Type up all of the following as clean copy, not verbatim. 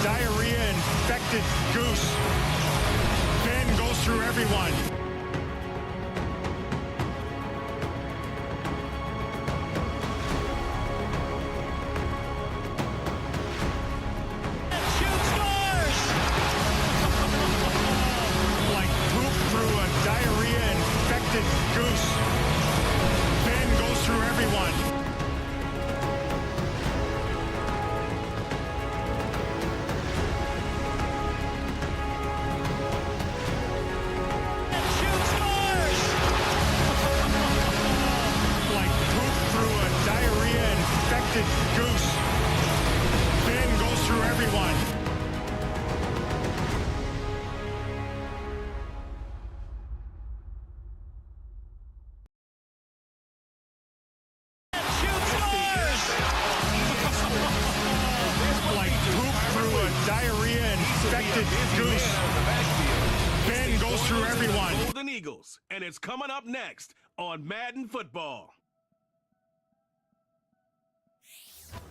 diarrhea-infected goose. Ben goes through everyone. Shoot scores! Like poop through a diarrhea-infected goose. Ben goes through everyone. Goose. Ben goes through everyone. Shoot scores! Like poop through a diarrhea-infected goose. Ben goes through everyone. Golden Eagles, and it's coming up next on Madden Football.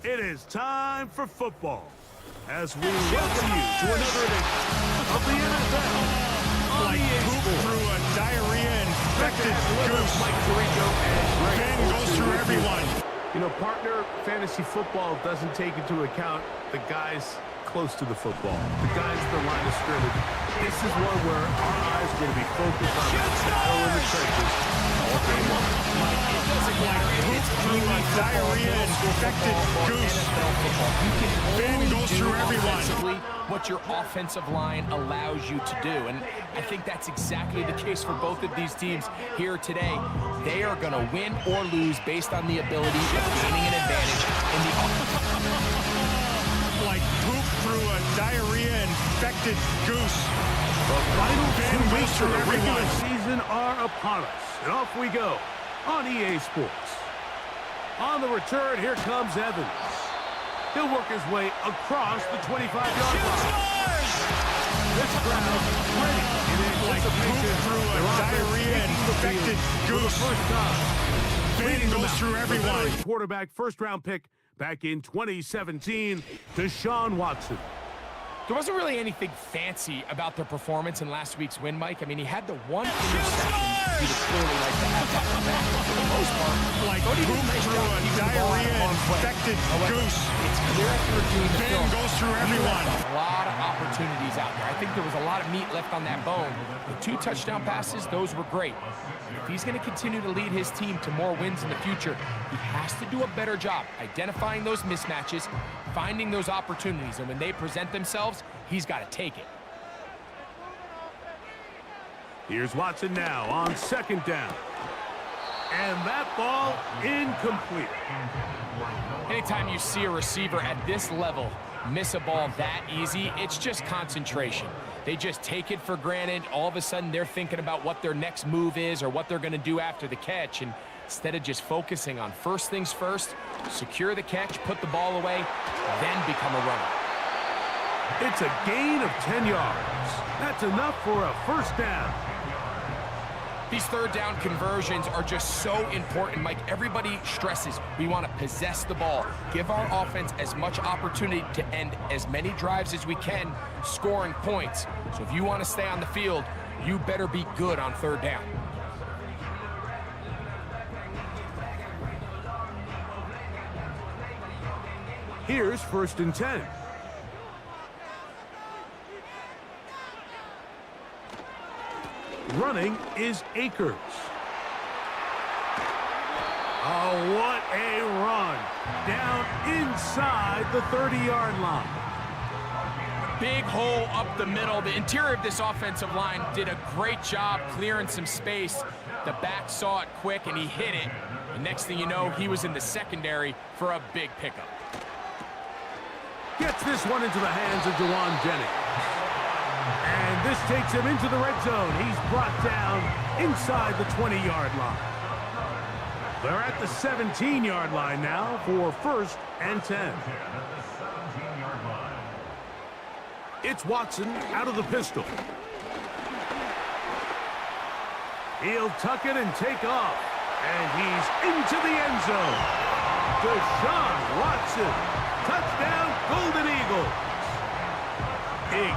It is time for football as we welcome you to another edition of the NFL. Like poop through a diarrhea-infected goose. Ben goes through everyone. You know, partner, fantasy football doesn't take into account the guys close to the football, the guys at the line of scrimmage. This is one where our eyes are going to be focused on that battle in the trenches all game long. It doesn't matter if it's through a diarrhea-infected goose. Ben goes through everyone. What your offensive line allows you to do. And I think that's exactly the case for both of these teams here today. They are going to win or lose based on the ability of gaining an advantage in the offense. Like poop through a diarrhea-infected goose. The final Ben 2 goes weeks of through the regular everyone. season are upon us. And off we go on EA Sports. On the return, here comes Evans. He'll work his way across the 25-yard line. This crowd ready in anticipation through a diarrhea-infected goose. First time. Ben goes through everyone. Quarterback first-round pick back in 2017, Deshaun Watson. There wasn't really anything fancy about their performance in last week's win, Mike. I mean, he had the one interception. He would clearly like to have that back. But for the most part, like poop through a diarrhea-infected goose. It's clear after reviewing the Ben film, goes through he everyone. left a lot of opportunities out there. I think there was a lot of meat left on that bone. The 2 touchdown passes, those were great. If he's going to continue to lead his team to more wins in the future, he has to do a better job identifying those mismatches, finding those opportunities, and when they present themselves, he's got to take it. Here's Watson now on second down. And that ball incomplete. Anytime you see a receiver at this level miss a ball that easy, it's just concentration. They just take it for granted. All of a sudden, they're thinking about what their next move is or what they're going to do after the catch. And instead of just focusing on first things first, secure the catch, put the ball away, then become a runner. It's a gain of 10 yards. That's enough for a first down. These third down conversions are just so important, Mike. Everybody stresses we want to possess the ball, give our offense as much opportunity to end as many drives as we can, scoring points. So if you want to stay on the field, you better be good on third down. Here's first and 10. Running is Akers. Oh, what a run. Down inside the 30-yard line. Big hole up the middle. The interior of this offensive line did a great job clearing some space. The back saw it quick, and he hit it. The next thing you know, he was in the secondary for a big pickup. Gets this one into the hands of Jawan Jennings. And this takes him into the red zone. He's brought down inside the 20-yard line. They're at the 17-yard line now for first and 10. It's Watson out of the pistol. He'll tuck it and take off. And he's into the end zone. Deshaun Watson. Touchdown, Golden Eagles.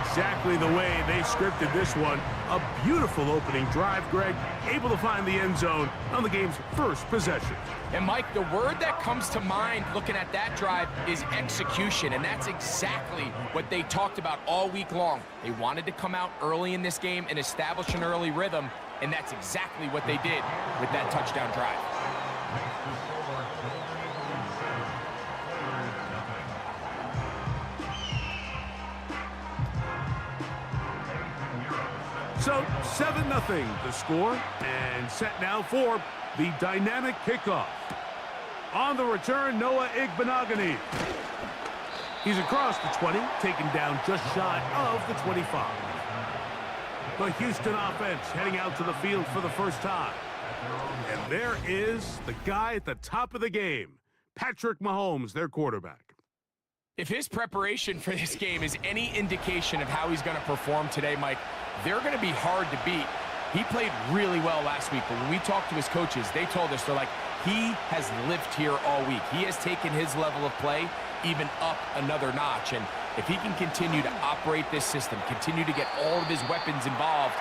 exactly the way they scripted this one. A beautiful opening drive, Greg, able to find the end zone on the game's first possession. And Mike, the word that comes to mind looking at that drive is execution, and that's exactly what they talked about all week long. They wanted to come out early in this game and establish an early rhythm, and that's exactly what they did with that touchdown drive. So 7-0 the score, and set now for the dynamic kickoff. On the return, Noah Igbenogany. He's across the 20, taken down just shy of the 25. The Houston offense heading out to the field for the first time. And there is the guy at the top of the game, Patrick Mahomes, their quarterback. If his preparation for this game is any indication of how he's going to perform today, Mike, they're going to be hard to beat. He played really well last week, but when we talked to his coaches, they told us, they're like, he has lived here all week. He has taken his level of play even up another notch. And if he can continue to operate this system, continue to get all of his weapons involved,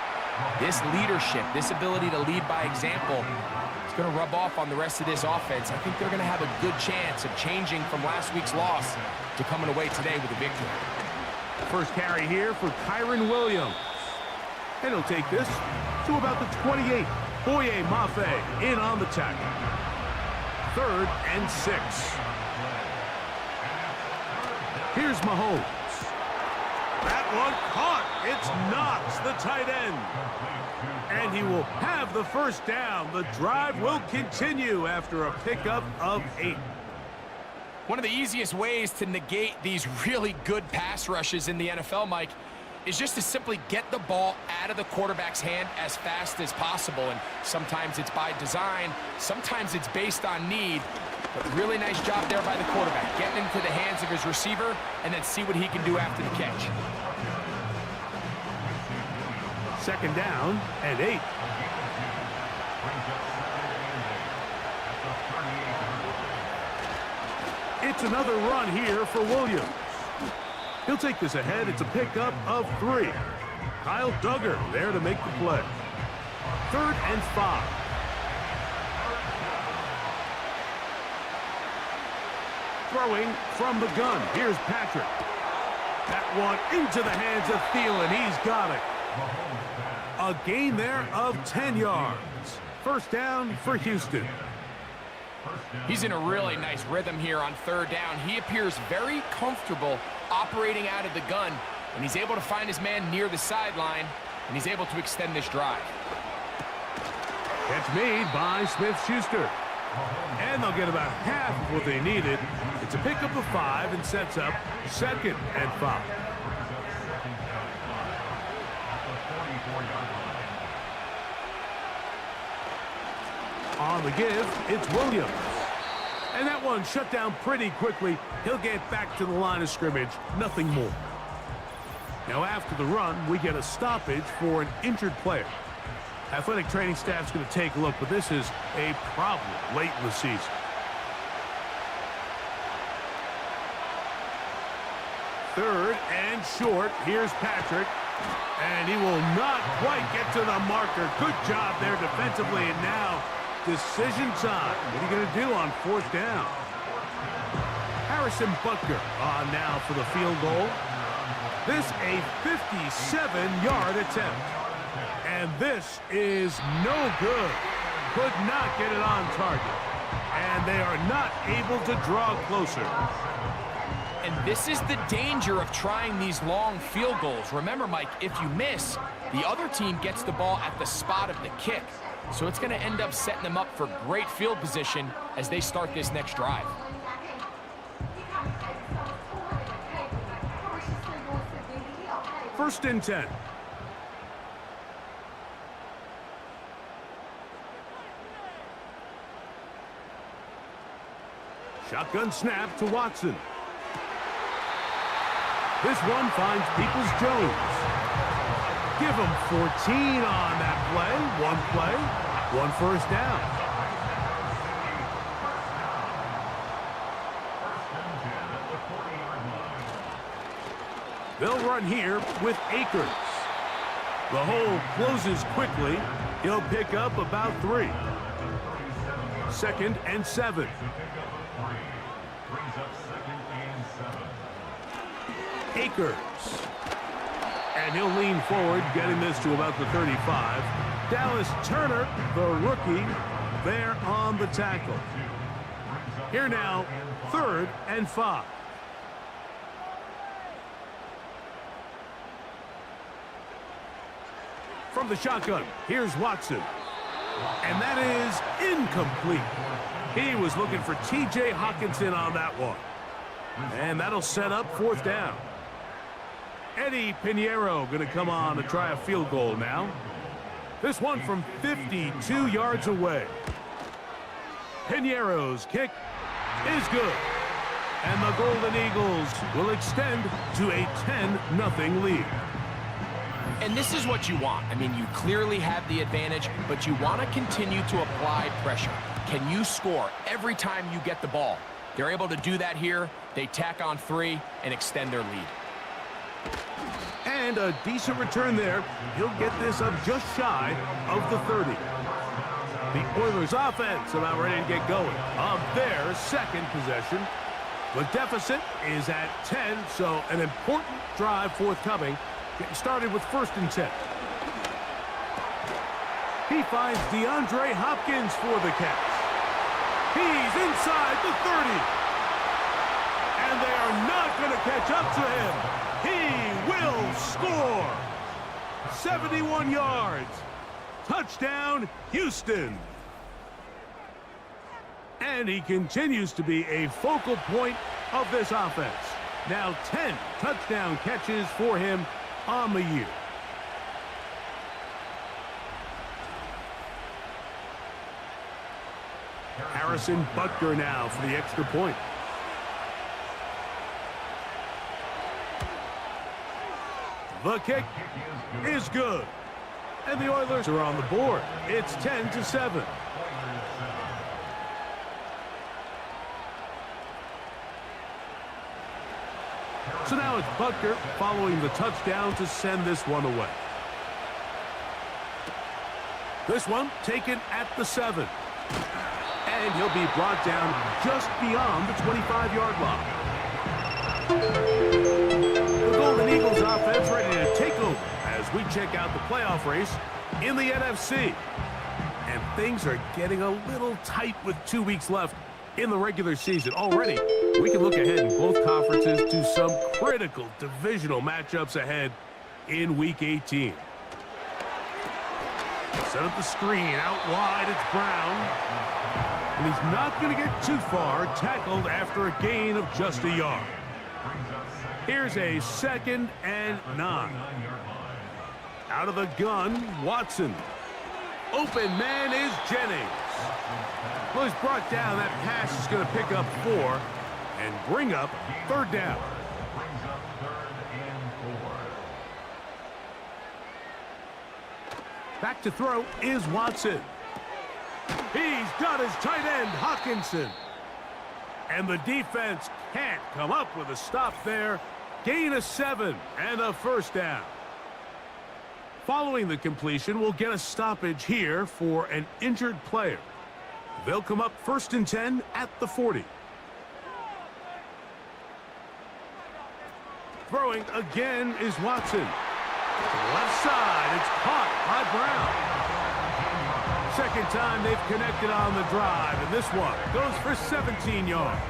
this leadership, this ability to lead by example, it's going to rub off on the rest of this offense. I think they're going to have a good chance of changing from last week's loss to coming away today with a victory. First carry here for Kyron Williams. And he'll take this to about the 28. Boye Mafe in on the tackle. 3rd and 6. Here's Mahomes. That one caught. It's Knox, the tight end. And he will have the first down. The drive will continue after a pickup of 8. One of the easiest ways to negate these really good pass rushes in the NFL, Mike, is just to simply get the ball out of the quarterback's hand as fast as possible. And sometimes it's by design, sometimes it's based on need. But really nice job there by the quarterback, getting into the hands of his receiver and then see what he can do after the catch. 2nd down and 8. It's another run here for Williams. He'll take this ahead. It's a pickup of 3. Kyle Duggar there to make the play. 3rd and 5. Throwing from the gun. Here's Patrick. That one into the hands of Thielen. He's got it. A gain there of 10 yards. First down for Houston. He's in a really nice rhythm here on 3rd down. He appears very comfortable operating out of the gun, and he's able to find his man near the sideline, and he's able to extend this drive. Catch made by Smith-Schuster. And they'll get about half of what they needed. It's a pickup of 5 and sets up 2nd and 5. On the give, it's Williams. And that one shut down pretty quickly. He'll get back to the line of scrimmage, nothing more. Now after the run, we get a stoppage for an injured player. Athletic training staff's going to take a look, but this is a problem late in the season. Third and short. Here's Patrick. And he will not quite get to the marker. Good job there defensively, and now decision time. What are you going to do on 4th down? Harrison Butker on now for the field goal. This a 57-yard attempt. And this is no good. Could not get it on target. And they are not able to draw closer. And this is the danger of trying these long field goals. Remember, Mike, if you miss, the other team gets the ball at the spot of the kick. So it's going to end up setting them up for great field position as they start this next drive. First and 10. Shotgun snap to Watson. This one finds Peoples-Jones. Give him 14 on that play, one first down. They'll run here with Akers. The hole closes quickly. He'll pick up about 3. 2nd and 7. Akers. And he'll lean forward, getting this to about the 35. Dallas Turner, the rookie, there on the tackle. Here now, 3rd and 5. From the shotgun, here's Watson. And that is incomplete. He was looking for T.J. Hockenson on that one. And that'll set up 4th down. Eddie Pinheiro going to come on to try a field goal now. This one from 52 yards away. Pinheiro's kick is good. And the Golden Eagles will extend to a 10-0 lead. And this is what you want. I mean, you clearly have the advantage, but you want to continue to apply pressure. Can you score every time you get the ball? They're able to do that here. They tack on 3 and extend their lead. And a decent return there. He'll get this up just shy of the 30. The Oilers offense about ready to get going on their 2nd possession. The deficit is at 10, so an important drive forthcoming. Getting started with 1st and 10. He finds DeAndre Hopkins for the catch. He's inside the 30. And they are not going to catch up to him. He will score. 71 yards. Touchdown, Houston. And he continues to be a focal point of this offense. Now 10 touchdown catches for him on the year. Harrison Butker now for the extra point. The kick is good. And the Oilers are on the board. It's 10-7. So now it's Butker following the touchdown to send this one away. This one taken at the 7. And he'll be brought down just beyond the 25-yard line. The Golden Eagles offense ready to take over as we check out the playoff race in the NFC. And things are getting a little tight with 2 weeks left in the regular season. Already, we can look ahead in both conferences to some critical divisional matchups ahead in Week 18. Set up the screen. Out wide, it's Brown. And he's not going to get too far. Tackled after a gain of just a yard. Here's a 2nd and 9. Out of the gun, Watson. Open man is Jennings. Well, he's brought down. That pass is going to pick up 4 and bring up 3rd down. Back to throw is Watson. He's got his tight end, Hockenson. And the defense can't come up with a stop there. Gain of 7 and a 1st down. Following the completion, we'll get a stoppage here for an injured player. They'll come up 1st and 10 at the 40. Throwing again is Watson. To the left side, it's caught by Brown. 2nd time they've connected on the drive, and this one goes for 17 yards.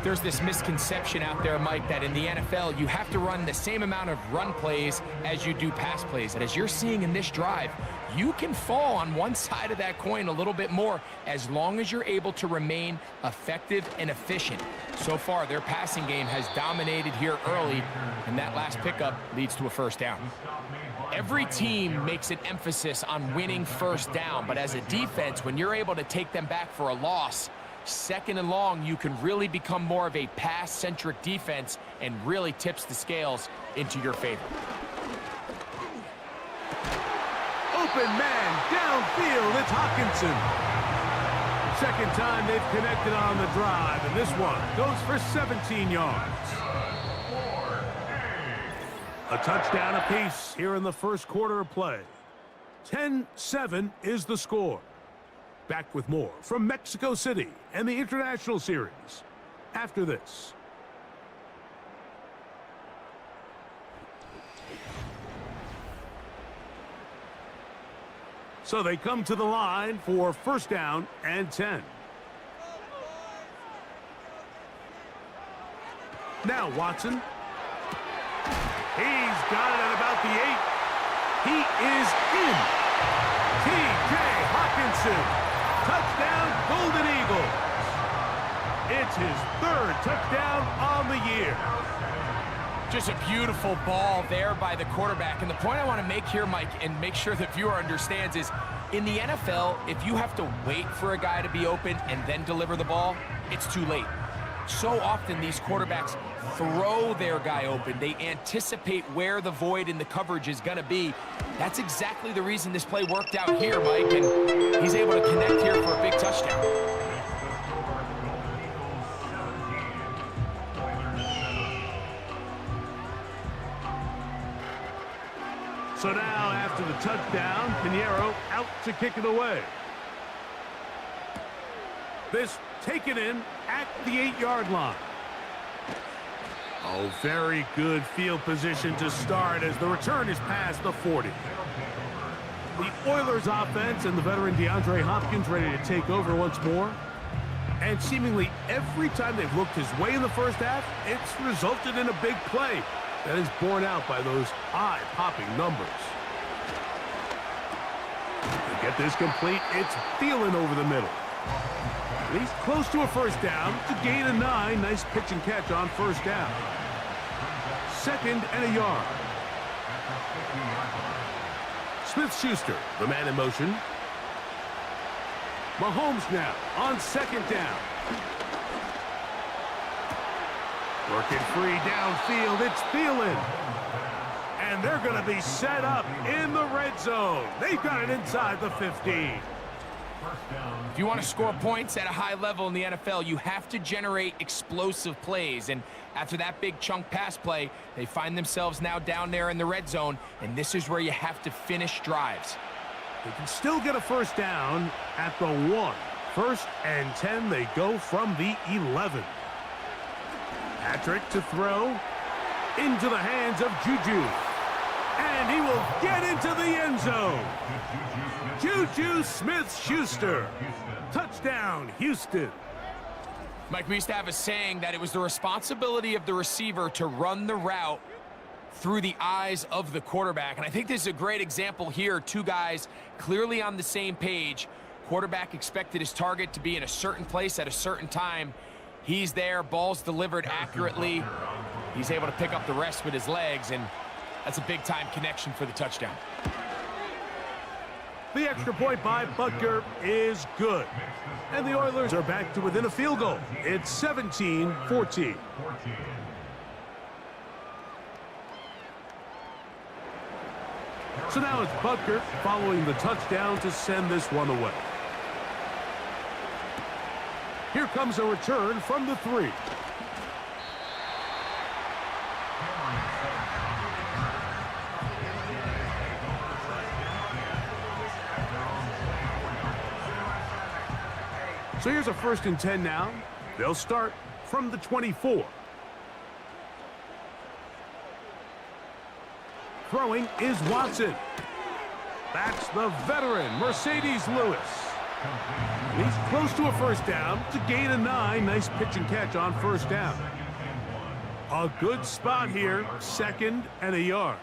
There's this misconception out there, Mike, that in the NFL, you have to run the same amount of run plays as you do pass plays. And as you're seeing in this drive, you can fall on one side of that coin a little bit more as long as you're able to remain effective and efficient. So far, their passing game has dominated here early, and that last pickup leads to a 1st down. Every team makes an emphasis on winning 1st down, but as a defense, when you're able to take them back for a loss, 2nd and long, you can really become more of a pass-centric defense and really tips the scales into your favor. Open man, downfield, it's Hockenson. 2nd time they've connected on the drive, and this one goes for 17 yards. A touchdown apiece here in the first quarter of play. 10-7 is the score. Back with more from Mexico City and the International Series after this. So they come to the line for first down and 10. Now Watson. He's got it at about the 8. He is in. T.J. Hawkinson. Touchdown, Golden Eagles. It's his 3rd touchdown on the year. Just a beautiful ball there by the quarterback. And the point I want to make here, Mike, and make sure the viewer understands is, in the NFL, if you have to wait for a guy to be open and then deliver the ball, it's too late. So often these quarterbacks throw their guy open. They anticipate where the void in the coverage is going to be. That's exactly the reason this play worked out here, Mike, and he's able to connect here for a big touchdown. So now, after the touchdown, Pinheiro out to kick it away. This taken in at the 8-yard line. Oh, very good field position to start as the return is past the 40. The Oilers offense and the veteran DeAndre Hopkins ready to take over once more. And seemingly every time they've looked his way in the first half, it's resulted in a big play that is borne out by those eye-popping numbers. To get this complete, it's Thielen over the middle. He's close to a first down to gain a 9. Nice pitch and catch on first down. 2nd and a yard. Smith-Schuster, the man in motion. Mahomes now on 2nd down. Working free downfield, it's Thielen. And they're going to be set up in the red zone. They've got it inside the 15. If you want to score points at a high level in the NFL, you have to generate explosive plays. And after that big chunk pass play, they find themselves now down there in the red zone, and this is where you have to finish drives. They can still get a first down at the 1. 1st and 10, they go from the 11. Patrick to throw into the hands of Juju. And he will get into the end zone. Juju Smith-Schuster. Touchdown, Houston. Mike, we used to have a saying that it was the responsibility of the receiver to run the route through the eyes of the quarterback. And I think this is a great example here. 2 guys clearly on the same page. Quarterback expected his target to be in a certain place at a certain time. He's there, ball's delivered accurately. He's able to pick up the rest with his legs, and that's a big-time connection for the touchdown. The extra point by Butker is good. And the Oilers are back to within a field goal. It's 17-14. So now it's Butker following the touchdown to send this one away. Here comes a return from the 3. So here's a 1st and 10 now. They'll start from the 24. Throwing is Watson. That's the veteran, Mercedes Lewis. He's close to a first down to gain a 9. Nice pitch and catch on first down. A good spot here, 2nd and a yard.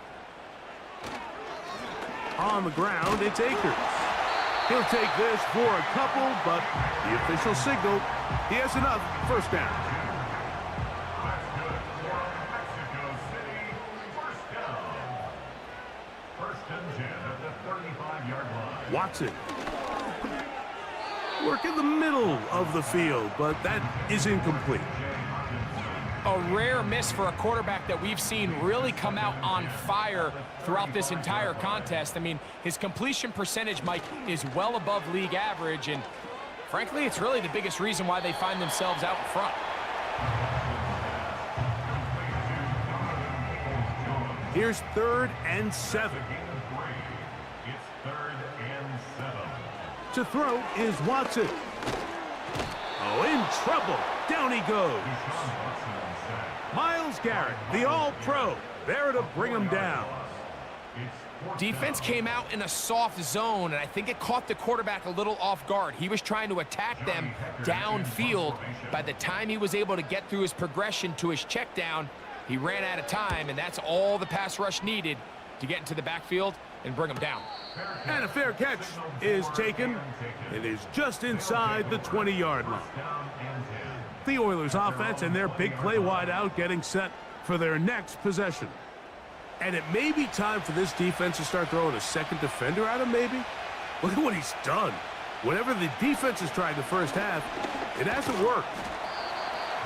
On the ground, it's Akers. He'll take this for a couple, but the official signal, he has enough. First down. Watson. Work in the middle of the field, but that is incomplete. A rare miss for a quarterback that we've seen really come out on fire throughout this entire contest. I mean, his completion percentage, Mike, is well above league average, and frankly, it's really the biggest reason why they find themselves out in front. Here's 3rd and 7. It's 3rd and 7. To throw is Watson. Oh, in trouble. Down he goes. Myles Garrett, the All-Pro, there to bring him down. Defense came out in a soft zone, and I think it caught the quarterback a little off guard. He was trying to attack them downfield. By the time he was able to get through his progression to his check down, he ran out of time, and that's all the pass rush needed to get into the backfield and bring him down. And a fair catch is taken. It is just inside the 20-yard line. The Oilers offense and their big play wideout getting set for their next possession. And it may be time for this defense to start throwing a second defender at him, maybe. Look at what he's done. Whatever the defense has tried the first half, it hasn't worked.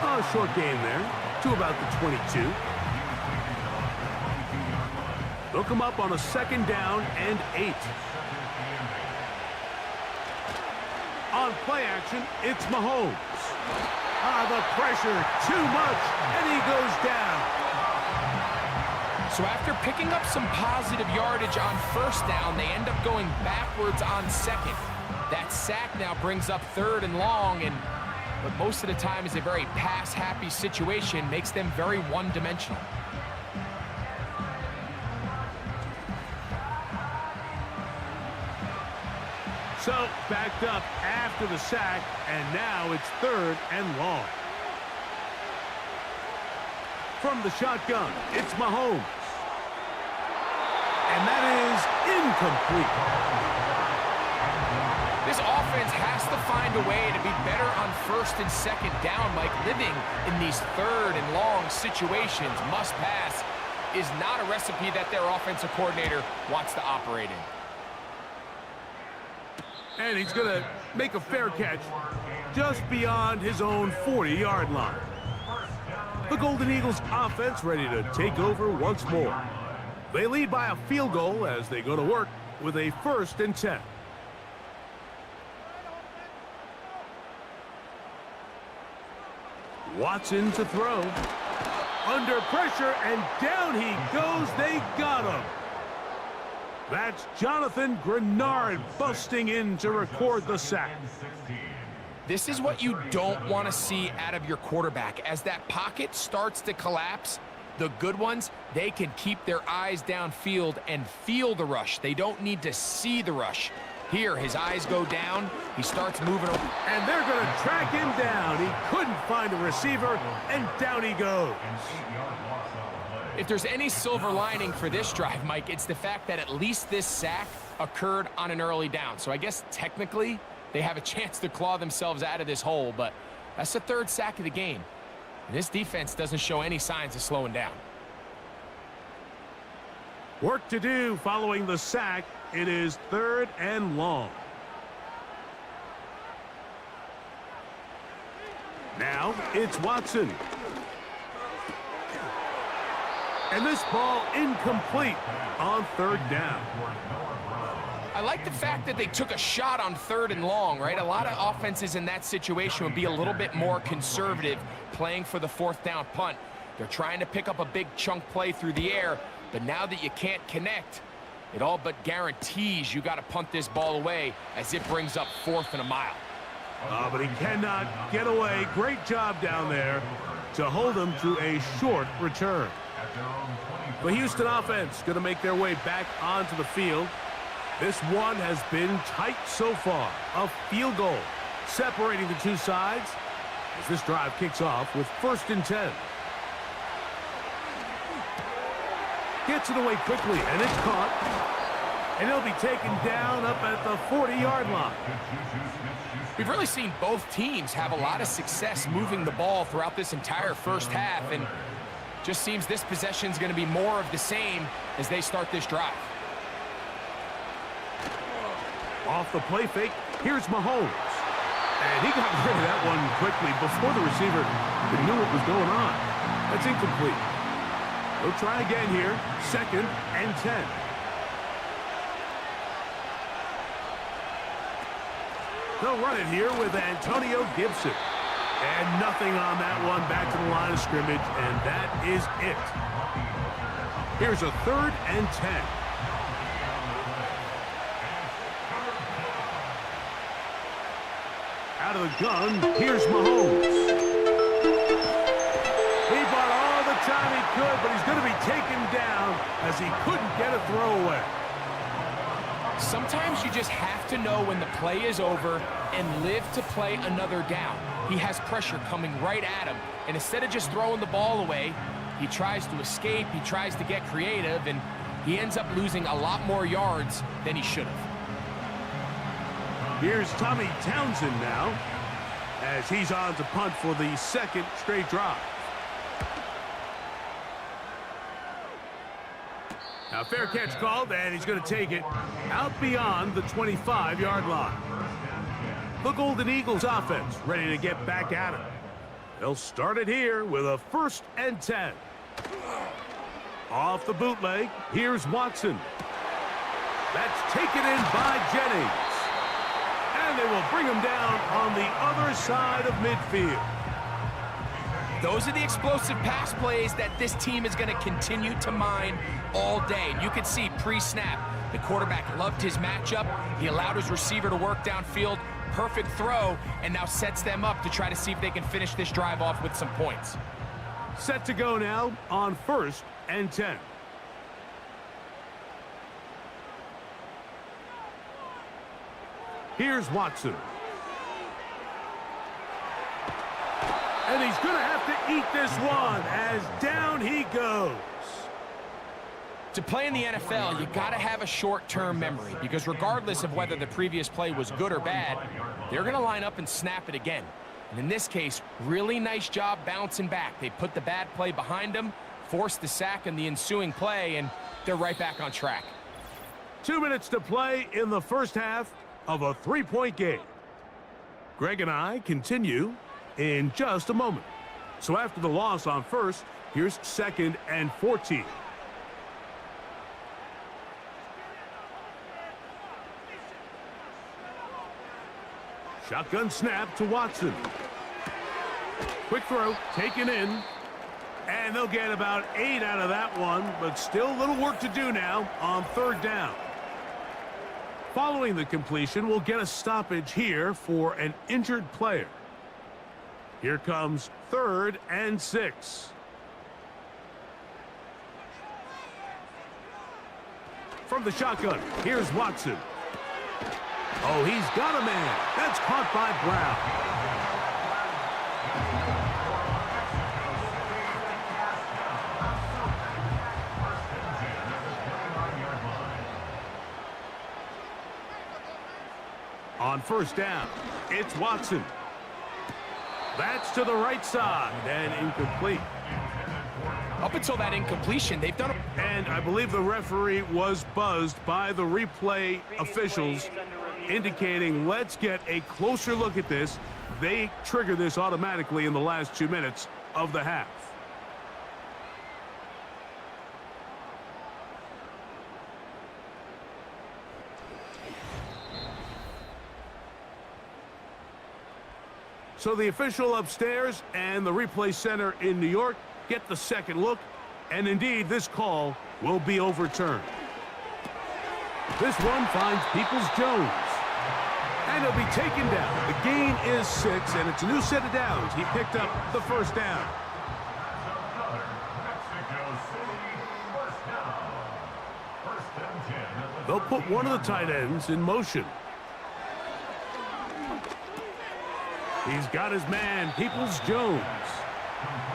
Oh, short game there to about the 22. They'll come up on a 2nd down and 8. On play action, it's Mahomes. The pressure, too much, and he goes down. So after picking up some positive yardage on 1st down, they end up going backwards on 2nd. That sack now brings up 3rd and long, and what most of the time is a very pass-happy situation makes them very one-dimensional. So, backed up after the sack, and now it's 3rd and long. From the shotgun, it's Mahomes. And that is incomplete. This offense has to find a way to be better on 1st and 2nd down, Mike. Living in these 3rd and long situations, must pass, is not a recipe that their offensive coordinator wants to operate in. And he's going to make a fair catch just beyond his own 40-yard line. The Golden Eagles offense ready to take over once more. They lead by a field goal as they go to work with a 1st and 10. Watson to throw. Under pressure, and down he goes. They got him. That's Jonathan Grenard busting in to record the sack. This is what you don't want to see out of your quarterback. As that pocket starts to collapse, the good ones, they can keep their eyes downfield and feel the rush. They don't need to see the rush. Here, his eyes go down. He starts moving over. And they're going to track him down. He couldn't find a receiver, and down he goes. If there's any silver lining for this drive, Mike, it's the fact that at least this sack occurred on an early down. So I guess technically they have a chance to claw themselves out of this hole, but that's the 3rd sack of the game. And this defense doesn't show any signs of slowing down. Work to do following the sack. It is 3rd and long. Now it's Watson. And this ball incomplete on 3rd down. I like the fact that they took a shot on 3rd and long, right? A lot of offenses in that situation would be a little bit more conservative playing for the 4th down punt. They're trying to pick up a big chunk play through the air, but now that you can't connect, it all but guarantees you got to punt this ball away as it brings up 4th and a mile. But he cannot get away. Great job down there to hold him to a short return. The Houston offense going to make their way back onto the field. This one has been tight so far. A field goal separating the two sides as this drive kicks off with 1st and 10. Gets it away quickly, and it's caught. And he'll be taken down up at the 40-yard line. We've really seen both teams have a lot of success moving the ball throughout this entire first half, and just seems this possession is going to be more of the same as they start this drive. Off the play fake, here's Mahomes. And he got rid of that one quickly before the receiver knew what was going on. That's incomplete. They'll try again here, 2nd and 10. They'll run it here with Antonio Gibson. And nothing on that one, back to the line of scrimmage, and that is it. Here's a 3rd and 10. Out of the gun, here's Mahomes. He bought all the time he could, but he's going to be taken down as he couldn't get a throwaway. Sometimes you just have to know when the play is over and live to play another down. He has pressure coming right at him, and instead of just throwing the ball away, he tries to escape, he tries to get creative, and he ends up losing a lot more yards than he should have. Here's Tommy Townsend now, as he's on to punt for the 2nd straight drive. Now, fair catch called, and he's going to take it out beyond the 25-yard line. The Golden Eagles offense ready to get back at it. They'll start it here with a 1st and 10. Off the bootleg, here's Watson. That's taken in by Jennings. And they will bring him down on the other side of midfield. Those are the explosive pass plays that this team is going to continue to mine all day. And you can see pre-snap, the quarterback loved his matchup. He allowed his receiver to work downfield. Perfect throw, and now sets them up to try to see if they can finish this drive off with some points. Set to go now on 1st and 10. Here's Watson. And he's going to have to eat this one as down he goes. To play in the NFL, you got to have a short-term memory, because regardless of whether the previous play was good or bad, they're going to line up and snap it again. And in this case, really nice job bouncing back. They put the bad play behind them, forced the sack in the ensuing play, and they're right back on track. 2 minutes to play in the first half of a 3-point game. Greg and I continue in just a moment. So after the loss on 1st, here's 2nd and 14. Shotgun snap to Watson. Quick throw, taken in. And they'll get about 8 out of that one, but still a little work to do now on 3rd down. Following the completion, we'll get a stoppage here for an injured player. Here comes 3rd and 6. From the shotgun, here's Watson. Oh, he's got a man. That's caught by Brown. On 1st down, it's Watson. That's to the right side and incomplete. Up until that incompletion, they've done it. And I believe the referee was buzzed by the replay officials, indicating let's get a closer look at this. They trigger this automatically in the last 2 minutes of the half. So the official upstairs and the replay center in New York get the second look, and indeed this call will be overturned. This one finds Peoples-Jones, and he'll be taken down. The gain is 6, and it's a new set of downs. He picked up the 1st down. They'll put one of the tight ends in motion. He's got his man, Peoples-Jones.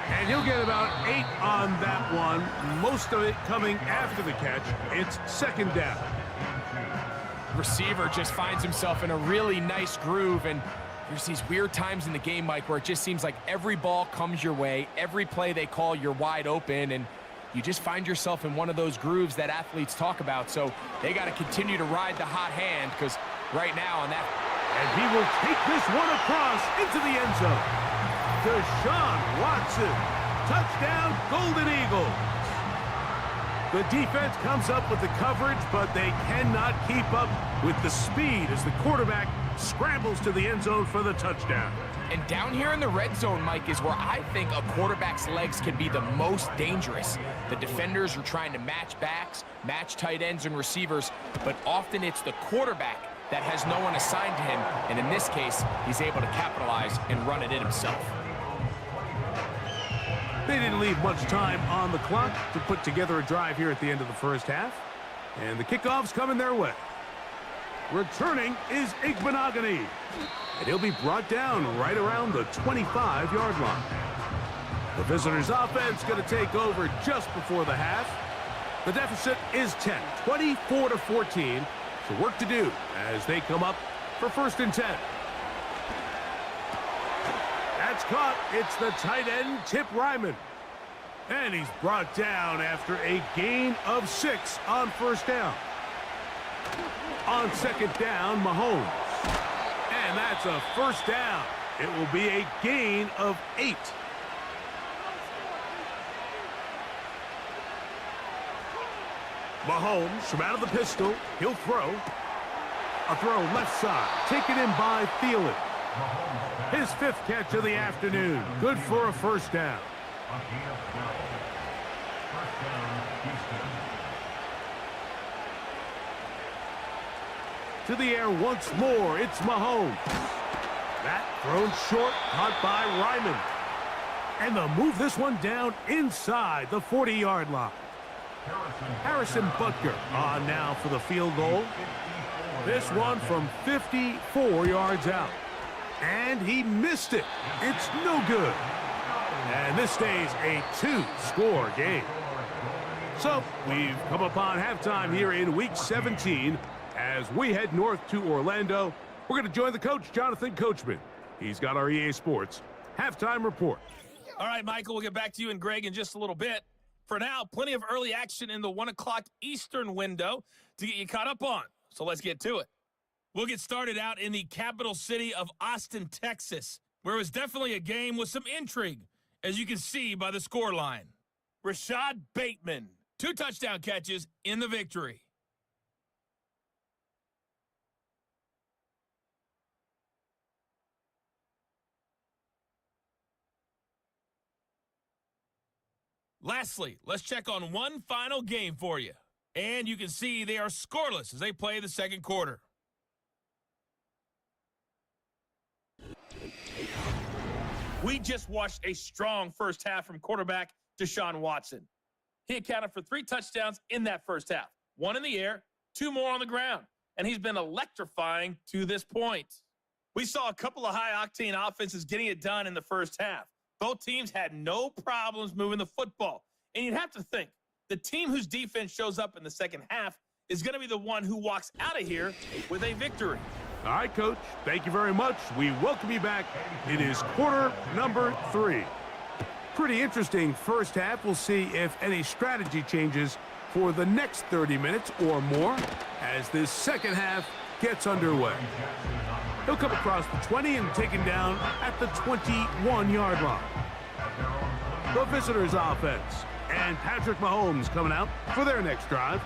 And he'll get about 8 on that one, most of it coming after the catch. It's 2nd down. Receiver just finds himself in a really nice groove, and there's these weird times in the game, Mike, where it just seems like every ball comes your way, every play they call, you're wide open, and you just find yourself in one of those grooves that athletes talk about. So they got to continue to ride the hot hand, because right now on that... And he will take this one across into the end zone. Deshaun Watson. Touchdown, Golden Eagles. The defense comes up with the coverage, but they cannot keep up with the speed as the quarterback scrambles to the end zone for the touchdown. And down here in the red zone, Mike, is where I think a quarterback's legs can be the most dangerous. The defenders are trying to match backs, match tight ends and receivers, but often it's the quarterback that has no one assigned to him, and in this case, he's able to capitalize and run it in himself. They didn't leave much time on the clock to put together a drive here at the end of the first half, and the kickoff's coming their way. Returning is Igbenogany, and he'll be brought down right around the 25-yard line. The visitors' offense going to take over just before the half. The deficit is 10, 24-14. So work to do as they come up for 1st and 10. That's caught. It's the tight end, Tip Ryman. And he's brought down after a gain of 6 on 1st down. On 2nd down, Mahomes. And that's a 1st down. It will be a gain of 8. Mahomes from out of the pistol. He'll throw. A throw left side. Taken in by Thielen. His 5th catch of the afternoon. Good for a 1st down. To the air once more. It's Mahomes. That thrown short. Caught by Ryman. And they'll move this one down inside the 40-yard line. Harrison Butker on now for the field goal. This one from 54 yards out. And he missed it. It's no good. And this stays a 2-score game. So we've come upon halftime here in Week 17 as we head north to Orlando. We're going to join the coach, Jonathan Coachman. He's got our EA Sports halftime report. All right, Michael, we'll get back to you and Greg in just a little bit. For now, plenty of early action in the 1 o'clock Eastern window to get you caught up on. So let's get to it. We'll get started out in the capital city of Austin, Texas, where it was definitely a game with some intrigue, as you can see by the scoreline. Rashad Bateman, 2 touchdown catches in the victory. Lastly, let's check on one final game for you. And you can see they are scoreless as they play the 2nd quarter. We just watched a strong first half from quarterback Deshaun Watson. He accounted for 3 touchdowns in that first half. 1 in the air, 2 more on the ground. And he's been electrifying to this point. We saw a couple of high-octane offenses getting it done in the first half. Both teams had no problems moving the football. And you'd have to think, the team whose defense shows up in the second half is going to be the one who walks out of here with a victory. All right, Coach. Thank you very much. We welcome you back. It is quarter number 3. Pretty interesting first half. We'll see if any strategy changes for the next 30 minutes or more as this second half gets underway. He'll come across the 20 and taken down at the 21-yard line. The visitors' offense and Patrick Mahomes coming out for their next drive.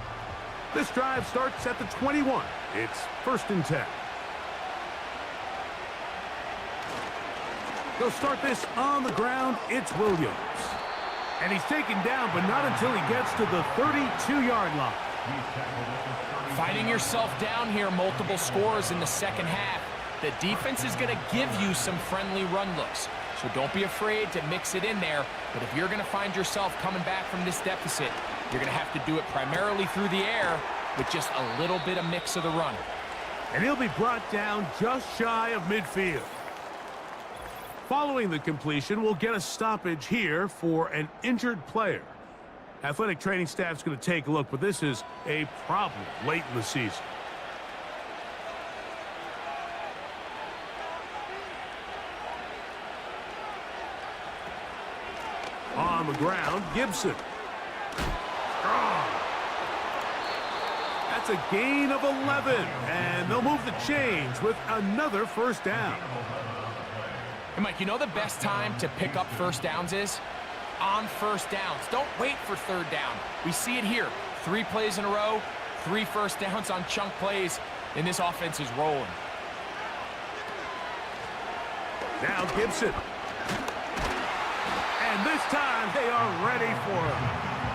This drive starts at the 21. It's 1st and 10. They'll start this on the ground. It's Williams. And he's taken down, but not until he gets to the 32-yard line. Finding yourself down here, multiple scores in the second half. The defense is going to give you some friendly run looks. So don't be afraid to mix it in there. But if you're going to find yourself coming back from this deficit, you're going to have to do it primarily through the air with just a little bit of mix of the run. And he'll be brought down just shy of midfield. Following the completion, we'll get a stoppage here for an injured player. Athletic training staff's going to take a look, but this is a problem late in the season. On the ground, Gibson. Strong. That's a gain of 11, and they'll move the chains with another first down. And Mike, you know the best time to pick up first downs is? On first downs. Don't wait for third down. We see it here. 3 plays in a row, 3 first downs on chunk plays, and this offense is rolling. Now Gibson. And this time they are ready for him.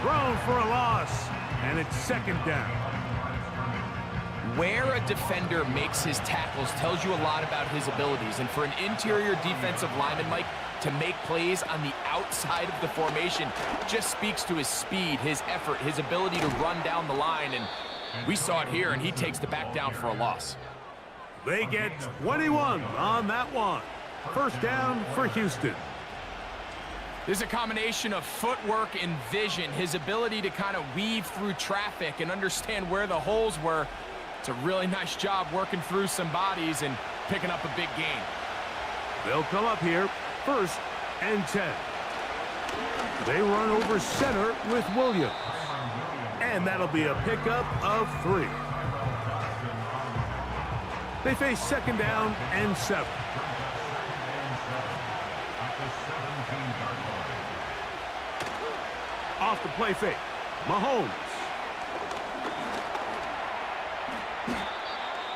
Thrown for a loss. And it's second down. Where a defender makes his tackles tells you a lot about his abilities. And for an interior defensive lineman, Mike, to make plays on the outside of the formation just speaks to his speed, his effort, his ability to run down the line. And we saw it here, and he takes the back down for a loss. They get 21 on that one. First down for Houston. There's a combination of footwork and vision, his ability to kind of weave through traffic and understand where the holes were. It's a really nice job working through some bodies and picking up a big gain. They'll come up here, 1st and 10. They run over center with Williams. And that'll be a pickup of 3. They face 2nd down and 7. Off the play fake, Mahomes.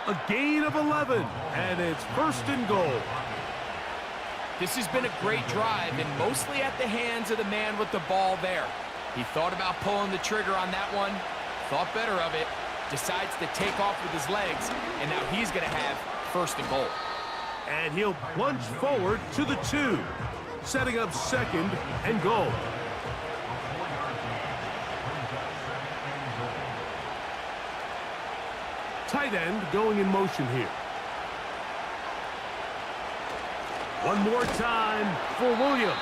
A gain of 11, and it's 1st and goal. This has been a great drive, and mostly at the hands of the man with the ball there. He thought about pulling the trigger on that one, thought better of it, decides to take off with his legs, and now he's going to have 1st and goal. And he'll plunge forward to the 2, setting up 2nd and goal. Tight end going in motion here. One more time for Williams.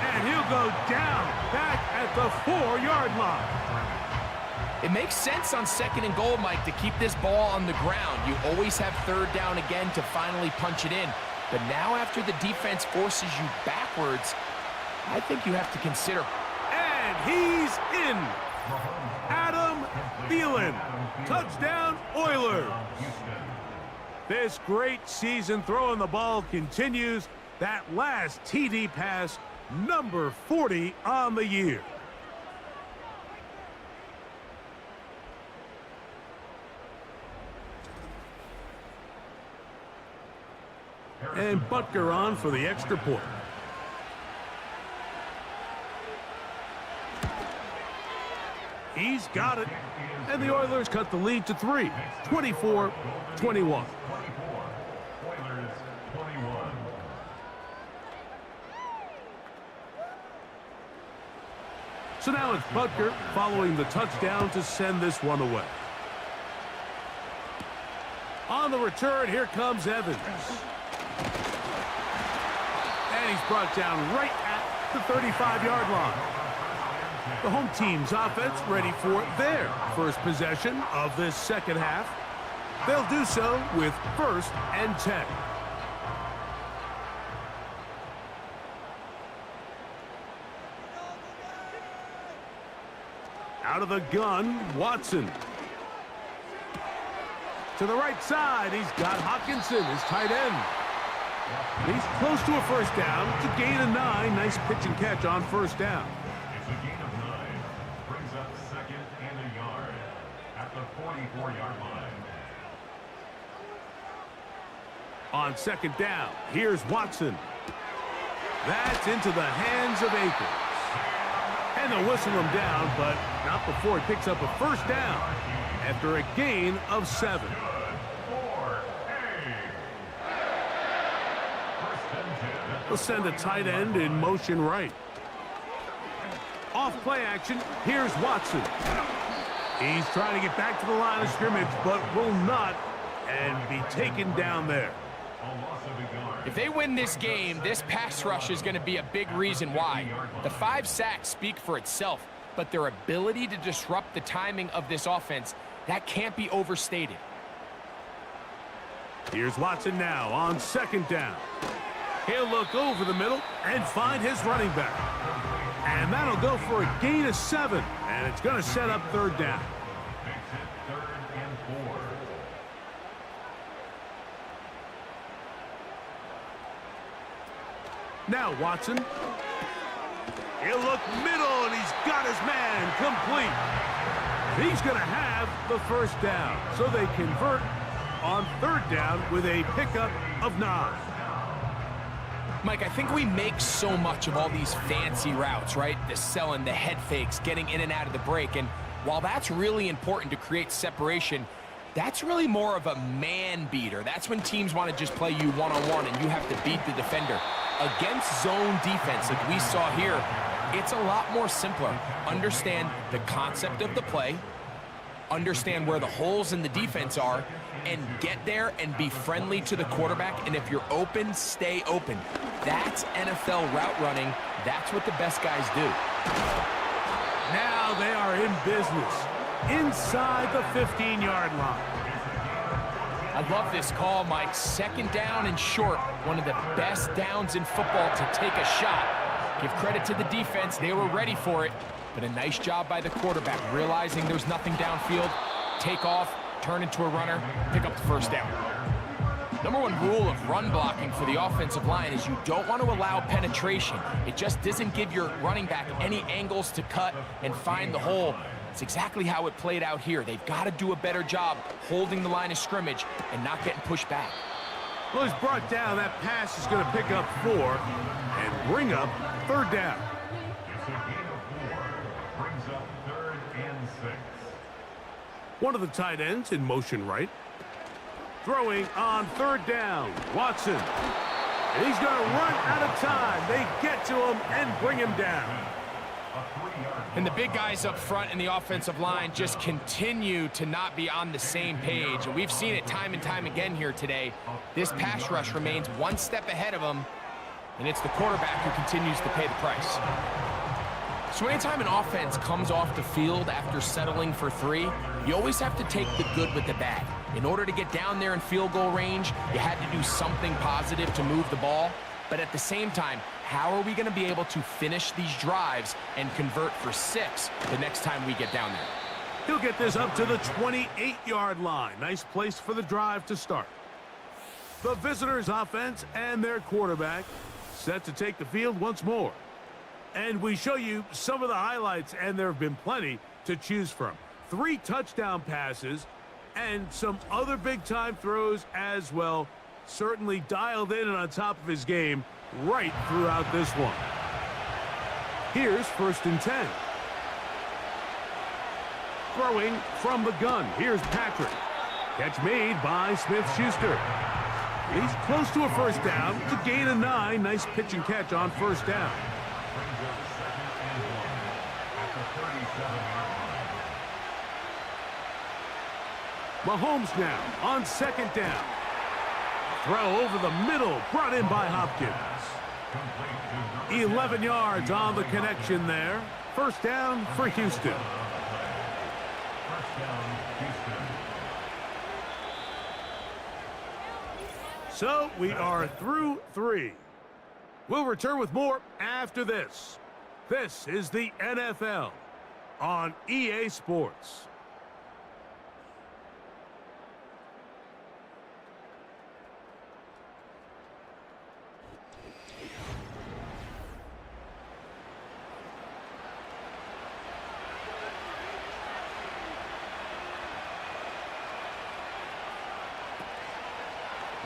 And he'll go down back at the 4-yard line. It makes sense on 2nd and goal, Mike, to keep this ball on the ground. You always have 3rd down again to finally punch it in. But now after the defense forces you backwards, I think you have to consider. And he's in. Adam Thielen. Touchdown, Oilers. This great season throwing the ball continues. That last TD pass, number 40 on the year. And Butker on for the extra point. He's got it. And the Oilers cut the lead to 3, 24-21. 24, Oilers 21. So now it's Butker following the touchdown to send this one away. On the return, here comes Evans. And he's brought down right at the 35-yard line. The home team's offense ready for their first possession of this second half. They'll do so with 1st and 10. Out of the gun, Watson. To the right side, he's got Hawkinson, his tight end. He's close to a 1st down to gain a 9. Nice pitch and catch on 1st down. It's a gain of 9. Brings up 2nd and a yard at the 44-yard line. On 2nd down, here's Watson. That's into the hands of Akers. And they'll whistle him down, but not before he picks up a 1st down after a gain of 7. We'll send a tight end in motion right. Off play action, here's Watson. He's trying to get back to the line of scrimmage, but will not, and be taken down there. If they win this game, this pass rush is going to be a big reason why. The 5 sacks speak for itself, but their ability to disrupt the timing of this offense, that can't be overstated. Here's Watson now on 2nd down. He'll look over the middle and find his running back. And that'll go for a gain of 7, and it's going to set up 3rd down. Makes it 3rd and 4. Now Watson. He'll look middle, and he's got his man complete. He's going to have the 1st down, so they convert on 3rd down with a pickup of 9. Mike, I think we make so much of all these fancy routes, right? The selling, the head fakes, getting in and out of the break. And while that's really important to create separation, that's really more of a man beater. That's when teams want to just play you one-on-one and you have to beat the defender. Against zone defense like we saw here, it's a lot more simpler. Understand the concept of the play, understand where the holes in the defense are, and get there and be friendly to the quarterback. And if you're open, stay open. That's NFL route running. That's what the best guys do. Now they are in business inside the 15-yard line. I love this call, Mike. 2nd down and short. One of the best downs in football to take a shot. Give credit to the defense. They were ready for it. But a nice job by the quarterback, realizing there's nothing downfield. Take off, turn into a runner, pick up the 1st down. Number 1 rule of run blocking for the offensive line is you don't want to allow penetration. It just doesn't give your running back any angles to cut and find the hole. It's exactly how it played out here. They've got to do a better job holding the line of scrimmage and not getting pushed back. Well, he's brought down. That pass is going to pick up 4 and bring up 3rd down. It's a gain of 4. Brings up 3rd and 6. One of the tight ends in motion right. Throwing on 3rd down. Watson. And he's going to run out of time. They get to him and bring him down. And the big guys up front in the offensive line just continue to not be on the same page. And we've seen it time and time again here today. This pass rush remains one step ahead of them, and it's the quarterback who continues to pay the price. So anytime an offense comes off the field after settling for 3, you always have to take the good with the bad. In order to get down there in field goal range, you had to do something positive to move the ball. But at the same time, how are we going to be able to finish these drives and convert for 6 the next time we get down there? He'll get this up to the 28-yard line. Nice place for the drive to start. The visitors' offense and their quarterback set to take the field once more. And we show you some of the highlights, and there have been plenty to choose from. 3 touchdown passes and some other big-time throws as well. Certainly dialed in and on top of his game right throughout this one. Here's 1st and 10. Throwing from the gun. Here's Patrick. Catch made by Smith-Schuster. He's close to a 1st down. It's a gain of 9. Nice pitch and catch on 1st down. Mahomes now on 2nd down. Throw over the middle, brought in by Hopkins. 11 yards on the connection there. 1st down for Houston. So we are through 3. We'll return with more after this. This is the NFL on EA Sports.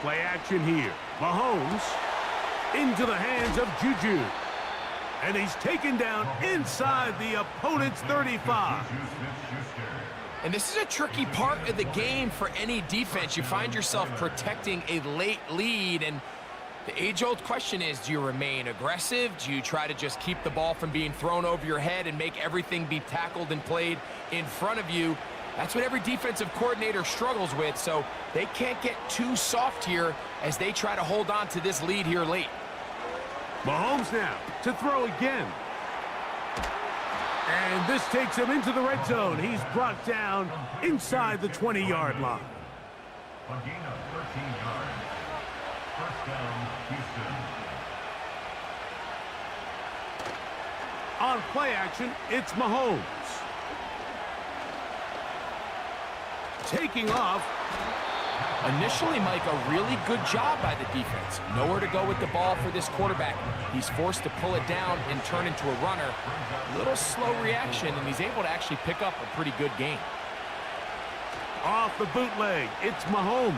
Play action here. Mahomes into the hands of Juju. And he's taken down inside the opponent's 35. And this is a tricky part of the game for any defense. You find yourself protecting a late lead, and the age-old question is, do you remain aggressive? Do you try to just keep the ball from being thrown over your head and make everything be tackled and played in front of you? That's what every defensive coordinator struggles with, so they can't get too soft here as they try to hold on to this lead here late. Mahomes now to throw again. And this takes him into the red zone. He's brought down inside the 20-yard line. A gain of 13 yards. 1st down, Houston. On play action, it's Mahomes. Taking off. Initially, Mike, a really good job by the defense. Nowhere to go with the ball for this quarterback. He's forced to pull it down and turn into a runner. A little slow reaction, and he's able to actually pick up a pretty good gain. Off the bootleg, it's Mahomes.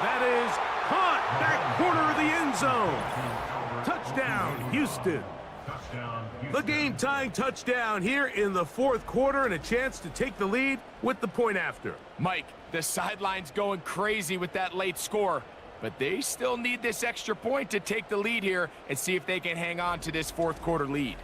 That is Caught, back corner of the end zone. Touchdown, Houston. Touchdown, The Houston. game-tying touchdown here in the fourth quarter and a chance to take the lead with the point after. Mike, the sideline's going crazy with that late score, but they still need this extra point to take the lead here and see if they can hang on to this fourth quarter lead.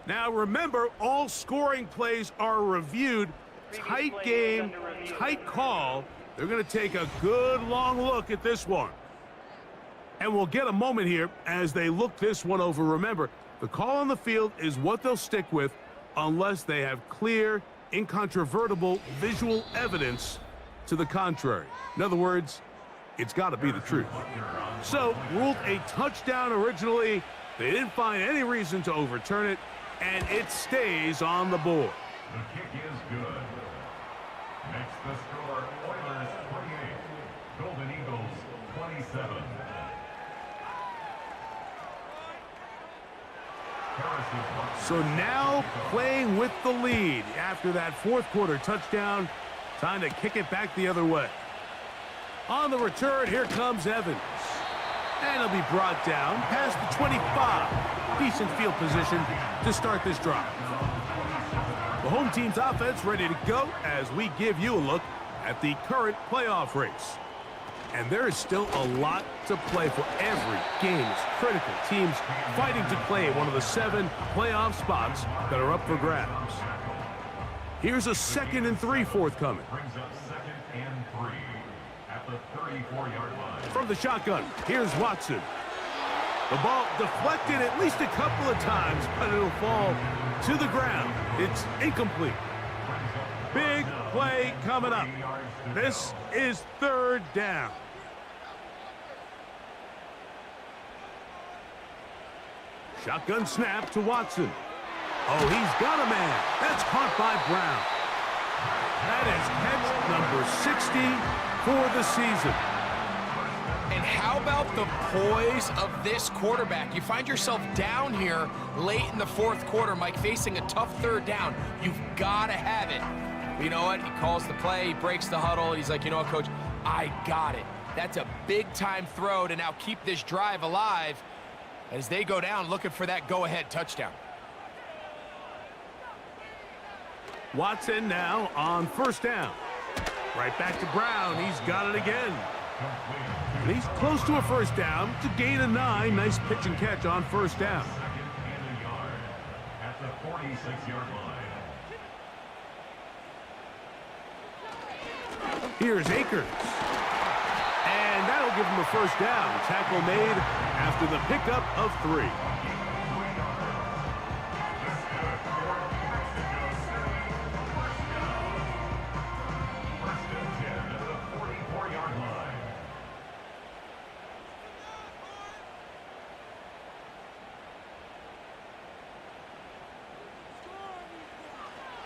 Now remember, all scoring plays are reviewed. Tight game, tight call. They're going to take a good long look at this one. And we'll get a moment here as they look this one over. Remember, the call on the field is what they'll stick with unless they have clear, incontrovertible visual evidence to the contrary. In other words, it's got to be the truth. So, ruled a touchdown originally. They didn't find any reason to overturn it, and it stays on the board. The kick is good. Makes the score Oilers 28, Golden Eagles 27. So now playing with the lead after that fourth quarter touchdown. Time to kick it back the other way. On the return, here comes Evans. And he'll be brought down past the 25. Decent field position to start this drive. The home team's offense ready to go as we give you a look at the current playoff race. And there is still a lot to play for. Every game is critical. Teams fighting to claim one of the 7 playoff spots that are up for grabs. Here's a 2nd and 3 forthcoming. Brings up 2nd and 3 at the 34-yard line. From the shotgun, here's Watson. The ball deflected at least a couple of times, but it'll fall to the ground. It's incomplete. Big play coming up. This is 3rd down. Shotgun snap to Watson. Oh, he's got a man. That's caught by Brown. That is catch number 60 for the season. And how about the poise of this quarterback? You find yourself down here late in the fourth quarter, Mike, facing a tough 3rd down. You've got to have it. You know what? He calls the play, he breaks the huddle. He's like, you know what, Coach? I got it. That's a big-time throw to now keep this drive alive as they go down looking for that go-ahead touchdown. Watson now on 1st down. Right back to Brown. He's got it again. And he's close to a 1st down to gain a 9. Nice pitch and catch on 1st down. 2nd and a yard at the 46-yard line. Here's Akers. And that'll give him a 1st down. Tackle made after the pickup of 3.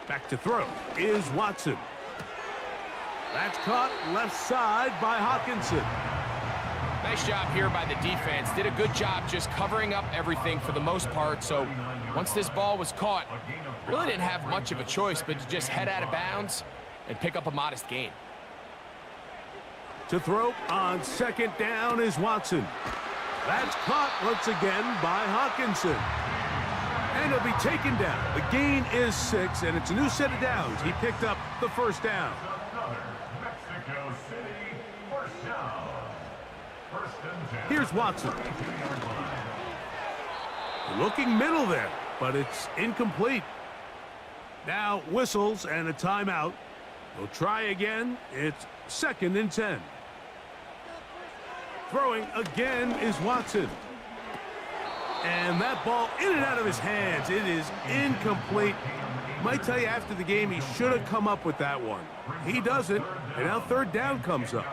Back to throw is Watson. That's caught left side by Hawkinson. Nice job here by the defense. Did a good job just covering up everything for the most part. So once this ball was caught, really didn't have much of a choice but to just head out of bounds and pick up a modest gain. To throw on 2nd down is Watson. That's caught once again by Hawkinson. And he'll be taken down. The gain is 6, and it's a new set of downs. He picked up the 1st down. Mexico City, 1st down. 1st and 10. Here's Watson. Looking middle there, but it's incomplete. Now whistles and a timeout. They'll try again. It's 2nd and 10. Throwing again is Watson. And that ball in and out of his hands. It is incomplete. Might tell you after the game he should have come up with that one. He doesn't, and now 3rd down comes up.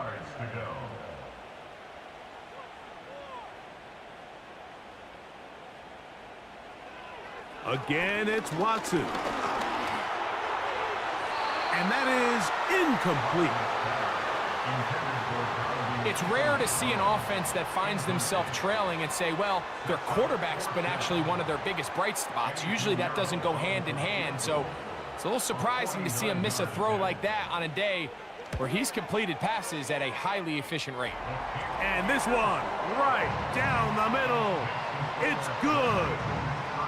Again, it's Watson. And that is incomplete. It's rare to see an offense that finds themselves trailing and say, well, their quarterback's been actually one of their biggest bright spots. Usually that doesn't go hand in hand, so it's a little surprising to see them miss a throw like that on a day where he's completed passes at a highly efficient rate. And this one, right down the middle. It's good.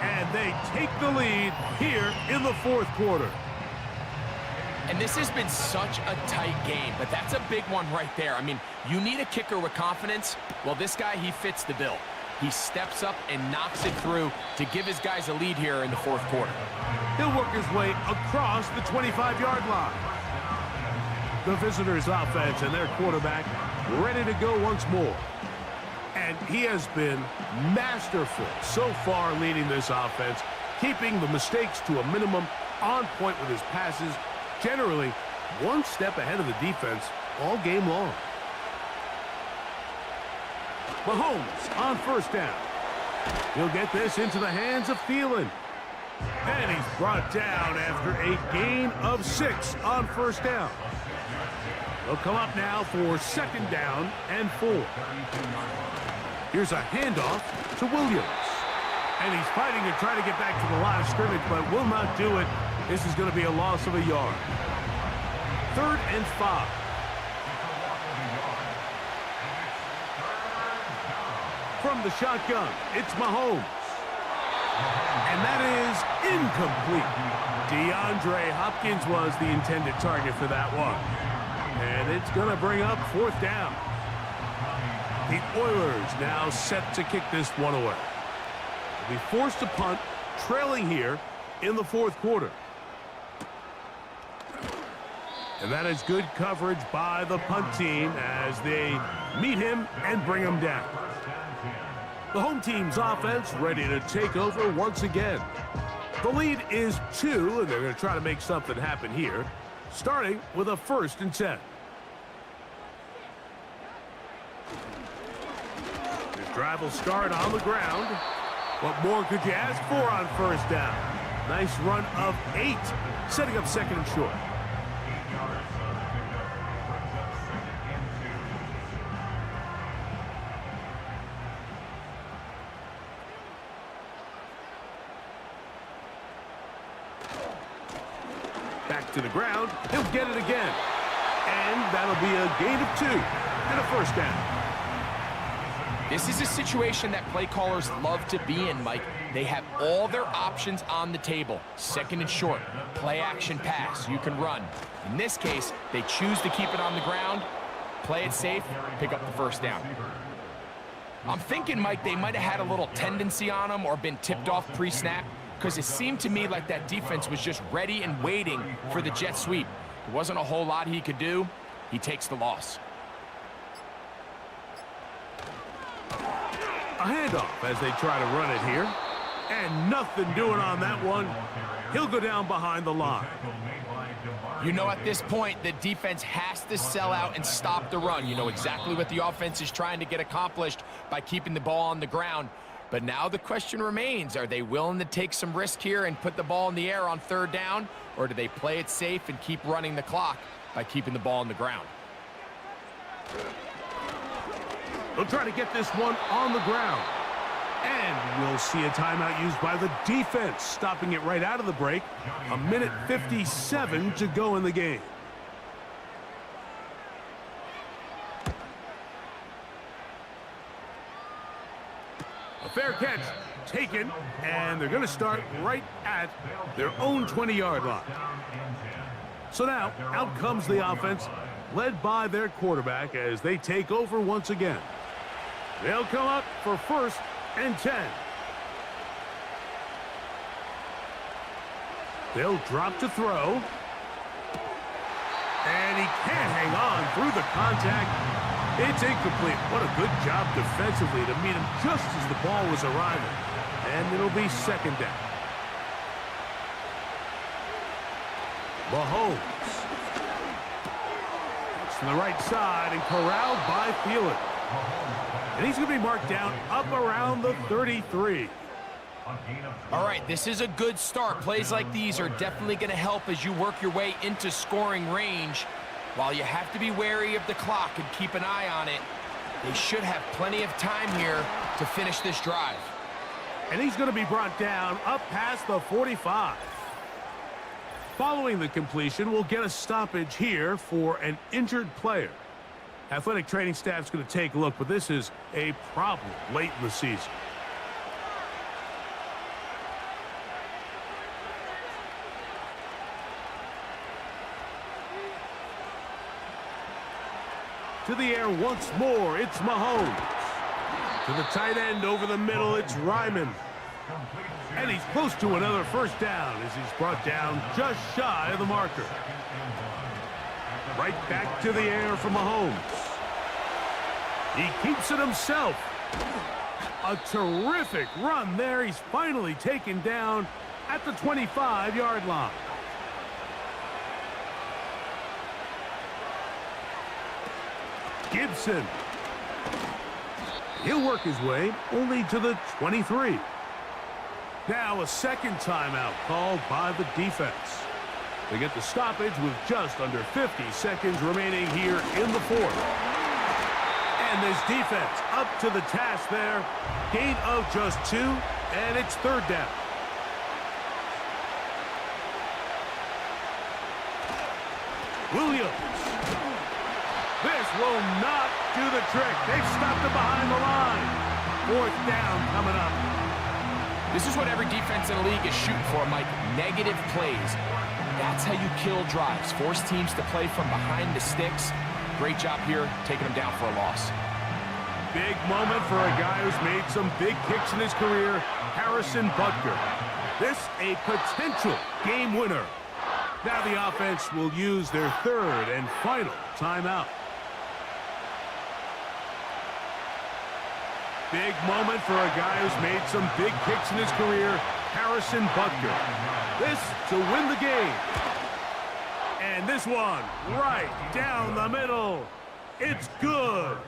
And they take the lead here in the fourth quarter. And this has been such a tight game, but that's a big one right there. I mean, you need a kicker with confidence. Well, this guy, he fits the bill. He steps up and knocks it through to give his guys a lead here in the fourth quarter. He'll work his way across the 25-yard line. The visitors' offense and their quarterback ready to go once more. And he has been masterful so far leading this offense, keeping the mistakes to a minimum, on point with his passes, generally one step ahead of the defense all game long. Mahomes on first down. He'll get this into the hands of Thielen. And he's brought down after a gain of 6 on first down. They'll come up now for second down and 4. Here's a handoff to Williams. And he's fighting to try to get back to the line of scrimmage, but will not do it. This is going to be a loss of a yard. 3rd and 5. From the shotgun, it's Mahomes. And that is incomplete. DeAndre Hopkins was the intended target for that one. And it's going to bring up 4th down. The Oilers now set to kick this one away. They'll be forced to punt, trailing here in the fourth quarter. And that is good coverage by the punt team as they meet him and bring him down. The home team's offense ready to take over once again. The lead is 2, and they're going to try to make something happen here, starting with a 1st and 10. This drive will start on the ground. What more could you ask for on first down? Nice run of 8, setting up second and short. Back to the ground. He'll get it again. And that'll be a gain of 2 and a first down. This is a situation that play callers love to be in, Mike. They have all their options on the table. Second and short, play action pass, you can run. In this case, they choose to keep it on the ground, play it safe, pick up the first down. I'm thinking, Mike, they might have had a little tendency on him or been tipped off pre-snap, because it seemed to me like that defense was just ready and waiting for the jet sweep. There wasn't a whole lot he could do. He takes the loss. A handoff as they try to run it here. And nothing doing on that one. He'll go down behind the line. You know, at this point, the defense has to sell out and stop the run. You know exactly what the offense is trying to get accomplished by keeping the ball on the ground. But now the question remains, are they willing to take some risk here and put the ball in the air on 3rd down? Or do they play it safe and keep running the clock by keeping the ball on the ground? They'll try to get this one on the ground. And we'll see a timeout used by the defense, stopping it right out of the break. 1:57 to go in the game. A fair catch taken, and they're going to start right at their own 20-yard line. So now, out comes the offense, led by their quarterback as they take over once again. They'll come up for 1st and 10. They'll drop to throw. And he can't hang on through the contact. It's incomplete. What a good job defensively to meet him just as the ball was arriving. And it'll be 2nd down. Mahomes. It's to the right side and corralled by Thielen. And he's going to be marked down up around the 33. All right, this is a good start. Plays like these are definitely going to help as you work your way into scoring range. While you have to be wary of the clock and keep an eye on it, they should have plenty of time here to finish this drive. And he's going to be brought down up past the 45. Following the completion, we'll get a stoppage here for an injured player. Athletic training staff's going to take a look, but this is a problem late in the season. To the air once more, it's Mahomes. To the tight end over the middle, it's Ryman. And he's close to another first down as he's brought down just shy of the marker. Right back to the air for Mahomes. He keeps it himself. A terrific run there. He's finally taken down at the 25-yard line. Gibson. He'll work his way only to the 23. Now a second timeout called by the defense. They get the stoppage with just under 50 seconds remaining here in the fourth. And this defense up to the task there. Gain of just 2, and it's third down. Williams. This will not do the trick. They've stopped him behind the line. Fourth down coming up. This is what every defense in the league is shooting for, Mike. Negative plays. That's how you kill drives. Force teams to play from behind the sticks. Great job here, taking them down for a loss. Big moment for a guy who's made some big kicks in his career, Harrison Butker. This a potential game winner. Now the offense will use their third and final timeout. Big moment for a guy who's made some big kicks in his career, Harrison Butker. This to win the game. And this one right down the middle. It's good.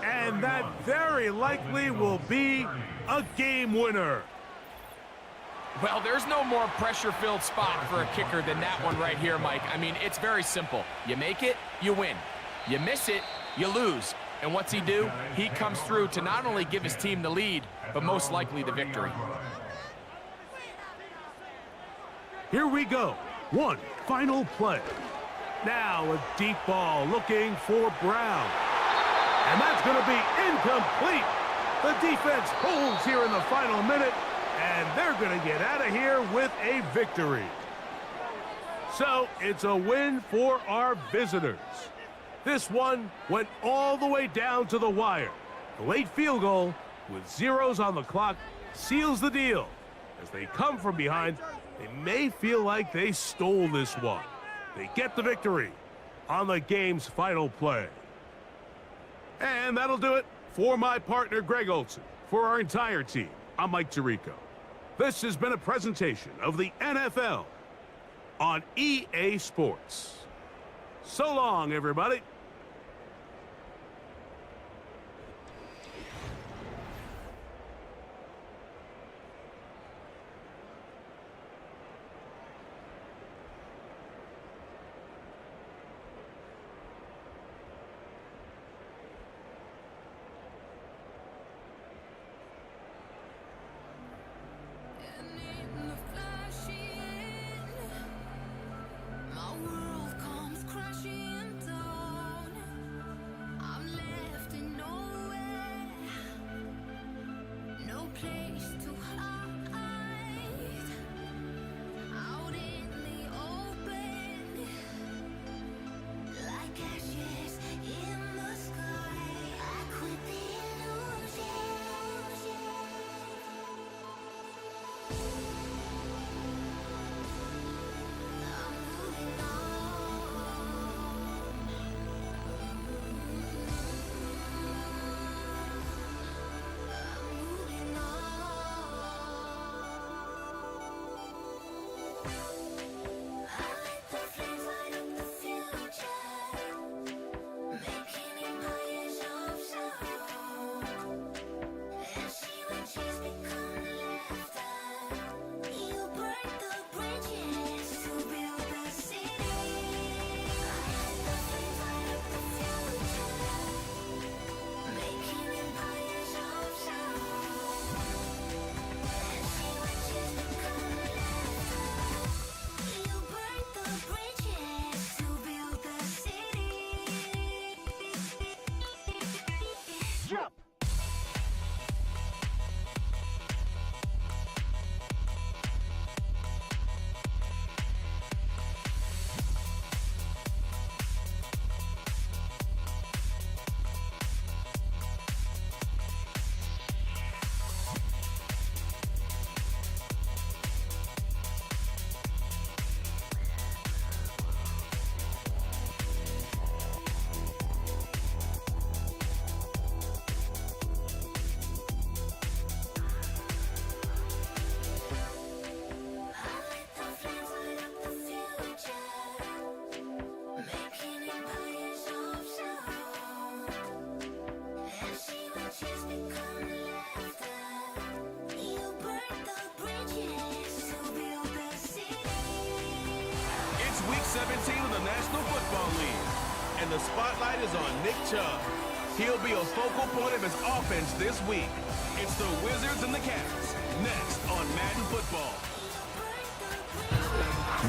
And that very likely will be a game winner. Well, there's no more pressure-filled spot for a kicker than that one right here, Mike. I mean, it's very simple. You make it, you win. You miss it, you lose. And what's he do? He comes through to not only give his team the lead, but most likely the victory. Here we go. One final play. Now a deep ball looking for Brown. And that's going to be incomplete. The defense holds here in the final minute, and they're going to get out of here with a victory. So it's a win for our visitors. This one went all the way down to the wire. The late field goal with zeros on the clock seals the deal. As they come from behind, they may feel like they stole this one. They get the victory on the game's final play. And that'll do it for my partner, Greg Olson. For our entire team, I'm Mike Tirico. This has been a presentation of the NFL on EA Sports. So long, everybody. Week 17 of the National Football League. And the spotlight is on Nick Chubb. He'll be a focal point of his offense this week. It's the Wizards and the Cats, next on Madden Football.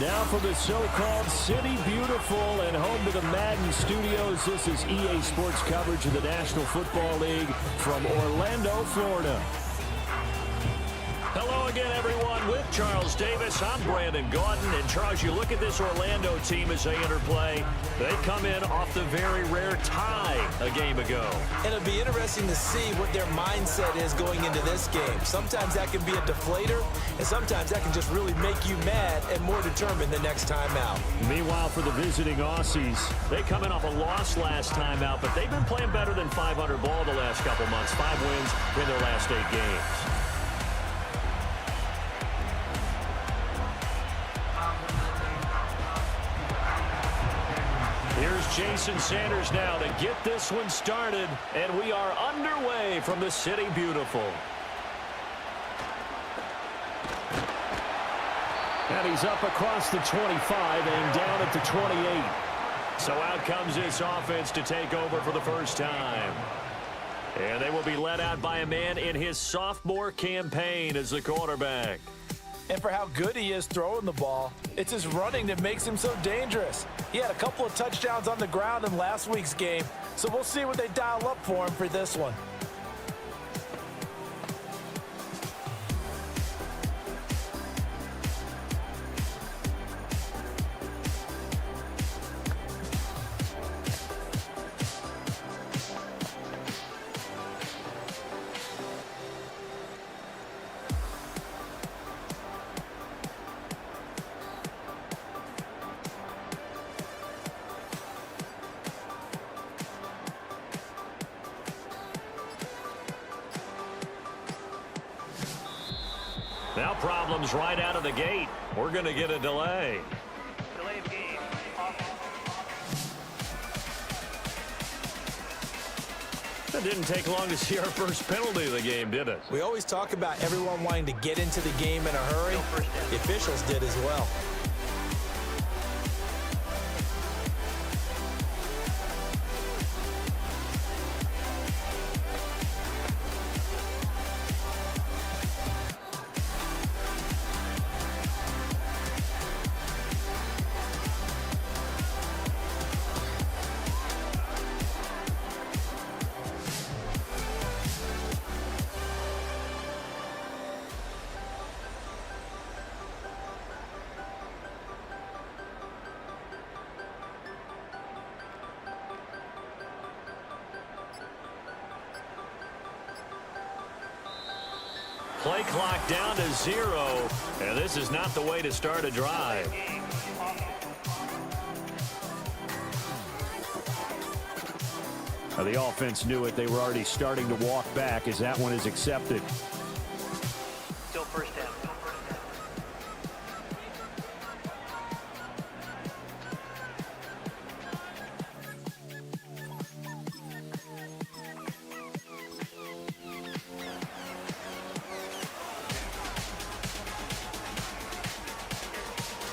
Now for the so-called City Beautiful and home to the Madden Studios. This is EA Sports coverage of the National Football League from Orlando, Florida. Hello again, everyone. With Charles Davis, I'm Brandon Gaudin. And Charles, you look at this Orlando team as they interplay. They come in off the very rare tie a game ago. And it'll be interesting to see what their mindset is going into this game. Sometimes that can be a deflator, and sometimes that can just really make you mad and more determined the next time out. Meanwhile, for the visiting Aussies, they come in off a loss last time out, but they've been playing better than 500 ball the last couple months. 5 wins in their last 8 games. Here's Jason Sanders now to get this one started, and we are underway from the City Beautiful. And he's up across the 25 and down at the 28. So out comes this offense to take over for the first time. And they will be led out by a man in his sophomore campaign as the quarterback. And for how good he is throwing the ball, it's his running that makes him so dangerous. He had a couple of touchdowns on the ground in last week's game, so we'll see what they dial up for him for this one. Now problems right out of the gate. We're going to get a delay. Delay of game. It didn't take long to see our first penalty of the game, did it? We always talk about everyone wanting to get into the game in a hurry. The officials did as well. Play clock down to 0, and this is not the way to start a drive. The offense knew it. They were already starting to walk back as that one is accepted. Still first down.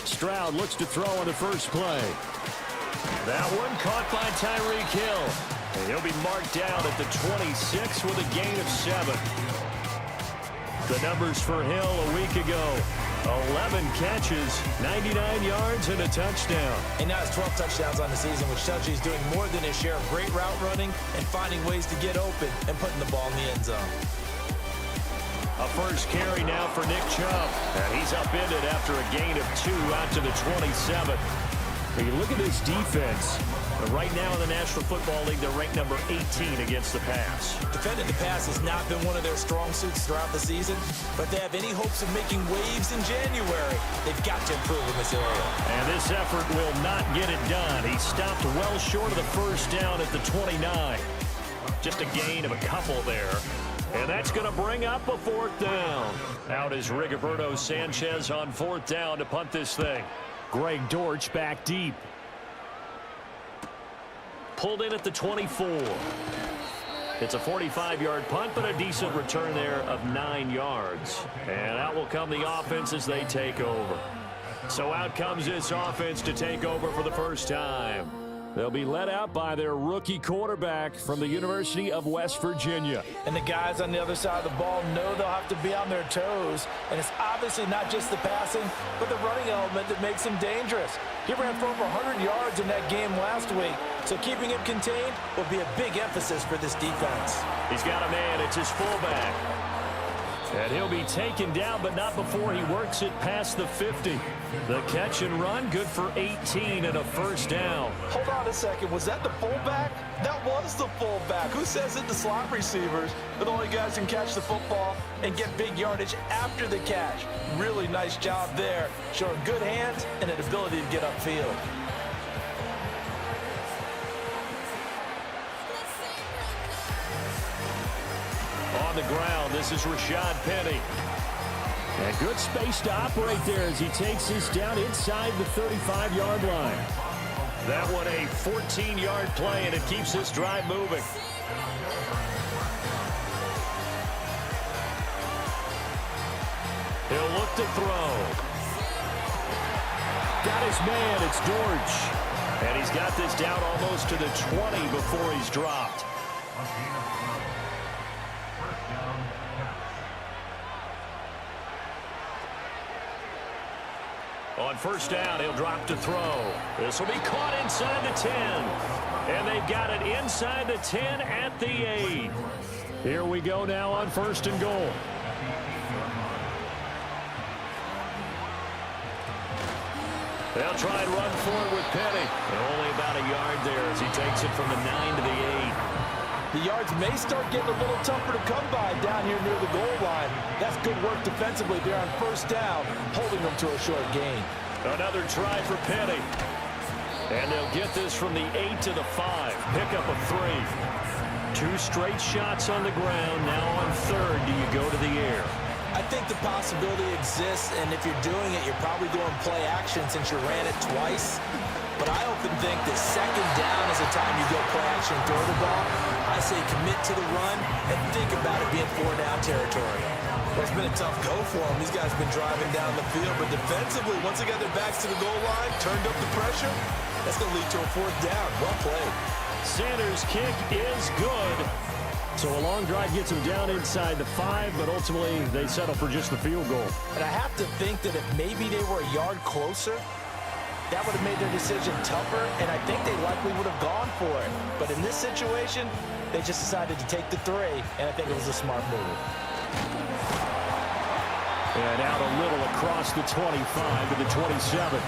Stroud looks to throw on the first play. That one caught by Tyreek Hill. And he'll be marked down at the 26 with a gain of 7. The numbers for Hill a week ago. 11 catches, 99 yards, and a touchdown. And now it's 12 touchdowns on the season, which tells you he's doing more than his share of great route running and finding ways to get open and putting the ball in the end zone. A first carry now for Nick Chubb. And he's upended after a gain of 2 out to the 27. When you look at this defense, right now in the National Football League, they're ranked number 18 against the pass. Defending the pass has not been one of their strong suits throughout the season, but if they have any hopes of making waves in January, they've got to improve in this area. And this effort will not get it done. He stopped well short of the first down at the 29. Just a gain of a couple there. And that's going to bring up a 4th down. Out is Rigoberto Sanchez on 4th down to punt this thing. Greg Dortch back deep. Pulled in at the 24. It's a 45-yard punt, but a decent return there of 9 yards. And out will come the offense as they take over. So out comes this offense to take over for the first time. They'll be led out by their rookie quarterback from the University of West Virginia. And the guys on the other side of the ball know they'll have to be on their toes. And it's obviously not just the passing, but the running element that makes him dangerous. He ran for over 100 yards in that game last week. So keeping him contained will be a big emphasis for this defense. He's got a man. It's his fullback. And he'll be taken down, but not before he works it past the 50. The catch and run, good for 18 and a first down. Hold on a second. Was that the fullback? That was the fullback. Who says it? The slot receivers are the only guys who can catch the football and get big yardage after the catch. Really nice job there, showing good hands and an ability to get upfield. On the ground, this is Rashad Penny. And good space to operate there as he takes this down inside the 35-yard line. That one a 14-yard play, and it keeps this drive moving. He'll look to throw. Got his man, it's Dortch. And he's got this down almost to the 20 before he's dropped. On first down, he'll drop to throw. This will be caught inside the 10. And they've got it inside the 10 at the 8. Here we go now on first and goal. They'll try and run for it with Penny. And only about a yard there as he takes it from the 9 to the 8. The yards may start getting a little tougher to come by down here near the goal line. That's good work defensively there on first down, holding them to a short gain. Another try for Penny. And they'll get this from the 8 to the 5. Pick up a 3. 2 straight shots on the ground. Now on third, do you go to the air? I think the possibility exists, and if you're doing it, you're probably doing play action since you ran it twice. But I often think that second down is the time you go play action and throw the ball. I say commit to the run and think about it being 4-down territory. Well, it's been a tough go for them. These guys have been driving down the field, but defensively, once they got their backs to the goal line, turned up the pressure, that's going to lead to a 4th down. Well played. Sanders' kick is good. So a long drive gets them down inside the 5, but ultimately they settle for just the field goal. And I have to think that if maybe they were a yard closer, that would have made their decision tougher, and I think they likely would have gone for it. But in this situation, they just decided to take the 3, and I think it was a smart move. And out a little across the 25 to the 27.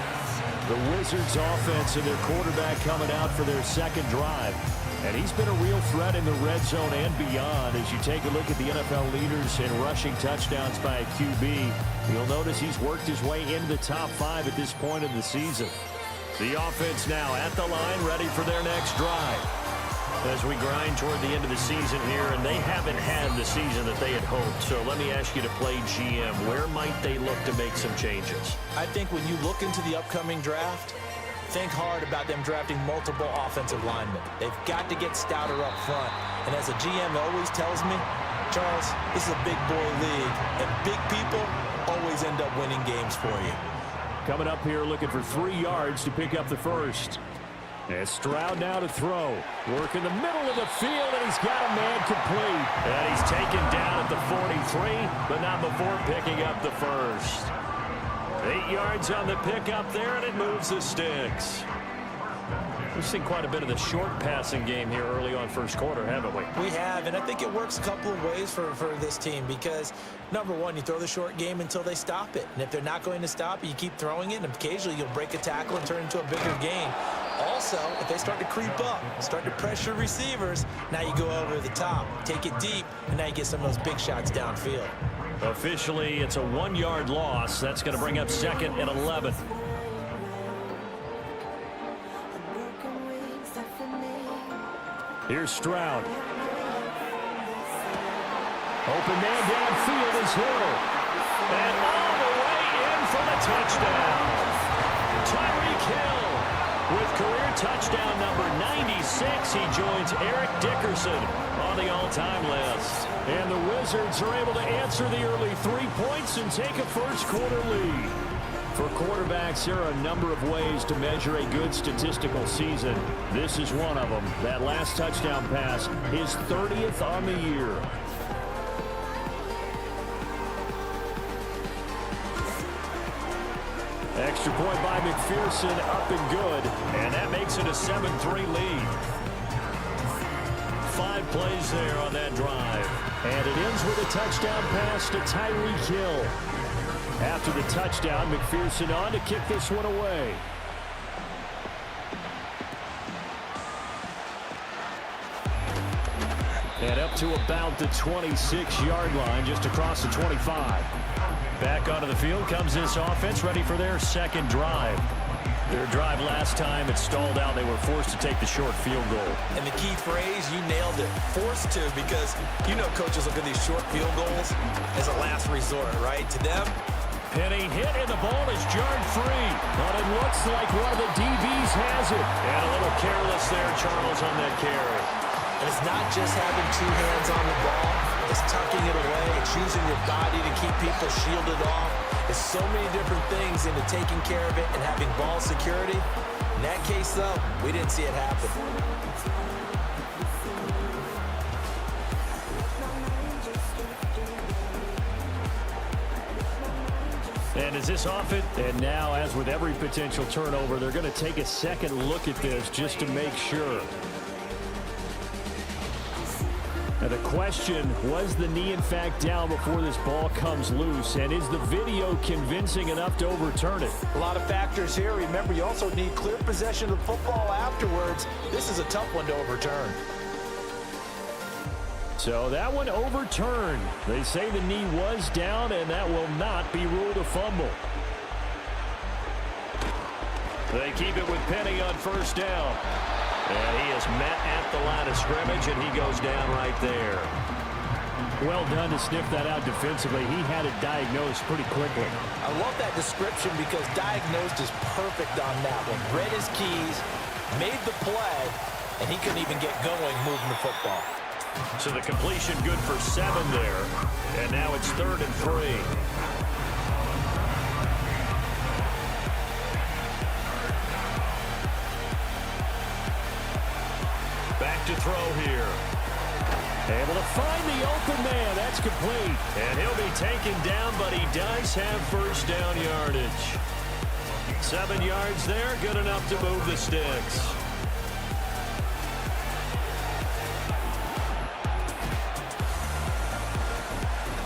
The Wizards offense and their quarterback coming out for their second drive. And he's been a real threat in the red zone and beyond. As you take a look at the NFL leaders in rushing touchdowns by a QB, you'll notice he's worked his way into the top 5 at this point of the season. The offense now at the line, ready for their next drive. As we grind toward the end of the season here, and they haven't had the season that they had hoped. So let me ask you to play GM. Where might they look to make some changes? I think when you look into the upcoming draft, think hard about them drafting multiple offensive linemen. They've got to get stouter up front. And as a GM always tells me, Charles, this is a big boy league, and big people always end up winning games for you. Coming up here looking for 3 yards to pick up the first. And Stroud now to throw. Work in the middle of the field, and he's got a man complete. And he's taken down at the 43, but not before picking up the first. 8 yards on the pickup there, and it moves the sticks. We've seen quite a bit of the short passing game here early on first quarter, haven't we? We have, and I think it works a couple of ways for this team because, number one, you throw the short game until they stop it. And if they're not going to stop it, you keep throwing it, and occasionally you'll break a tackle and turn it into a bigger gain. Also, if they start to creep up, start to pressure receivers, now you go over the top, take it deep, and now you get some of those big shots downfield. Officially, it's a 1-yard loss. That's going to bring up second and 11. Here's Stroud. Open man downfield is Hill. And all the way in for the touchdown. Tyreek Hill with career touchdown number 96. He joins Eric Dickerson on the all-time list. And the Wizards are able to answer the early 3 points and take a first quarter lead. For quarterbacks, there are a number of ways to measure a good statistical season. This is one of them. That last touchdown pass, his 30th on the year. Extra point by McPherson, up and good. And that makes it a 7-3 lead. 5 plays there on that drive. And it ends with a touchdown pass to Tyreek Hill. After the touchdown, McPherson on to kick this one away. And up to about the 26-yard line, just across the 25. Back onto the field comes this offense, ready for their second drive. Their drive last time, it stalled out. They were forced to take the short field goal. And the key phrase, you nailed it, forced to, because you know coaches look at these short field goals as a last resort, right? To them, Penny hit, and the ball is jarred free. But it looks like one of the DBs has it. And a little careless there, Charles, on that carry. and it's not just having 2 hands on the ball. It's tucking it away. It's using your body to keep people shielded off. There's so many different things into taking care of it and having ball security. In that case, though, we didn't see it happen. And is this offense? And now, as with every potential turnover, they're going to take a second look at this just to make sure. Now the question, was the knee in fact down before this ball comes loose? And is the video convincing enough to overturn it? A lot of factors here. Remember, you also need clear possession of the football afterwards. This is a tough one to overturn. So that one overturned. They say the knee was down, and that will not be ruled a fumble. They keep it with Penny on first down. And he is met at the line of scrimmage, and he goes down right there. Well done to sniff that out defensively. He had it diagnosed pretty quickly. I love that description because diagnosed is perfect on that one. Read his keys, made the play, and he couldn't even get going moving the football. So the completion good for 7 there. And now it's 3rd and 3. Back to throw here. Able to find the open man. That's complete. And he'll be taken down, but he does have first down yardage. 7 yards there, good enough to move the sticks.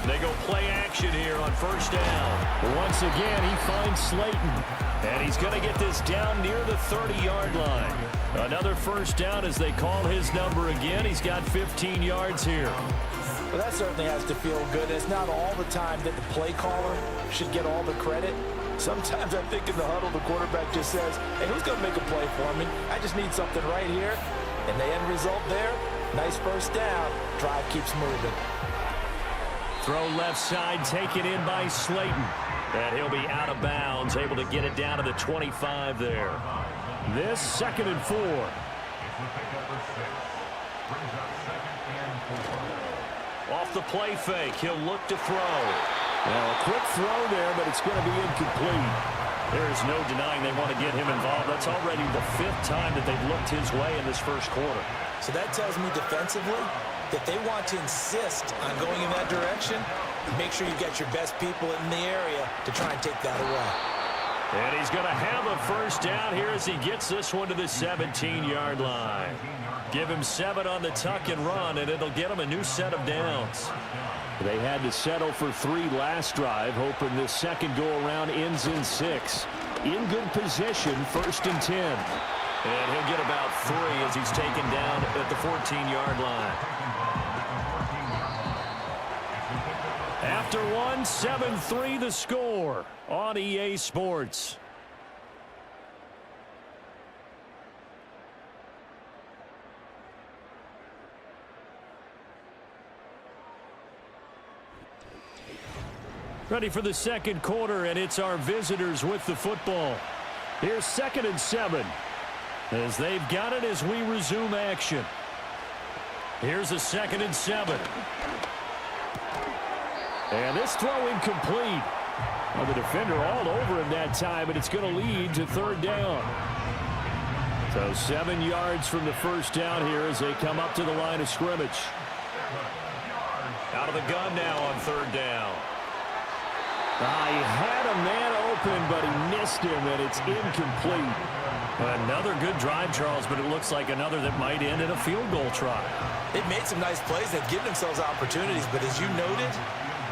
They go play action here on first down. Once again, he finds Slayton. And he's going to get this down near the 30-yard line. Another first down as they call his number again. He's got 15 yards here. Well, that certainly has to feel good. It's not all the time that the play caller should get all the credit. Sometimes I think in the huddle, the quarterback just says, hey, who's going to make a play for me? I just need something right here. And the end result there, nice first down. Drive keeps moving. Throw left side, taken in by Slayton. And he'll be out of bounds, able to get it down to the 25 there. This 2nd and 4. Off the play fake, he'll look to throw. Now a quick throw there, but it's going to be incomplete. There is no denying they want to get him involved. That's already the 5th time that they've looked his way in this first quarter. So that tells me defensively that they want to insist on going in that direction. Make sure you get your best people in the area to try and take that away. And he's going to have a first down here as he gets this one to the 17-yard line. Give him 7 on the tuck and run, and it'll get him a new set of downs. They had to settle for 3 last drive, hoping this second go-around ends in 6. In good position, 1st and 10. And he'll get about 3 as he's taken down at the 14-yard line. After 1, 7-3 the score on EA Sports. Ready for the second quarter, and it's our visitors with the football. Here's 2nd and 7 as they've got it as we resume action. Here's a 2nd and 7. And this throw incomplete. Well, the defender all over him that time, and it's going to lead to third down. So 7 yards from the first down here as they come up to the line of scrimmage. Out of the gun now on third down. He had a man open, but he missed him, and it's incomplete. Another good drive, Charles, but it looks like another that might end in a field goal try. They've made some nice plays. They've given themselves opportunities, but as you noted,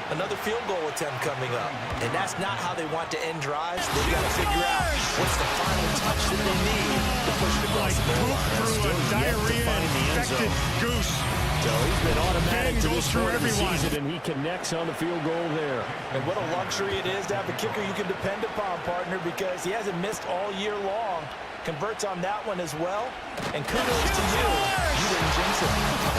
another field goal attempt coming up. And that's not how they want to end drives. They've got to figure out what's the final touch that they need to push it across the goal line. Through a diarrhea-infected goose. So he's been automatic to goes this through point of the everyone. season, and he connects on the field goal there. And what a luxury it is to have a kicker you can depend upon, partner, because he hasn't missed all year long. Converts on that one as well. And kudos to you. You didn't jinx it.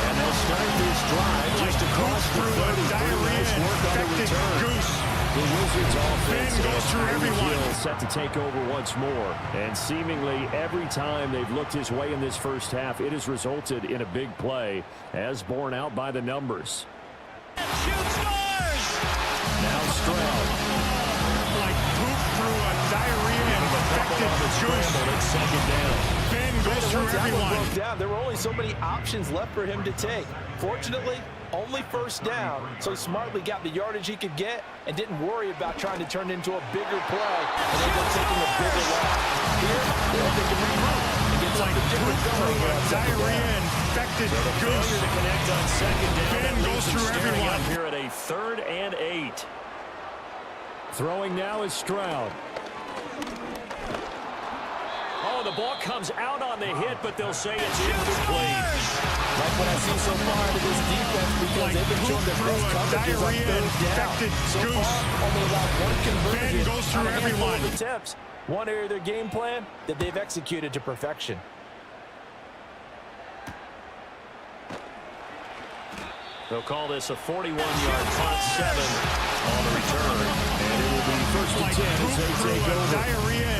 And they'll start this drive just across the 30. Pretty nice work on the return. Goose. The Wizards offense goes through everyone. set to take over once more. And seemingly every time they've looked his way in this first half, it has resulted in a big play, as borne out by the numbers. Now Stroud. Like poop through a diarrhea-infected goose. It's second down. Ben goes through Once that one everyone. broke down, there were only so many options left for him to take. Fortunately, only first down, so he smartly got the yardage he could get and didn't worry about trying to turn it into a bigger play and end up taking a bigger loss. Here, they hope they can regroup and get something different going here on second down. Diarrhea-infected goose. Failure to connect on second down. Ben That goes leaves them through staring everyone. up here at a 3rd and 8. Throwing now is Stroud. Oh, the ball comes out on the hit, but they'll say it's incomplete. Like what I've seen so far out of this defense, because they've been showing their best coverages on third down. So far, only allowed one conversion Ben goes through on a handful everyone. of attempts. One area of their game plan that they've executed to perfection. They'll call this a 41-yard punt, 7 on the return. And it will be 1st and 10 as they take over.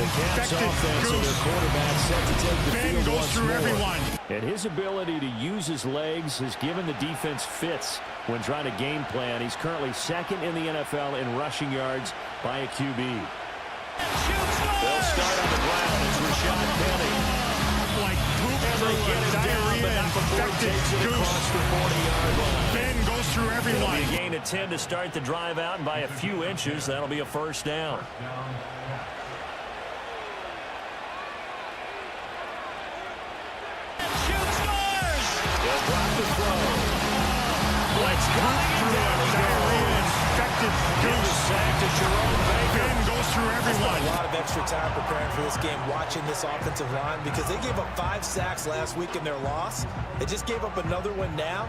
The Caps offense and their quarterback set to take the Ben field goes once through more. everyone. And his ability to use his legs has given the defense fits when trying to game plan. He's currently 2nd in the NFL in rushing yards by a QB. They'll start on the ground. It's Rashad Penny. Like poop through a diarrhea-infected goose. The 40-yard line. Ben goes through It'll everyone. be a gain of 10 to start the drive out, and by a few inches, that'll be a first down. They'll drop the throw. Like poop through a diarrhea-infected goose. Sack to Jerome Baker. Ben goes through everyone. A lot of extra time preparing for this game, watching this offensive line, because they gave up 5 sacks last week in their loss. They just gave up another one now.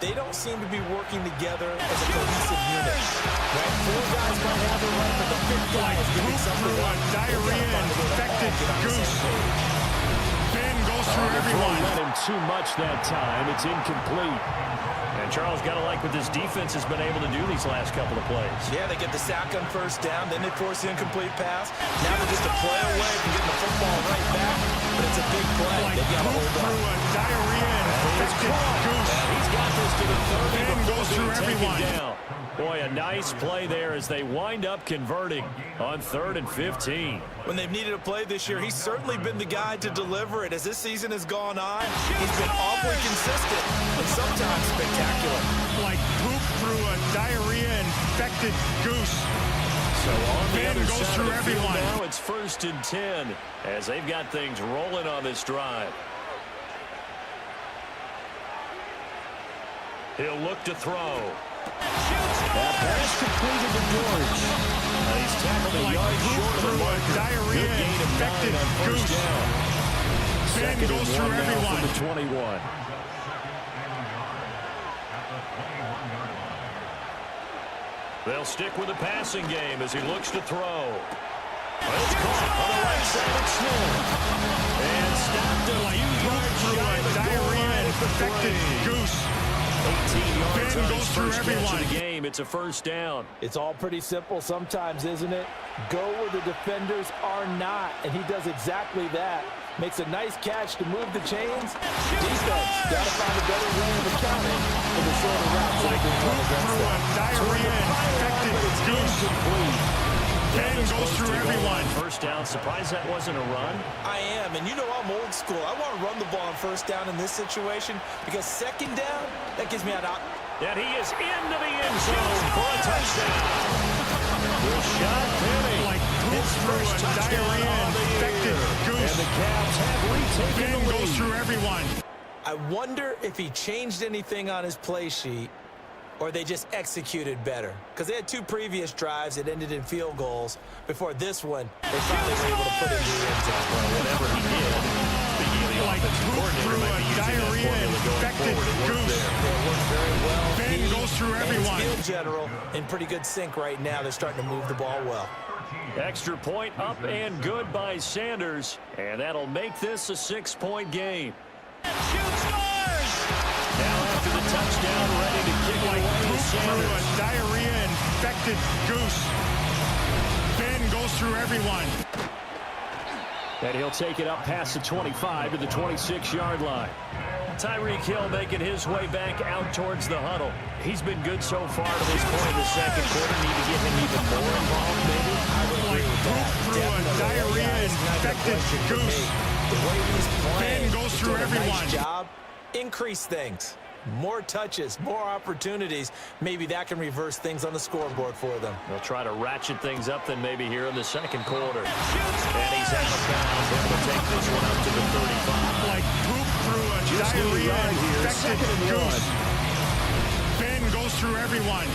They don't seem to be working together as a cohesive unit. Right? 4 guys might have it right, but the 5th guy is giving something through a up. diarrhea-infected goose. Ben goes through Throw everyone. let him too much that time. It's incomplete. And Charles, got to like what this defense has been able to do these last couple of plays. Yeah, they get the sack on first down, then they force the incomplete pass. Now they're just a play away from getting the football right back, but it's a big play. Like They got to poop hold on. through a diarrhea-infected goose. He's got this to the 30 Ben before goes through being taken everyone. down. Boy, a nice play there as they wind up converting on 3rd and 15. When they've needed a play this year, he's certainly been the guy to deliver it. As this season has gone on, he's been awfully consistent and sometimes spectacular. Like poop through a diarrhea-infected goose. So on the Ben other goes side through of the field everyone. now, it's 1st and 10 as they've got things rolling on this drive. He'll look to throw. That pass completed to George. He's tackled a Like yard poop short of the through a marker. Good gain of 9 diarrhea-infected on first goose. down. Ben 2nd goes and through 1 now everyone. from the 21. They'll stick with the passing game as he looks to throw. It's caught on the right side of Smith. And stopped a few yards Through shy a of the goal line at the diarrhea-infected 3. goose. 18 yards Ben on goes his through first catch of everyone. the game. game. It's a first down. It's all pretty simple sometimes, isn't it? Go where the defenders are not, and he does exactly that. Makes a nice catch to move the chains. Defense got to find a better way of accounting for the shorter routes that are being run against them. Diarrhea-infected goose. Ben goes through everyone. First down. Surprised that wasn't a run. I am, and you know I'm old school. I want to run the ball on first down in this situation because second down, that gives me an out. And he is into the end zone for a touchdown. Rashad Penny, his first touchdown on the year. And the Cavs have retaken the lead. Goes through everyone. I wonder if he changed anything on his play sheet or they just executed better. Because they had 2 previous drives that ended in field goals. Before this one, they finally were able to put it in the end zone. Well, whatever he did, speaking of the offensive coordinator, might be using that formula going forward. It worked there. It worked very well. Ben goes through everyone. Field general in pretty good sync right now. They're starting to move the ball well. Extra point up and good by Sanders. And that'll make this a 6-point game. Now after the touchdown, ready to kick it away is Sanders. A diarrhea-infected goose. Ben goes through everyone. And he'll take it up past the 25 to the 26-yard line. Tyreek Hill making his way back out towards the huddle. He's been good so far to this point in the second quarter. Need to get him even more involved, maybe? I would agree with that. Through a diarrhea-infected goose. The way he's playing, Ben goes through everyone. Nice job. Increase things. More touches, more opportunities. Maybe that can reverse things on the scoreboard for them. They'll try to ratchet things up then maybe here in the second quarter. And he's out of bounds, able to take this one up to the 35. Like poop through a diarrhea-infected goose. Ben goes through everyone.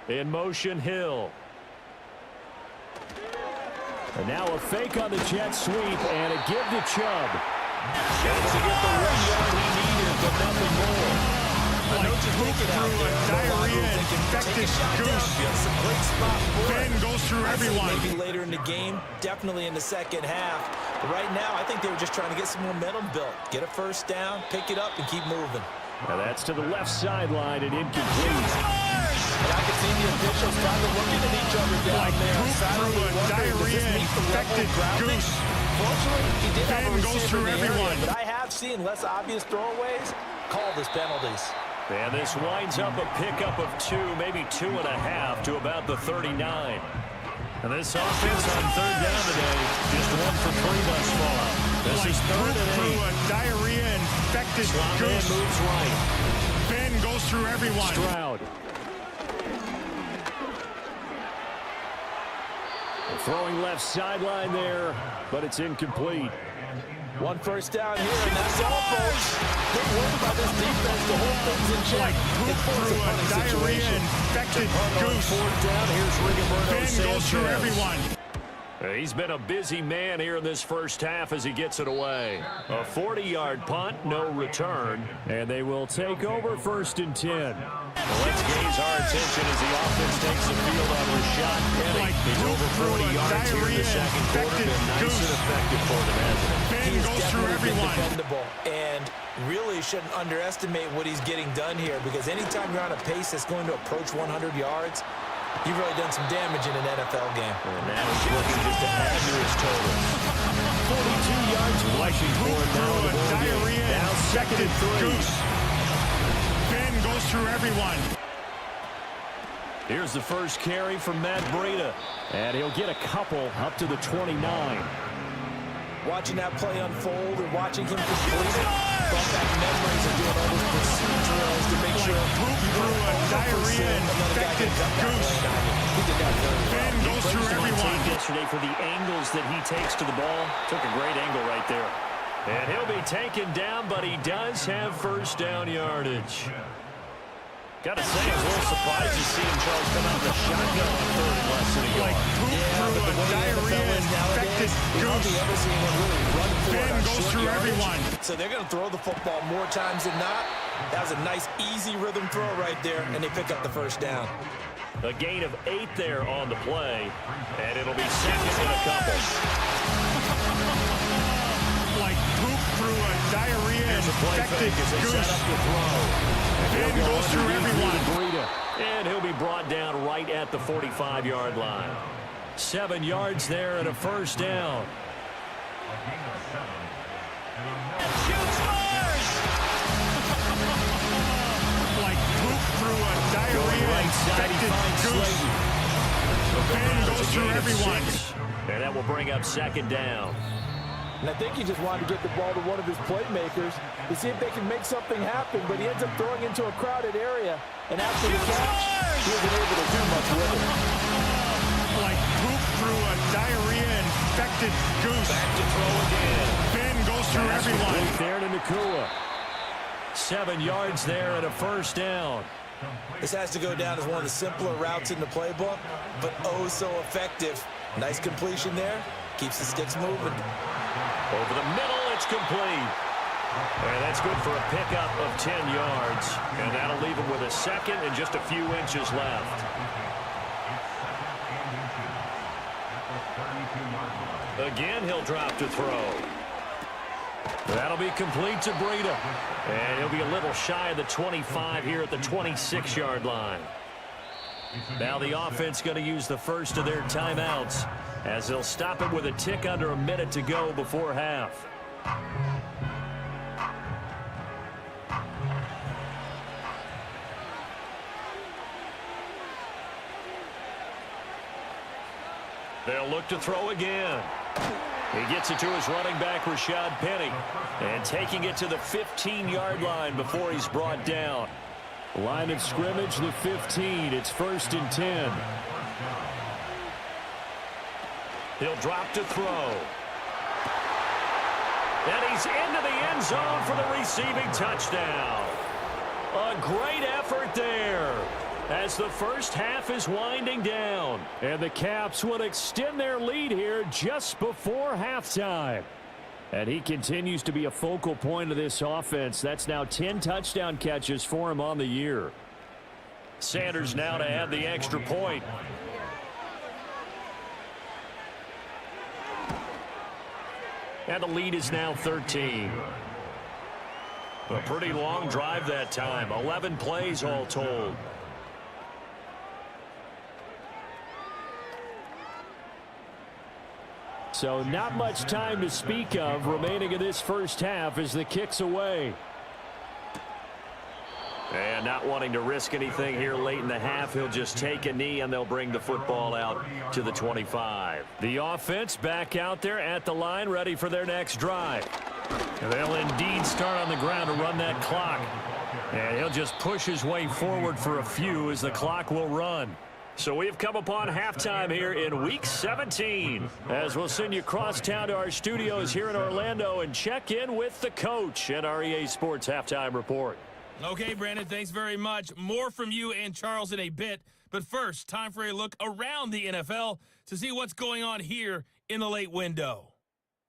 In motion, Hill. And now a fake on the jet sweep and a give to Chubb. Able to get the 1 yard he needed, but nothing more. I know what you're thinking out there. Diarrhea-infected goose. It's a great spot for Ben goes through everyone. Maybe later in the game, definitely in the second half. But right now, I think they were just trying to get some momentum built. Get a first down, pick it up, and keep moving. Now that's to the left sideline and incomplete. And I can see the officials kind of looking at each other down there. Silently wondering, does this meet the level of grounding? Fortunately, he did have a receiver in the area, but I have seen less obvious throwaways call this penalties. And this winds up a pickup of 2, maybe 2.5 to about the 39. And this offense on third down today, just 1 for 3 thus far. This is third and 8. Through a diarrhea-infected goose. Moves right. Ben goes through everyone. Stroud. Throwing left sideline there, but it's incomplete. 1 first down here, and that's all, folks. Good work by this defense to hold things in check. Like through a diarrhea-infected goose. 4th down, here's Rigoberto Ben goes through Sanchez. everyone. He's been a busy man here in this first half as he gets it away. A 40-yard punt, no return, and they will take over 1st and 10. Well, let's gaze our attention as the offense takes the field on Rashad Penny. He's over 40 yards here in the second quarter. Been nice and effective for them, hasn't he? Ben He's goes through definitely been everyone. dependable, and really shouldn't underestimate what he's getting done here, because anytime you're on a pace that's going to approach 100 yards, you've really done some damage in an NFL game. And now he's looking just to add to his totals. 42 yards rushing for him now in the ball game. Now 2nd and 3. Goose. Ben goes through everyone. Here's the first carry from Matt Breida. And he'll get a couple up to the 29. Watching that play unfold and watching him complete it, brought back memories of doing all those pursuit drills to make sure you weren't over-pursuing another guy getting up that lane on you. He did that very well. Ben goes through everyone. Yesterday for the angles that he takes to the ball. Took a great angle right there. And he'll be taken down, but he does have first down yardage. Gotta say, I was a little surprised to see him, Charles, come out of the shotgun on 3rd and less than a yard. Yeah, but the way the NFL is nowadays, we hardly ever see anyone really run for it on goes short through yardage. everyone. So they're going to throw the football more times than not. That was a nice, easy rhythm throw right there, and they pick up the first down. A gain of 8 there on the play, and it'll be 2nd and a couple. Like poop through a diarrhea-infected As they goose. set up the throw. Ben goes through everyone. And he'll be brought down right at the 45-yard line. 7 yards there and a first down. Like poop through a diarrhea-infected goose. Ben goes through everyone. And that will bring up second down. And I think he just wanted to get the ball to one of his playmakers to see if they can make something happen, but he ends up throwing into a crowded area. And after the catch, he wasn't able to do much with it. Like poop through a diarrhea-infected goose. Back to throw again. Ben goes through everyone. There to Nakua. 7 yards there and a first down. This has to go down as one of the simpler routes in the playbook, but oh so effective. Nice completion there. Keeps the sticks moving. Over the middle, it's complete. And that's good for a pickup of 10 yards. And that'll leave him with a second and just a few inches left. Again, he'll drop to throw. That'll be complete to Breida. And he'll be a little shy of the 25 here at the 26-yard line. Now the offense going to use the first of their timeouts as they'll stop it with a tick under a minute to go before half. They'll look to throw again. He gets it to his running back, Rashad Penny, and taking it to the 15-yard line before he's brought down. Line of scrimmage, the 15. It's 1st and 10. He'll drop to throw. And he's into the end zone for the receiving touchdown. A great effort there as the first half is winding down. And the Caps will extend their lead here just before halftime. And he continues to be a focal point of this offense. That's now 10 touchdown catches for him on the year. Sanders now to add the extra point. And the lead is now 13. A pretty long drive that time. 11 plays all told. So not much time to speak of remaining in this first half as the kick's away. And not wanting to risk anything here late in the half, he'll just take a knee and they'll bring the football out to the 25. The offense back out there at the line, ready for their next drive. And they'll indeed start on the ground to run that clock. And he'll just push his way forward for a few as the clock will run. So we've come upon halftime here in Week 17 as we'll send you across town to our studios here in Orlando and check in with the coach at our EA Sports Halftime Report. Okay, Brandon, thanks very much. More from you and Charles in a bit. But first, time for a look around the NFL to see what's going on here in the late window.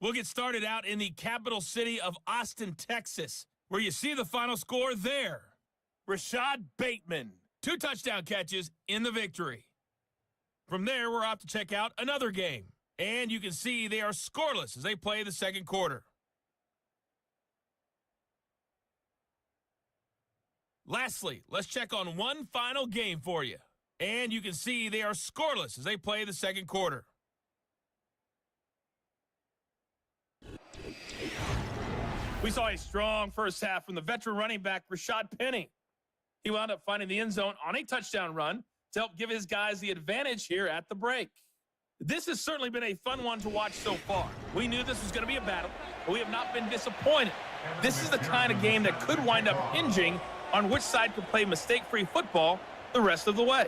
We'll get started out in the capital city of Austin, Texas, where you see the final score there. Rashad Bateman, 2 touchdown catches in the victory. From there, we're off to check out another game. And you can see they are scoreless as they play the second quarter. Lastly, let's check on one final game for you. And you can see they are scoreless as they play the second quarter. We saw a strong first half from the veteran running back, Rashad Penny. He wound up finding the end zone on a touchdown run to help give his guys the advantage here at the break. This has certainly been a fun one to watch so far. We knew this was going to be a battle, but we have not been disappointed. This is the kind of game that could wind up hinging on which side could play mistake-free football the rest of the way.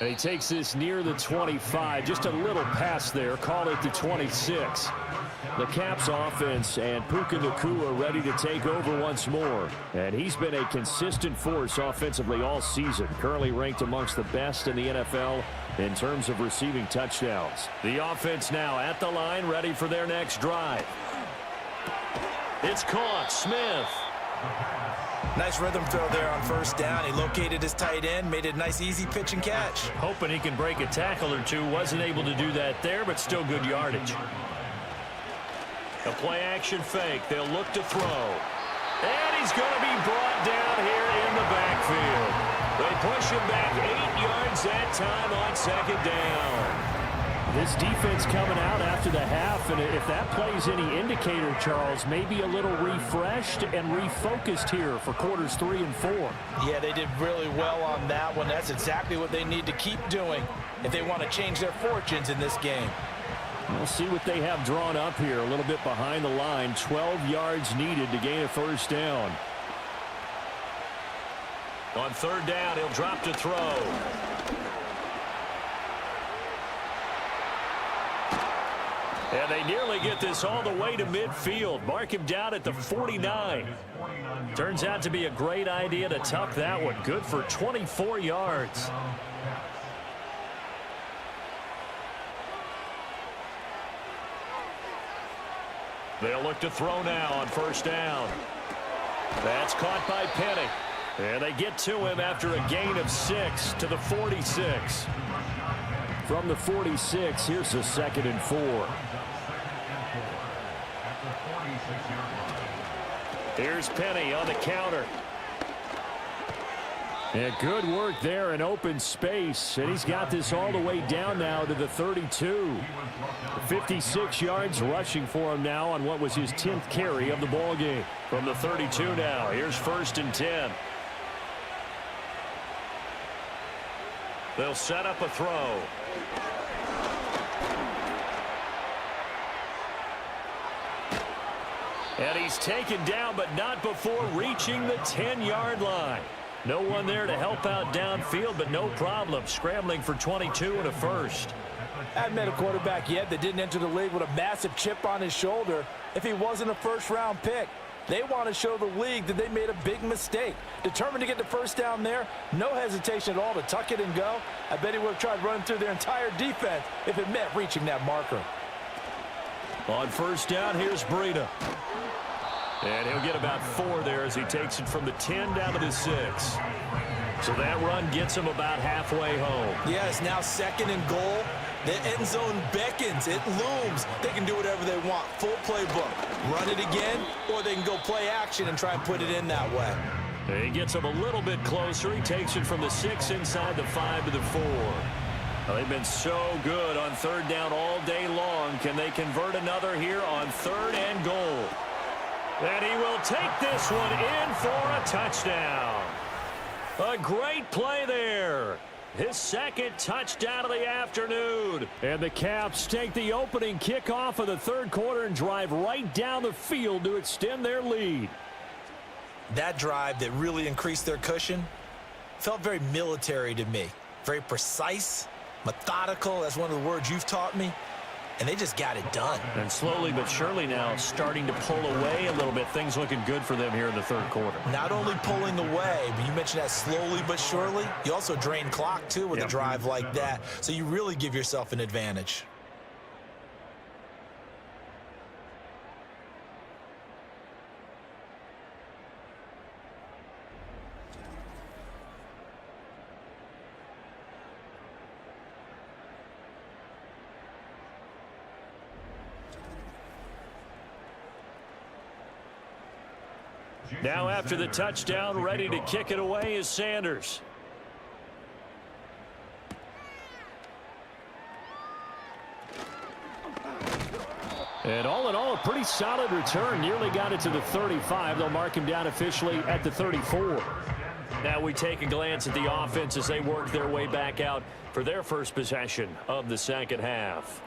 And he takes this near the 25, just a little pass there, call it the 26. The Caps offense and Puka Nacua ready to take over once more. And he's been a consistent force offensively all season, currently ranked amongst the best in the NFL in terms of receiving touchdowns. The offense now at the line, ready for their next drive. It's caught. Smith. Nice rhythm throw there on first down. He located his tight end, made it a nice easy pitch and catch. Hoping he can break a tackle or two. Wasn't able to do that there, but still good yardage. A play-action fake. They'll look to throw. And he's going to be brought down here in the backfield. They push him back 8 yards that time on second down. This defense coming out after the half, and if that plays any indicator, Charles, maybe a little refreshed and refocused here for quarters 3 and 4. Yeah, they did really well on that one. That's exactly what they need to keep doing if they want to change their fortunes in this game. We'll see what they have drawn up here, a little bit behind the line. 12 yards needed to gain a first down. On third down, he'll drop to throw. And they nearly get this all the way to midfield. Mark him down at the 49. Turns out to be a great idea to tuck that one. Good for 24 yards. They'll look to throw now on first down. That's caught by Penny. And they get to him after a gain of 6 to the 46. From the 46, here's a 2nd and 4. Here's Penny on the counter. Yeah, good work there in open space. And he's got this all the way down now to the 32. 56 yards rushing for him now on what was his 10th carry of the ball game. From the 32 now, here's 1st and 10. They'll set up a throw. And he's taken down, but not before reaching the 10-yard line. No one there to help out downfield, but no problem. Scrambling for 22 and a first. I haven't met a quarterback yet that didn't enter the league with a massive chip on his shoulder if he wasn't a first-round pick. They want to show the league that they made a big mistake. Determined to get the first down there, no hesitation at all to tuck it and go. I bet he would have tried running through their entire defense if it meant reaching that marker. On first down, here's Breida. And he'll get about 4 there as he takes it from the 10 down to the 6. So that run gets him about halfway home. Yeah, it's now 2nd and goal. The end zone beckons. It looms. They can do whatever they want. Full playbook. Run it again, or they can go play action and try and put it in that way. He gets him a little bit closer. He takes it from the 6 inside the 5 to the 4. Well, they've been so good on third down all day long. Can they convert another here on 3rd and goal? And he will take this one in for a touchdown. A great play there. His 2nd touchdown of the afternoon. And the Caps take the opening kickoff of the 3rd quarter and drive right down the field to extend their lead. That drive that really increased their cushion felt very military to me. Very precise, methodical. That's one of the words you've taught me. And they just got it done. And slowly but surely now starting to pull away a little bit. Things looking good for them here in the 3rd quarter. Not only pulling away, but you mentioned that slowly but surely. You also drain clock, too, with a drive like that. So you really give yourself an advantage. Now after the touchdown, ready to kick it away is Sanders. And all in all, a pretty solid return. Nearly got it to the 35. They'll mark him down officially at the 34. Now we take a glance at the offense as they work their way back out for their first possession of the 2nd half.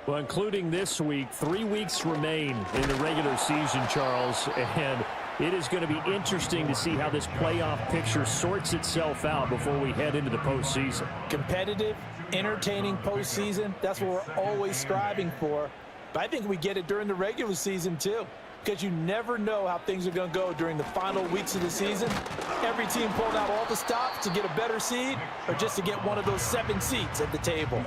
Well, including this week, 3 weeks remain in the regular season, Charles, and it is going to be interesting to see how this playoff picture sorts itself out before we head into the postseason. Competitive, entertaining postseason, that's what we're always striving for. But I think we get it during the regular season, too, because you never know how things are going to go during the final weeks of the season. Every team pulled out all the stops to get a better seed or just to get one of those 7 seats at the table.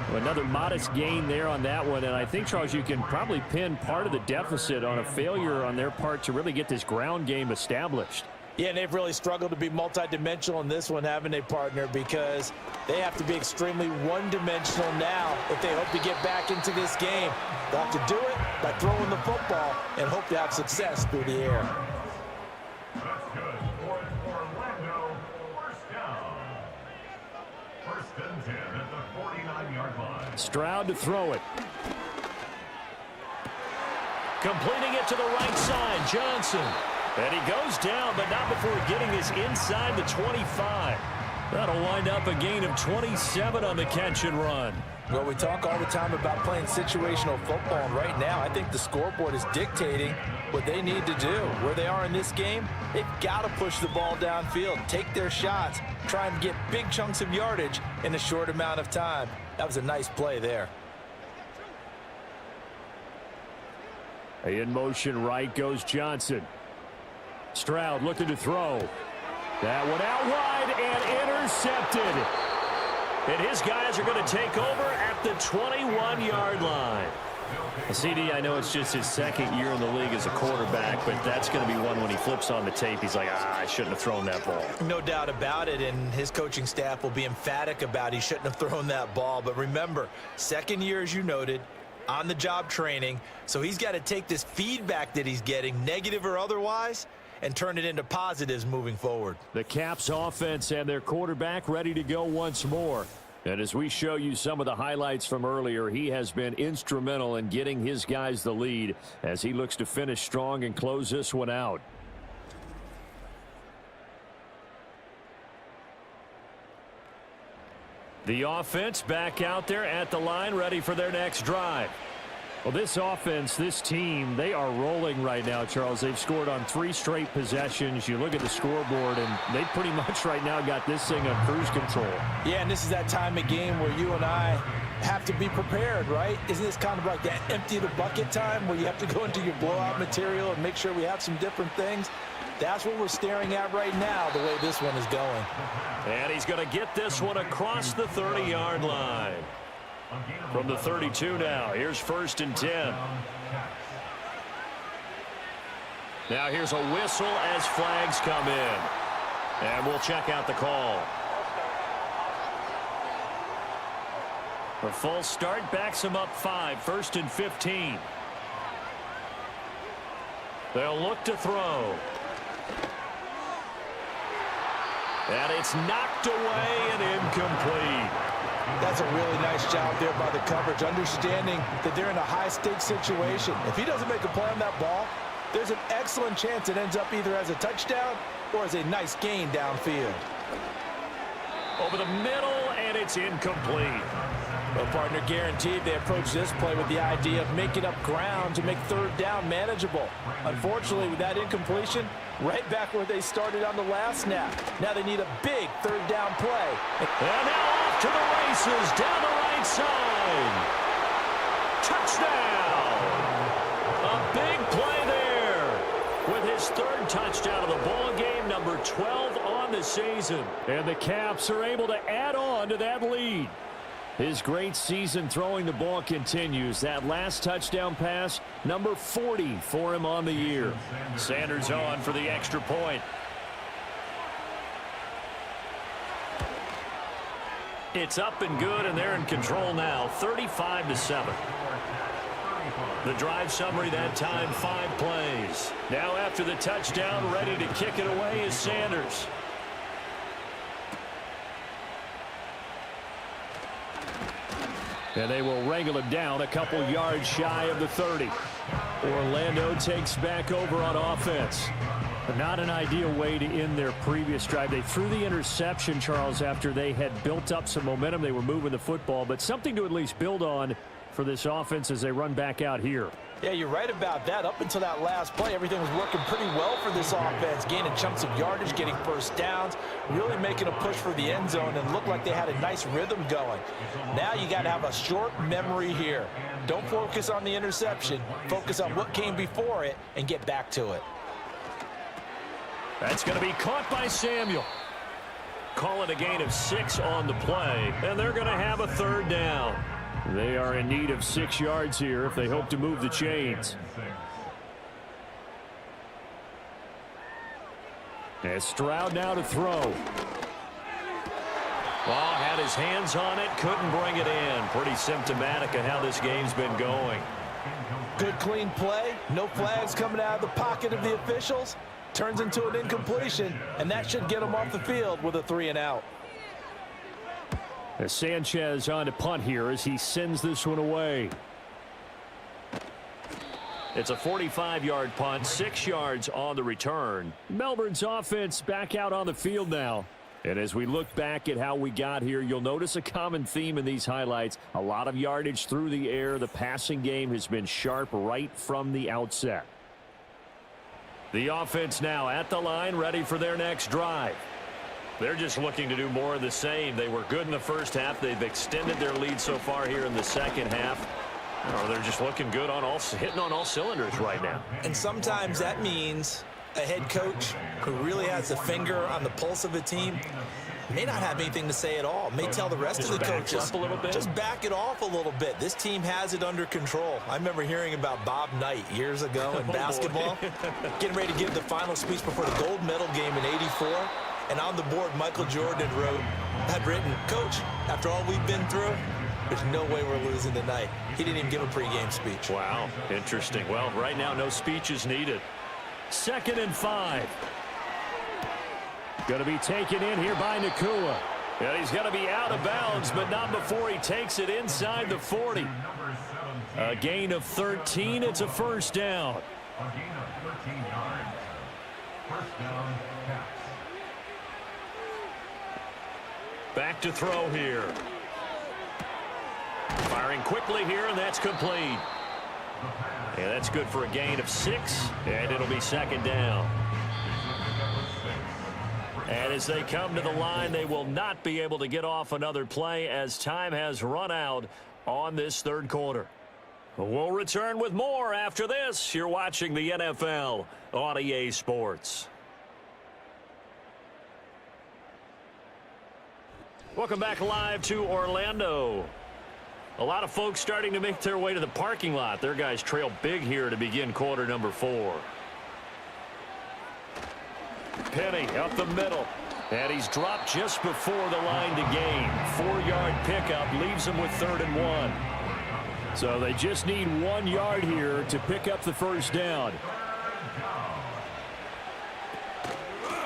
Well, another modest gain there on that one, and I think, Charles, you can probably pin part of the deficit on a failure on their part to really get this ground game established. Yeah, and they've really struggled to be multidimensional in this one, haven't they, partner? Because they have to be extremely one-dimensional now if they hope to get back into this game. They'll have to do it by throwing the football and hope to have success through the air. That's good. For Orlando, first down. First and 10 at the 49-yard line. Stroud to throw it. Completing it to the right side, Johnson. And he goes down, but not before getting his inside the 25. That'll wind up a gain of 27 on the catch and run. Well, we talk all the time about playing situational football, and right now I think the scoreboard is dictating what they need to do. Where they are in this game, they've got to push the ball downfield, take their shots, try and get big chunks of yardage in a short amount of time. That was a nice play there. In motion right goes Johnson. Stroud looking to throw. That one out wide and intercepted. And his guys are going to take over at the 21-yard line. CD, I know it's just his second year in the league as a quarterback, but that's going to be one when he flips on the tape. He's like, I shouldn't have thrown that ball. No doubt about it, and his coaching staff will be emphatic about he shouldn't have thrown that ball. But remember, second year, as you noted, on-the-job training, so he's got to take this feedback that he's getting, negative or otherwise, and turn it into positives moving forward. The Caps offense and their quarterback ready to go once more. And as we show you some of the highlights from earlier, he has been instrumental in getting his guys the lead as he looks to finish strong and close this one out. The offense back out there at the line, ready for their next drive. Well, this offense, this team, they are rolling right now, Charles. They've scored on 3 straight possessions. You look at the scoreboard, and they pretty much right now got this thing on cruise control. Yeah, and this is that time of game where you and I have to be prepared, right? Isn't this kind of like that empty the bucket time where you have to go into your blowout material and make sure we have some different things? That's what we're staring at right now, the way this one is going. And he's going to get this one across the 30-yard line. From the 32 now, here's 1st and 10. Now here's a whistle as flags come in. And we'll check out the call. A false start backs him up 5, 1st and 15. They'll look to throw. And it's knocked away and incomplete. That's a really nice job there by the coverage, understanding that they're in a high-stakes situation. If he doesn't make a play on that ball, there's an excellent chance it ends up either as a touchdown or as a nice gain downfield. Over the middle, and it's incomplete. Well, partner, guaranteed they approach this play with the idea of making up ground to make 3rd down manageable. Unfortunately, with that incompletion, right back where they started on the last snap. Now they need a big 3rd down play. And now off to the races down the right side. Touchdown! A big play there with his 3rd touchdown of the ball game, number 12 on the season. And the Caps are able to add on to that lead. His great season throwing the ball continues. That last touchdown pass, number 40 for him on the year. Sanders on for the extra point. It's up and good, and they're in control now, 35-7. The drive summary that time, 5 plays. Now after the touchdown, ready to kick it away is Sanders. And they will wrangle him down a couple yards shy of the 30. Orlando takes back over on offense. But not an ideal way to end their previous drive. They threw the interception, Charles, after they had built up some momentum. They were moving the football, but something to at least build on for this offense as they run back out here. Yeah, you're right about that. Up until that last play, everything was working pretty well for this offense, gaining chunks of yardage, getting 1st downs, really making a push for the end zone, and looked like they had a nice rhythm going. Now you got to have a short memory here. Don't focus on the interception. Focus on what came before it and get back to it. That's going to be caught by Samuel. Call it a gain of 6 on the play, and they're going to have a 3rd down. They are in need of 6 yards here if they hope to move the chains. As Stroud now to throw. Ball had his hands on it, couldn't bring it in. Pretty symptomatic of how this game's been going. Good clean play, no flags coming out of the pocket of the officials. Turns into an incompletion, and that should get him off the field with a 3-and-out. As Sanchez on to punt here as he sends this one away. It's a 45-yard punt, 6 yards on the return. Melbourne's offense back out on the field now. And as we look back at how we got here, you'll notice a common theme in these highlights. A lot of yardage through the air. The passing game has been sharp right from the outset. The offense now at the line, ready for their next drive. They're just looking to do more of the same. They were good in the first half. They've extended their lead so far here in the second half. They're just looking good on hitting on all cylinders right now. And sometimes that means a head coach who really has a finger on the pulse of a team may not have anything to say at all. May tell the rest of the coaches, up a little bit. Just back it off a little bit. This team has it under control. I remember hearing about Bob Knight years ago in basketball, getting ready to give the final speech before the gold medal game in '84. And on the board, Michael Jordan had written, "Coach, after all we've been through, there's no way we're losing tonight." He didn't even give a pregame speech. Wow, interesting. Well, right now, no speech is needed. 2nd and 5. Going to be taken in here by Nakua. And he's going to be out of bounds, but not before he takes it inside the 40. A gain of 13. It's a first down. A gain of 13 yards. First down, Pats. Back to throw here. Firing quickly here, and that's complete. Yeah, that's good for a gain of 6, and it'll be 2nd down. And as they come to the line, they will not be able to get off another play as time has run out on this third quarter. We'll return with more after this. You're watching the NFL on EA Sports. Welcome back live to Orlando. A lot of folks starting to make their way to the parking lot. Their guys trail big here to begin quarter number 4. Penny up the middle. And he's dropped just before the line to gain. 4-yard pickup leaves him with 3rd and 1. So they just need 1 yard here to pick up the first down.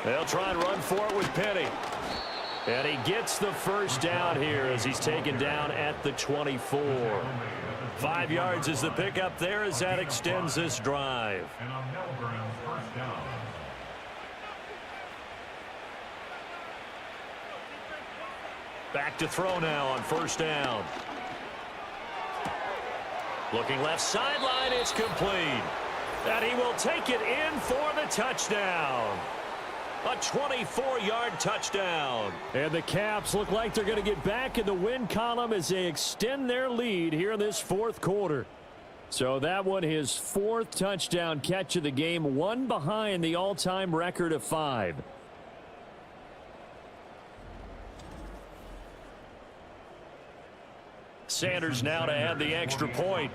They'll try and run for it with Penny. And he gets the first down here as he's taken down at the 24. 5 yards is the pickup there as that extends this drive. And on Melbourne's first down. Back to throw now on first down. Looking left sideline, it's complete. And he will take it in for the touchdown. A 24-yard touchdown. And the Caps look like they're going to get back in the win column as they extend their lead here in this fourth quarter. So that one, his 4th touchdown catch of the game, 1 behind the all-time record of 5. Sanders now to add the extra point.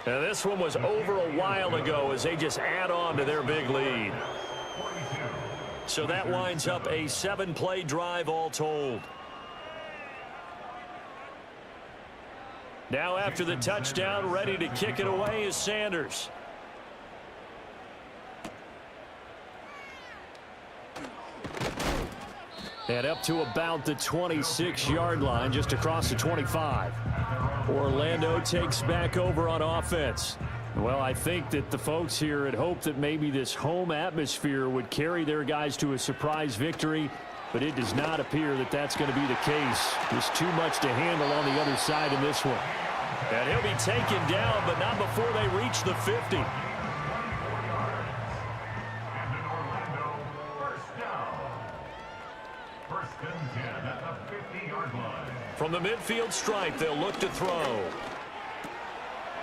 Now this one was over a while ago as they just add on to their big lead. So that winds up a 7-play drive all told. Now after the touchdown, ready to kick it away is Sanders. And up to about the 26-yard line, just across the 25. Orlando takes back over on offense. Well, I think that the folks here had hoped that maybe this home atmosphere would carry their guys to a surprise victory, but it does not appear that that's going to be the case. There's too much to handle on the other side in this one. And he'll be taken down, but not before they reach the 50. From the midfield stripe, they'll look to throw.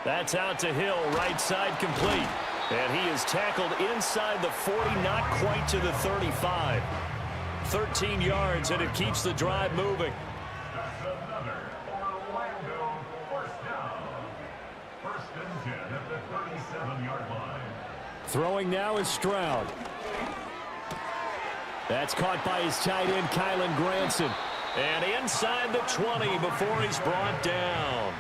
That's out to Hill, right side complete. And he is tackled inside the 40, not quite to the 35. 13 yards, and it keeps the drive moving. That's another Orlando first down. 1st and 10 at the 37-yard line. Throwing now is Stroud. That's caught by his tight end, Kylan Granson. And inside the 20 before he's brought down.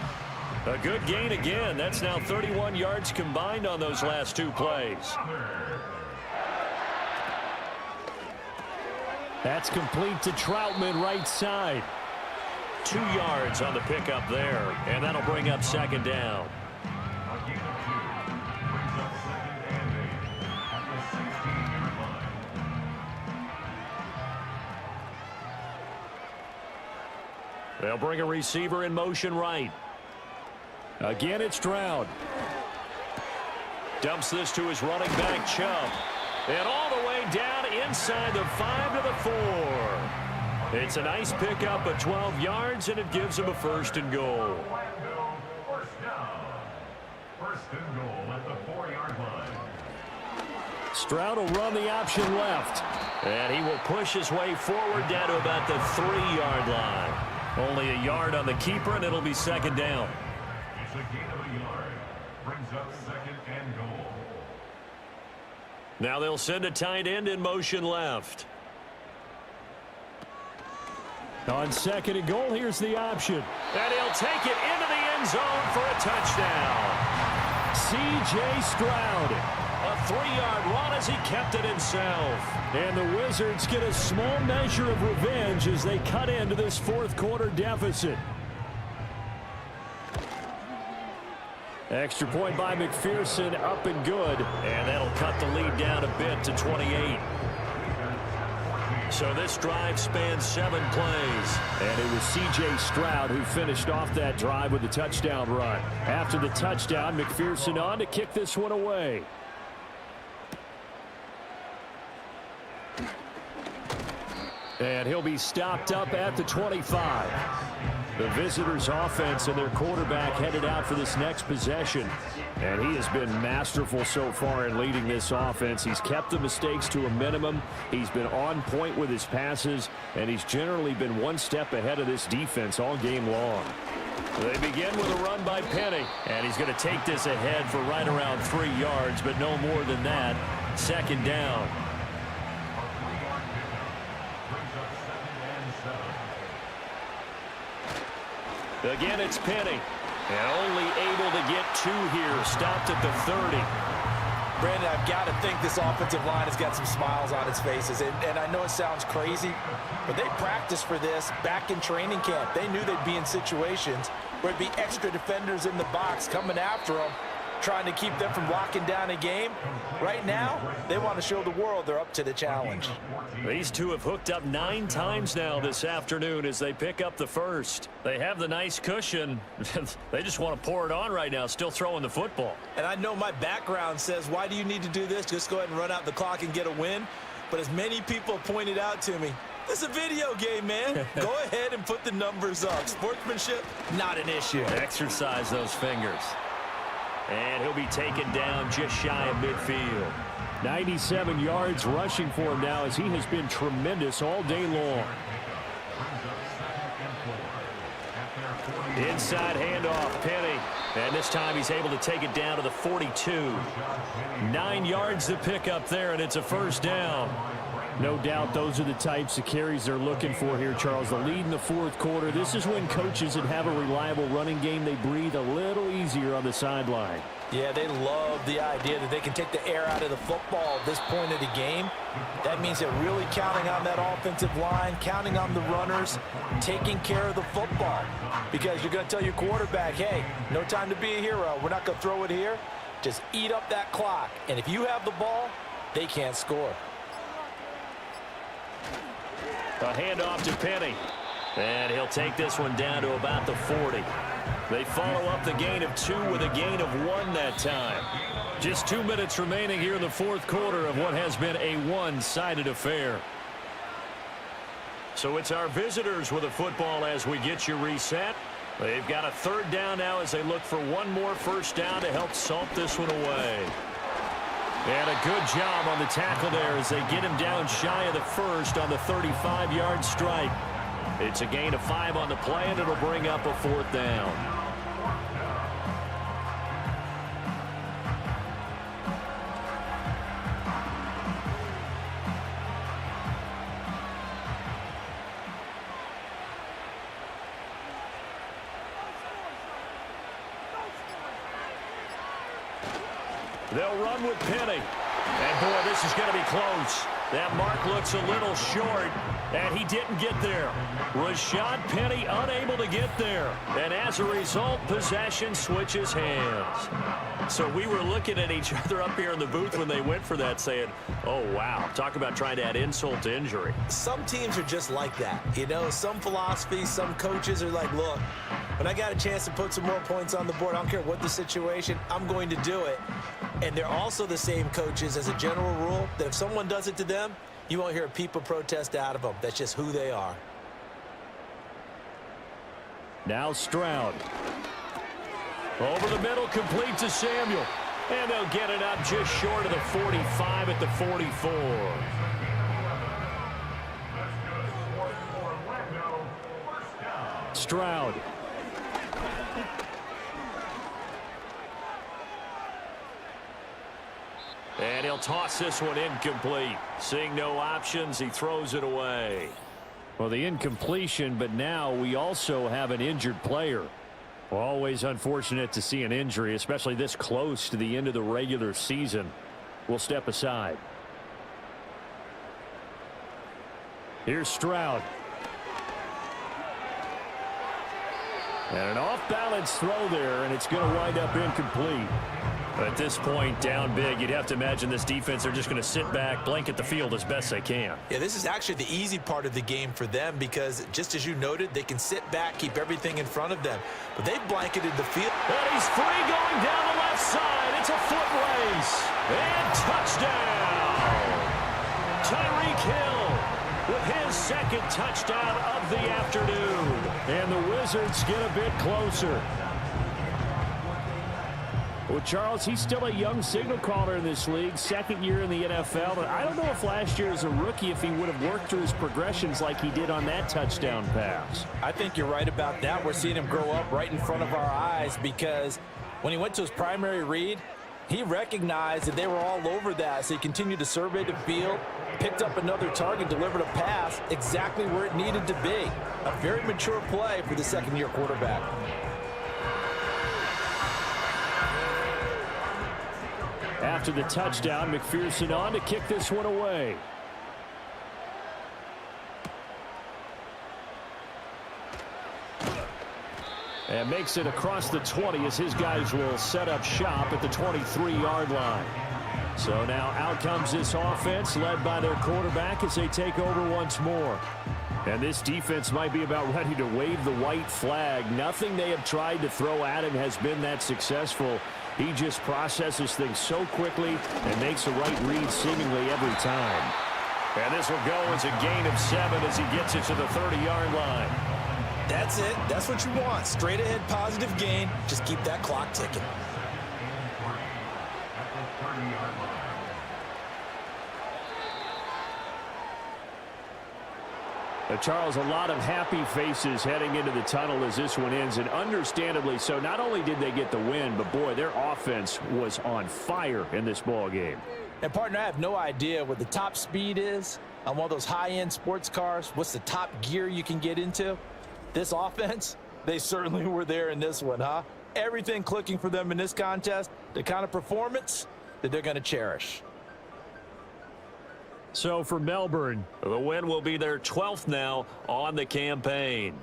A good gain again. That's now 31 yards combined on those last two plays. That's complete to Troutman right side. 2 yards on the pickup there. And that'll bring up second down. They'll bring a receiver in motion right. Again, it's Stroud. Dumps this to his running back, Chubb. And all the way down inside the 5 to the 4. It's a nice pickup of 12 yards, and it gives him a 1st and goal. First and goal at the 4-yard line. Stroud will run the option left. And he will push his way forward down to about the 3-yard line. Only a yard on the keeper, and it'll be second down. It's a gain of a yard. Brings up second and goal. Now they'll send a tight end in motion left. On second and goal, here's the option. And he'll take it into the end zone for a touchdown. C.J. Stroud. A 3-yard run as he kept it himself. And the Wizards get a small measure of revenge as they cut into this fourth quarter deficit. Extra point by McPherson, up and good. And that'll cut the lead down a bit to 28. So this drive spans 7 plays. And it was C.J. Stroud who finished off that drive with a touchdown run. After the touchdown, McPherson on to kick this one away. And he'll be stopped up at the 25. The visitors' offense and their quarterback headed out for this next possession. And he has been masterful so far in leading this offense. He's kept the mistakes to a minimum. He's been on point with his passes. And he's generally been one step ahead of this defense all game long. They begin with a run by Penny. And he's going to take this ahead for right around 3 yards, but no more than that. Second down. Again, it's Penny. And only able to get 2 here. Stopped at the 30. Brandon, I've got to think this offensive line has got some smiles on its faces. And I know it sounds crazy, but they practiced for this back in training camp. They knew they'd be in situations where it'd be extra defenders in the box coming after them, trying to keep them from locking down a game. Right now, they want to show the world they're up to the challenge. These two have hooked up 9 times now this afternoon as they pick up the first. They have the nice cushion. They just want to pour it on right now, still throwing the football. And I know my background says, why do you need to do this? Just go ahead and run out the clock and get a win. But as many people pointed out to me, this is a video game, man. Go ahead and put the numbers up. Sportsmanship, not an issue. Exercise those fingers. And he'll be taken down just shy of midfield. 97 yards rushing for him now as he has been tremendous all day long. Inside handoff, Penny. And this time he's able to take it down to the 42. 9 yards to pick up there, and it's a first down. No doubt those are the types of carries they're looking for here, Charles. The lead in the fourth quarter. This is when coaches that have a reliable running game, they breathe a little easier on the sideline. Yeah, they love the idea that they can take the air out of the football at this point of the game. That means they're really counting on that offensive line, counting on the runners, taking care of the football. Because you're going to tell your quarterback, hey, no time to be a hero. We're not going to throw it here. Just eat up that clock. And if you have the ball, they can't score. A handoff to Penny. And he'll take this one down to about the 40. They follow up the gain of 2 with a gain of 1 that time. Just 2 minutes remaining here in the fourth quarter of what has been a one-sided affair. So it's our visitors with a football as we get you reset. They've got a third down now as they look for one more first down to help salt this one away. And a good job on the tackle there as they get him down shy of the first on the 35-yard strike. It's a gain of 5 on the play, and it'll bring up a fourth down. They'll run with Penny. And, boy, this is going to be close. That mark looks a little short, and he didn't get there. Rashad Penny unable to get there. And as a result, possession switches hands. So we were looking at each other up here in the booth when they went for that saying, oh, wow, talk about trying to add insult to injury. Some teams are just like that. You know, some philosophies, some coaches are like, look, when I got a chance to put some more points on the board, I don't care what the situation, I'm going to do it. And they're also the same coaches as a general rule that if someone does it to them, you won't hear a people protest out of them. That's just who they are. Now Stroud. Over the middle, complete to Samuel. And they'll get it up just short of the 45 at the 44. Stroud. And he'll toss this one incomplete. Seeing no options, he throws it away. Well, the incompletion, but now we also have an injured player. Always unfortunate to see an injury, especially this close to the end of the regular season. We'll step aside. Here's Stroud. And an off-balance throw there, and it's going to wind up incomplete. At this point, down big, you'd have to imagine this defense, they're just going to sit back, blanket the field as best they can. Yeah, this is actually the easy part of the game for them because, just as you noted, they can sit back, keep everything in front of them. But they've blanketed the field. And he's free going down the left side. It's a foot race. And touchdown. Tyreek Hill with his second touchdown of the afternoon. And the Wizards get a bit closer. Well, Charles, he's still a young signal caller in this league, second year in the NFL. But I don't know if last year as a rookie, if he would have worked through his progressions like he did on that touchdown pass. I think you're right about that. We're seeing him grow up right in front of our eyes because when he went to his primary read, he recognized that they were all over that. So he continued to survey the field, picked up another target, delivered a pass exactly where it needed to be. A very mature play for the second-year quarterback. After the touchdown, McPherson on to kick this one away. And makes it across the 20 as his guys will set up shop at the 23-yard line. So now out comes this offense led by their quarterback as they take over once more. And this defense might be about ready to wave the white flag. Nothing they have tried to throw at him has been that successful. He just processes things so quickly and makes the right read seemingly every time. And this will go as a gain of 7 as he gets it to the 30-yard line. That's it. That's what you want. Straight ahead positive gain. Just keep that clock ticking. Charles, a lot of happy faces heading into the tunnel as this one ends, and understandably so. Not only did they get the win, but boy, their offense was on fire in this ball game. And partner, I have no idea what the top speed is on one of those high-end sports cars. What's the top gear you can get into? This offense, they certainly were there in this one, huh? Everything clicking for them in this contest, the kind of performance that they're going to cherish. So for Melbourne, the win will be their 12th now on the campaign.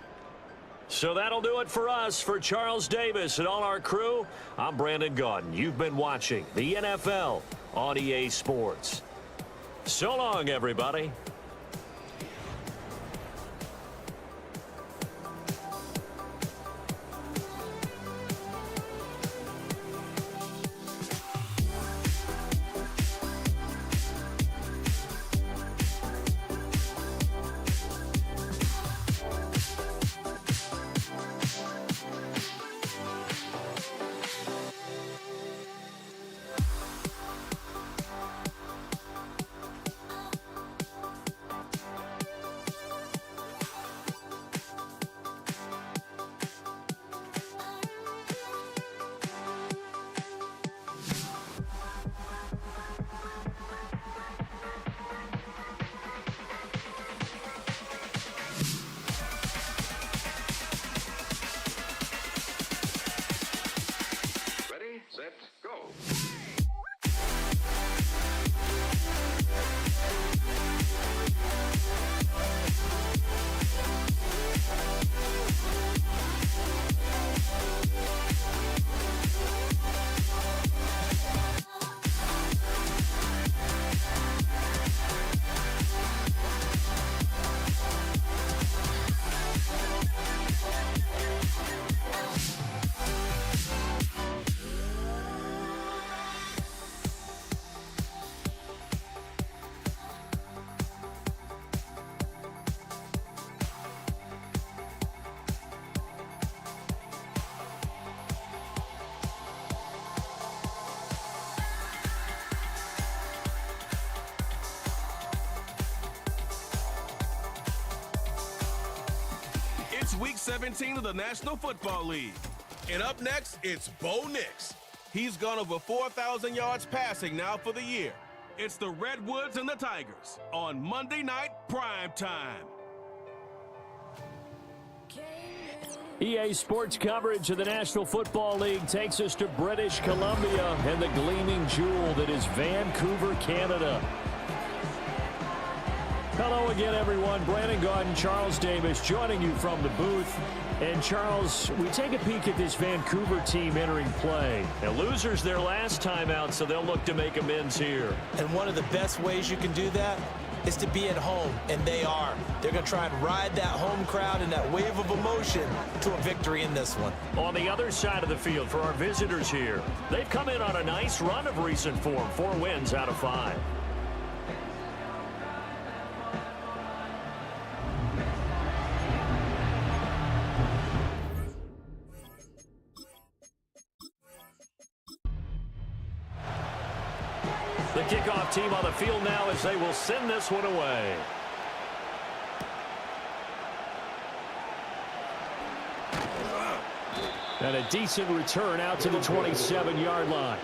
So that'll do it for us. For Charles Davis and all our crew, I'm Brandon Gaudin. You've been watching the NFL on EA Sports. So long, everybody. It's Week 17 of the National Football League. And up next, it's Bo Nix. He's gone over 4,000 yards passing now for the year. It's the Redwoods and the Tigers on Monday Night Prime Time. EA Sports coverage of the National Football League takes us to British Columbia and the gleaming jewel that is Vancouver, Canada. Hello again, everyone. Brandon Gaudin, Charles Davis joining you from the booth. And, Charles, we take a peek at this Vancouver team entering play. Now, losers their last time out, so they'll look to make amends here. And one of the best ways you can do that is to be at home, and they are. They're going to try and ride that home crowd and that wave of emotion to a victory in this one. On the other side of the field for our visitors here, they've come in on a nice run of recent form, 4 wins out of 5. The kickoff team on the field now as they will send this one away. And a decent return out to the 27-yard line.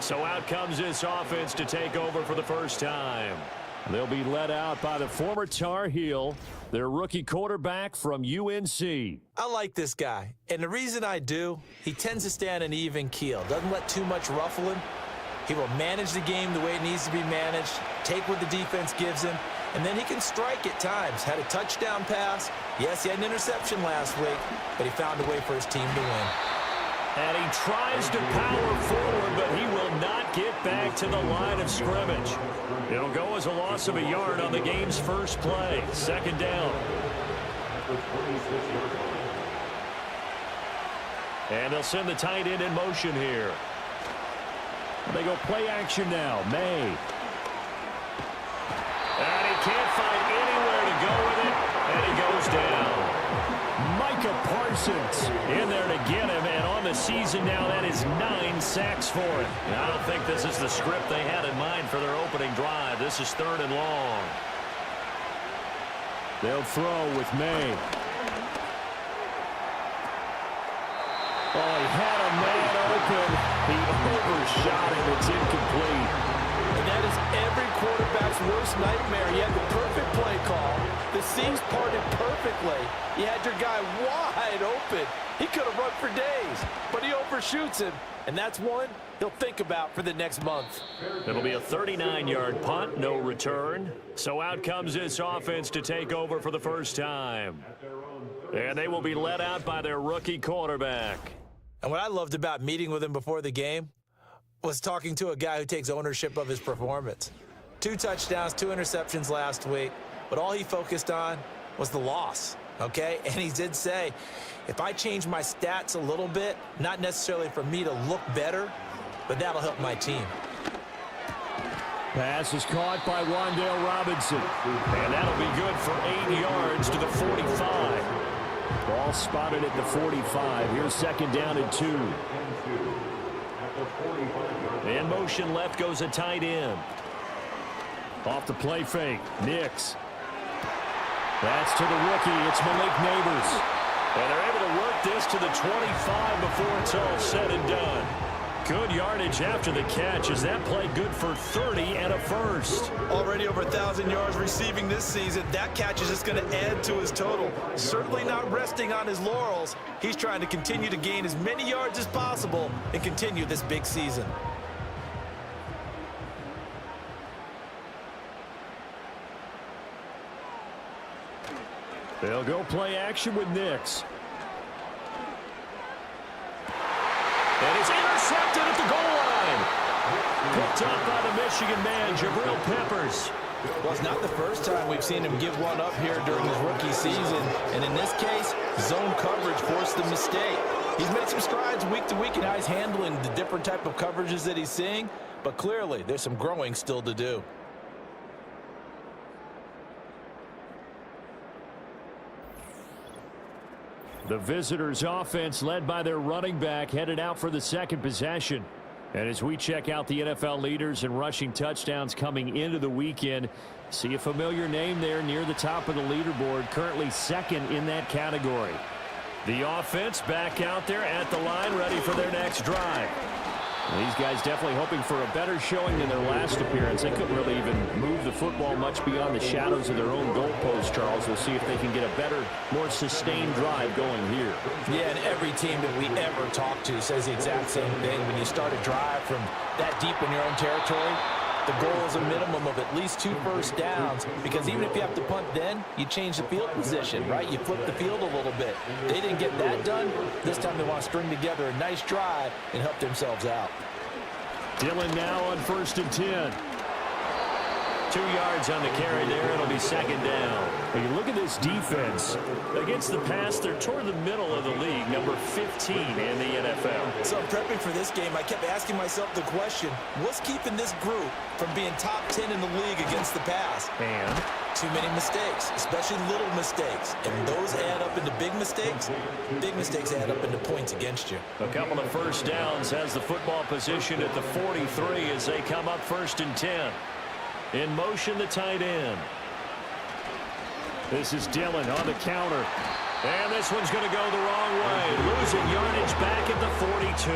So out comes this offense to take over for the first time. They'll be led out by the former Tar Heel, their rookie quarterback from UNC. I like this guy, and the reason I do, he tends to stay on an even keel, doesn't let too much ruffle him. He will manage the game the way it needs to be managed, take what the defense gives him, and then he can strike at times. Had a touchdown pass. Yes, he had an interception last week, but he found a way for his team to win. And he tries to power forward, but he will not get back to the line of scrimmage. It'll go as a loss of a yard on the game's first play. Second down. And they'll send the tight end in motion here. They go play action now. May. And he can't find anywhere to go with it, and he goes down. Micah Parsons in there to get him, and on the season now, that is 9 sacks for him. And I don't think this is the script they had in mind for their opening drive. This is 3rd and long. They'll throw with May. Oh, he had a man open. He overshot him. It's incomplete. And that is every quarterback's worst nightmare. You had the perfect play call. The seams parted perfectly. You had your guy wide open. He could have run for days, but he overshoots him. And that's one he'll think about for the next month. It'll be a 39-yard punt, no return. So out comes this offense to take over for the first time. And they will be led out by their rookie quarterback. And what I loved about meeting with him before the game was talking to a guy who takes ownership of his performance. 2 touchdowns, 2 interceptions last week, but all he focused on was the loss, okay? And he did say, if I change my stats a little bit, not necessarily for me to look better, but that'll help my team. Pass is caught by Wan'Dale Robinson, and that'll be good for 8 yards to the 45. Ball spotted at the 45. Here's second down and 2. In motion left goes a tight end. Off the play fake. Nix. That's to the rookie. It's Malik Neighbors. And they're able to work this to the 25 before it's all said and done. Good yardage after the catch. Is that play good for 30 and a first? Already over 1,000 yards receiving this season. That catch is just going to add to his total. Certainly not resting on his laurels. He's trying to continue to gain as many yards as possible and continue this big season. They'll go play action with Nix. And it's intercepted at the goal line. Picked up by the Michigan man, Jabril Peppers. Well, it's not the first time we've seen him give one up here during his rookie season. And in this case, zone coverage forced the mistake. He's made some strides week to week in how he's handling the different type of coverages that he's seeing. But clearly, there's some growing still to do. The visitors' offense, led by their running back, headed out for the second possession. And as we check out the NFL leaders in rushing touchdowns coming into the weekend, see a familiar name there near the top of the leaderboard, currently second in that category. The offense back out there at the line, ready for their next drive. And these guys definitely hoping for a better showing than their last appearance. They couldn't really even move the football much beyond the shadows of their own goalpost, Charles. We'll see if they can get a better, more sustained drive going here. Yeah, and every team that we ever talk to says the exact same thing. When you start a drive from that deep in your own territory, the goal is a minimum of at least 2 first downs, because even if you have to punt then, you change the field position, right? You flip the field a little bit. They didn't get that done. This time they want to string together a nice drive and help themselves out. Dillon now on 1st and 10. 2 yards on the carry there. It'll be 2nd down. When you look at this defense, against the pass, they're toward the middle of the league, number 15 in the NFL. So prepping for this game, I kept asking myself the question, what's keeping this group from being top 10 in the league against the pass? And too many mistakes, especially little mistakes. And those add up into big mistakes. Big mistakes add up into points against you. a couple of first downs, has the football position at the 43 as they come up 1st and 10. In motion, the tight end. This is Dillon on the counter. And this one's going to go the wrong way. Losing yardage back at the 42.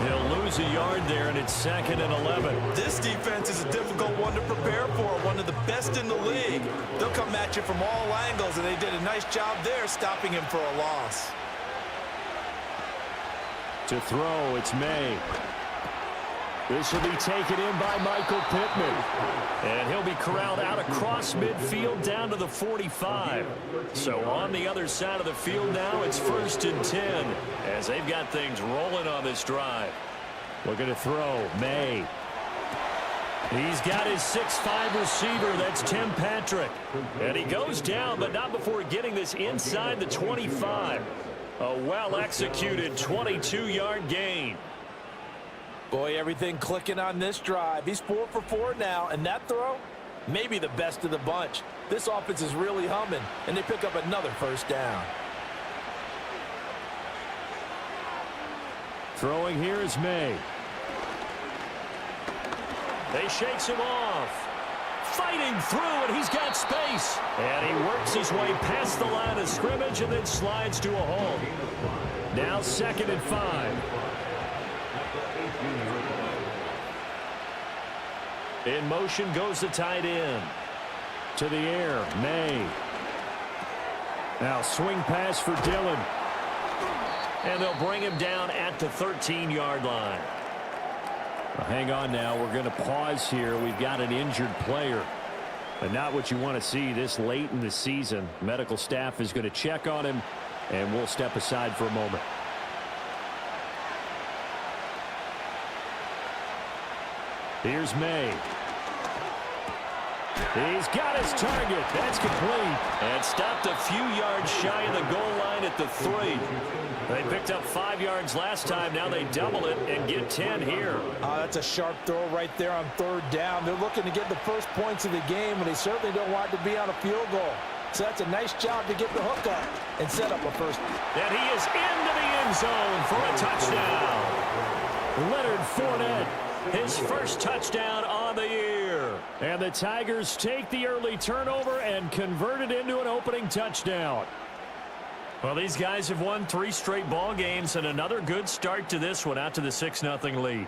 He'll lose a yard there, and it's 2nd and 11. This defense is a difficult one to prepare for, one of the best in the league. They'll come at you from all angles, and they did a nice job there stopping him for a loss. To throw, it's May. This will be taken in by Michael Pittman. And he'll be corralled out across midfield down to the 45. So on the other side of the field now, it's 1st and 10 as they've got things rolling on this drive. Looking to throw, May. He's got his 6'5" receiver, that's Tim Patrick. And he goes down, but not before getting this inside the 25. A well-executed 22-yard gain. Boy, everything clicking on this drive. He's 4 for 4 now, and that throw, maybe the best of the bunch. This offense is really humming, and they pick up another first down. Throwing here is May. They shakes him off. Fighting through, and he's got space. And he works his way past the line of scrimmage and then slides to a halt. Now 2nd and 5. In motion goes the tight end. To the air, May. Now swing pass for Dillon. And they'll bring him down at the 13-yard line. Well, hang on now. We're going to pause here. We've got an injured player. But not what you want to see this late in the season. Medical staff is going to check on him, and we'll step aside for a moment. Here's May. He's got his target. That's complete. And stopped a few yards shy of the goal line at the 3. They picked up 5 yards last time. Now they double it and get 10 here. That's a sharp throw right there on 3rd down. They're looking to get the first points of the game, and they certainly don't want to be on a field goal. So that's a nice job to get the hook up and set up a first. And he is into the end zone for a touchdown. Leonard Fournette, his first touchdown on the year. And the Tigers take the early turnover and convert it into an opening touchdown. Well, these guys have won 3 straight ball games and another good start to this one out to the 6-0 lead.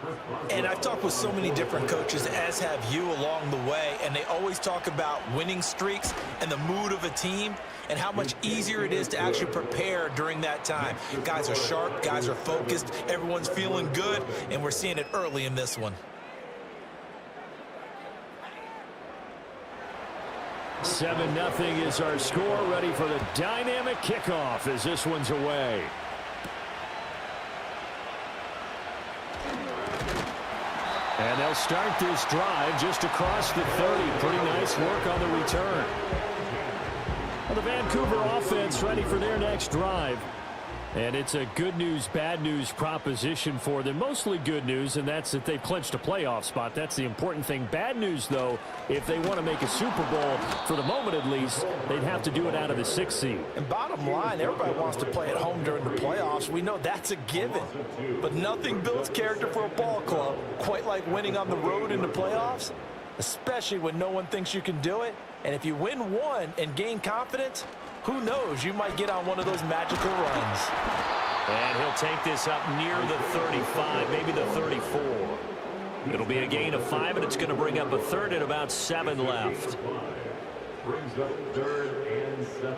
And I've talked with so many different coaches, as have you along the way, and they always talk about winning streaks and the mood of a team and how much easier it is to actually prepare during that time. Guys are sharp, guys are focused, everyone's feeling good, and we're seeing it early in this one. 7-0 is our score, ready for the dynamic kickoff as this one's away. And they'll start this drive just across the 30. Pretty nice work on the return. Well, the Vancouver offense ready for their next drive. And it's a good news, bad news proposition for them. Mostly good news, and that's that they've clinched a playoff spot. That's the important thing. Bad news, though, if they want to make a Super Bowl, for the moment at least, they'd have to do it out of the 6th seed. And bottom line, everybody wants to play at home during the playoffs. We know that's a given. But nothing builds character for a ball club quite like winning on the road in the playoffs, especially when no one thinks you can do it. And if you win one and gain confidence, who knows? You might get on one of those magical runs. And he'll take this up near the 35, maybe the 34. It'll be a gain of 5, and it's going to bring up a third and about 7 left. Brings up 3rd and 7.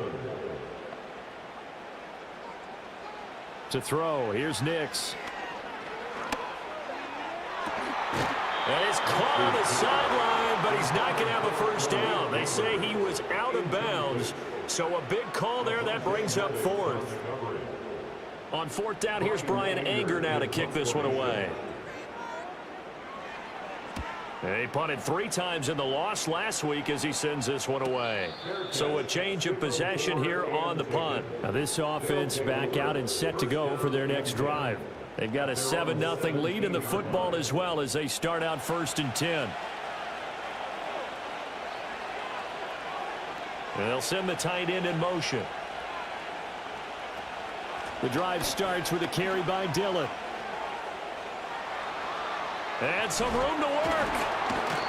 To throw, here's Nix. And it's caught on the sideline, but he's not going to have a first down. They say he was out of bounds. So a big call there. That brings up 4th. On 4th down, here's Brian Anger now to kick this one away. He punted 3 times in the loss last week as he sends this one away. So a change of possession here on the punt. Now this offense back out and set to go for their next drive. They've got a 7-0 lead in the football as well as they start out 1st and 10. They'll send the tight end in motion. The drive starts with a carry by Dillon. And some room to work.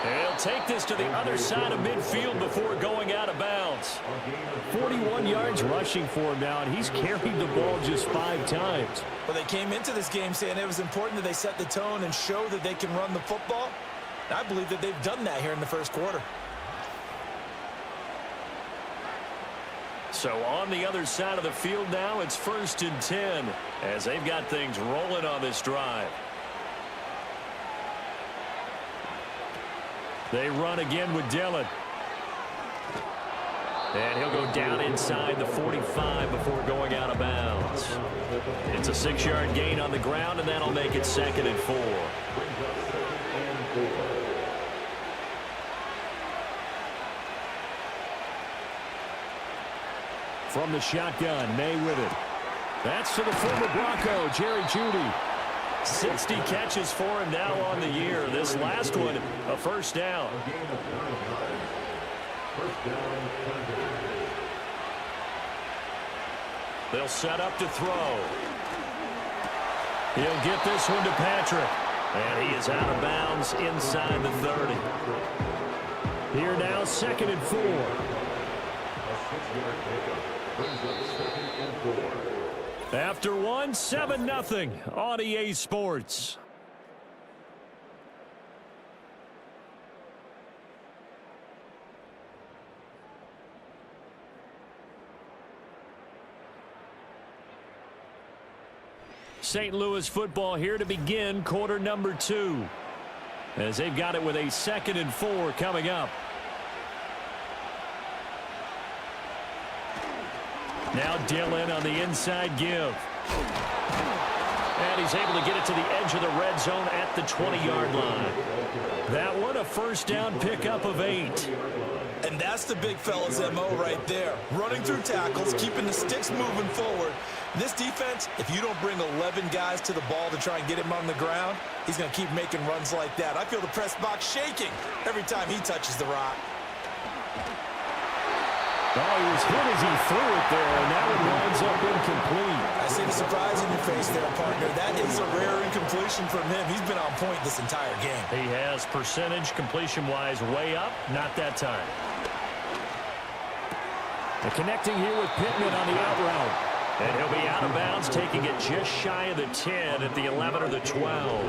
He'll take this to the other side of midfield before going out of bounds. 41 yards rushing for him now, and he's carried the ball just 5 times. Well, they came into this game saying it was important that they set the tone and show that they can run the football. And I believe that they've done that here in the first quarter. So on the other side of the field now, it's 1st and 10 as they've got things rolling on this drive. They run again with Dillon. And he'll go down inside the 45 before going out of bounds. It's a 6-yard gain on the ground, and that'll make it 2nd and 4. From the shotgun, May with it. That's to the former Bronco, Jerry Jeudy. 60 catches for him now on the year. This last one, a first down. They'll set up to throw. He'll get this one to Patrick. And he is out of bounds inside the 30. Here now, 2nd and 4. After 1, 7-0 on EA Sports. St. Louis football here to begin quarter number 2. As they've got it with a 2nd and 4 coming up. Now Dillon on the inside give. And he's able to get it to the edge of the red zone at the 20-yard line. That one a first down pickup of 8. And that's the big fella's MO right there. Running through tackles, keeping the sticks moving forward. This defense, if you don't bring 11 guys to the ball to try and get him on the ground, he's going to keep making runs like that. I feel the press box shaking every time he touches the rock. Oh, he was hit as he threw it there, and now it winds up incomplete. I see the surprise in your face there, partner. That is a rare incompletion from him. He's been on point this entire game. He has percentage completion-wise way up, not that time. And connecting here with Pittman on the out route. And he'll be out of bounds, taking it just shy of the 10 at the 11 or the 12.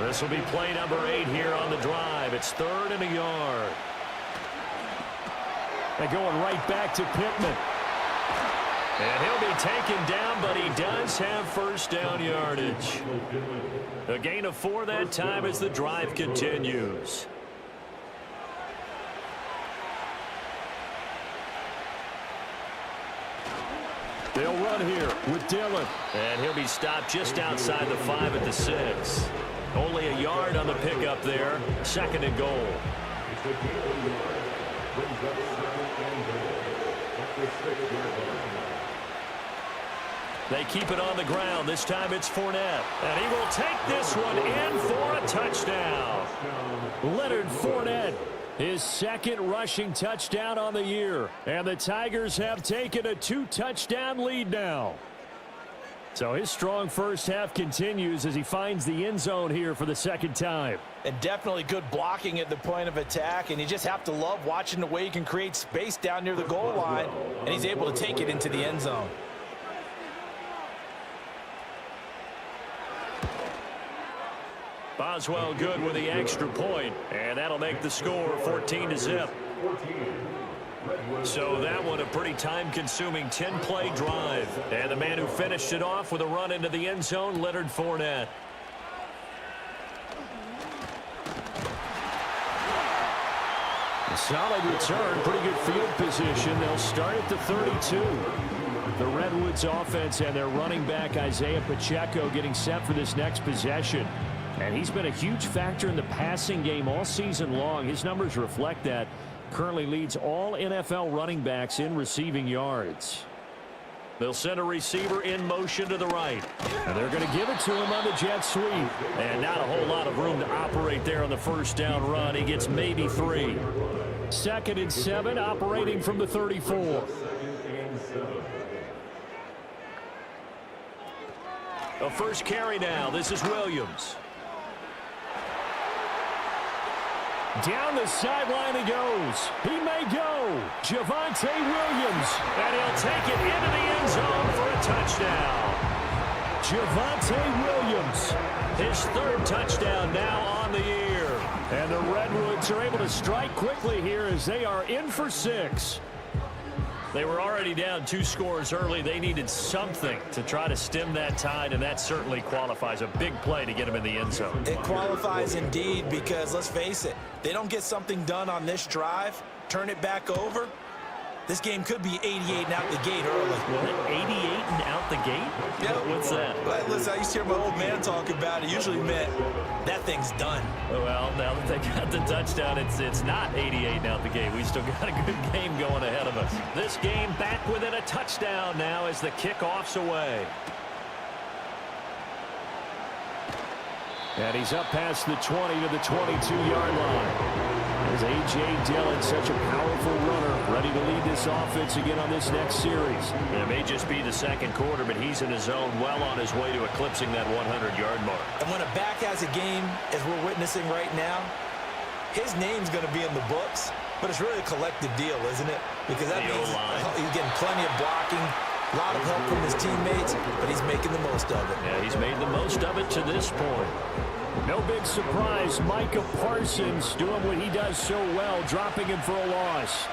This will be play number 8 here on the drive. It's 3rd and a yard. They're going right back to Pittman. And he'll be taken down, but he does have first down yardage. A gain of 4 that time as the drive continues. They'll run here with Dillon. And he'll be stopped just outside the 5 at the 6. Only a yard on the pickup there. 2nd and goal. They keep it on the ground. This time it's Fournette. And he will take this one in for a touchdown. Leonard Fournette, his second rushing touchdown on the year. And the Tigers have taken a 2-touchdown lead now. So his strong first half continues as he finds the end zone here for the second time. And definitely good blocking at the point of attack, and you just have to love watching the way he can create space down near the goal line, and he's able to take it into the end zone. Boswell good with the extra point, and that'll make the score 14-0. So that one a pretty time-consuming 10-play drive. And the man who finished it off with a run into the end zone, Leonard Fournette. A solid return, pretty good field position. They'll start at the 32. The Redwoods offense and their running back Isaiah Pacheco getting set for this next possession. And he's been a huge factor in the passing game all season long. His numbers reflect that. Currently leads all NFL running backs in receiving yards. They'll send a receiver in motion to the right. And they're going to give it to him on the jet sweep. And not a whole lot of room to operate there on the first down run. He gets maybe 3. 2nd and 7, operating from the 34. A first carry now. This is Williams. Down the sideline he goes. He may go. Javonte Williams. And he'll take it into the end zone for a touchdown. Javonte Williams. His 3rd touchdown now on the year. And the Redwoods are able to strike quickly here as they are in for 6. They were already down 2 scores early. They needed something to try to stem that tide, and that certainly qualifies. A big play to get him in the end zone. It qualifies indeed because, let's face it, they don't get something done on this drive, turn it back over, this game could be 88 and out the gate early. What, 88 and out the gate? Yeah. What's that? Well, listen, I used to hear my old man talk about it. Usually meant that thing's done. Well, now that they got the touchdown, it's not 88 and out the gate. We still got a good game going ahead of us. This game back within a touchdown now as the kickoff's away. And he's up past the 20 to the 22-yard line. As A.J. Dillon, such a powerful runner, ready to lead this offense again on this next series. It may just be the second quarter, but he's in his zone, well on his way to eclipsing that 100-yard mark. And when a back has a game, as we're witnessing right now, his name's going to be in the books, but it's really a collective deal, isn't it? Because that means he's getting plenty of blocking, a lot of help from his teammates, but he's making the most of it. Yeah, he's made the most of it to this point. No big surprise, Micah Parsons doing what he does so well, dropping him for a loss.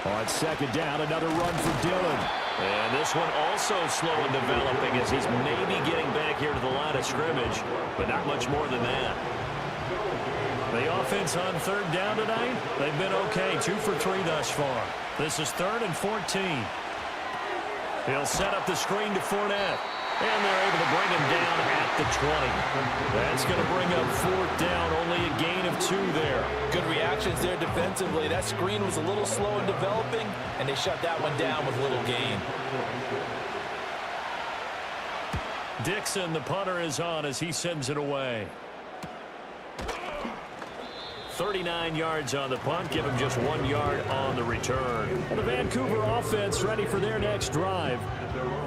On 2nd down, another run for Dillon. And this one also slow in developing as he's maybe getting back here to the line of scrimmage, but not much more than that. The offense on 3rd down tonight, they've been okay, 2 for 3 thus far. This is 3rd and 14. He'll set up the screen to Fournette. And they're able to bring him down at the 20. That's going to bring up 4th down, only a gain of 2 there. Good reactions there defensively. That screen was a little slow in developing, and they shut that one down with little gain. Dixon, the punter, is on as he sends it away. 39 yards on the punt, give him just 1 yard on the return. Well, the Vancouver offense ready for their next drive.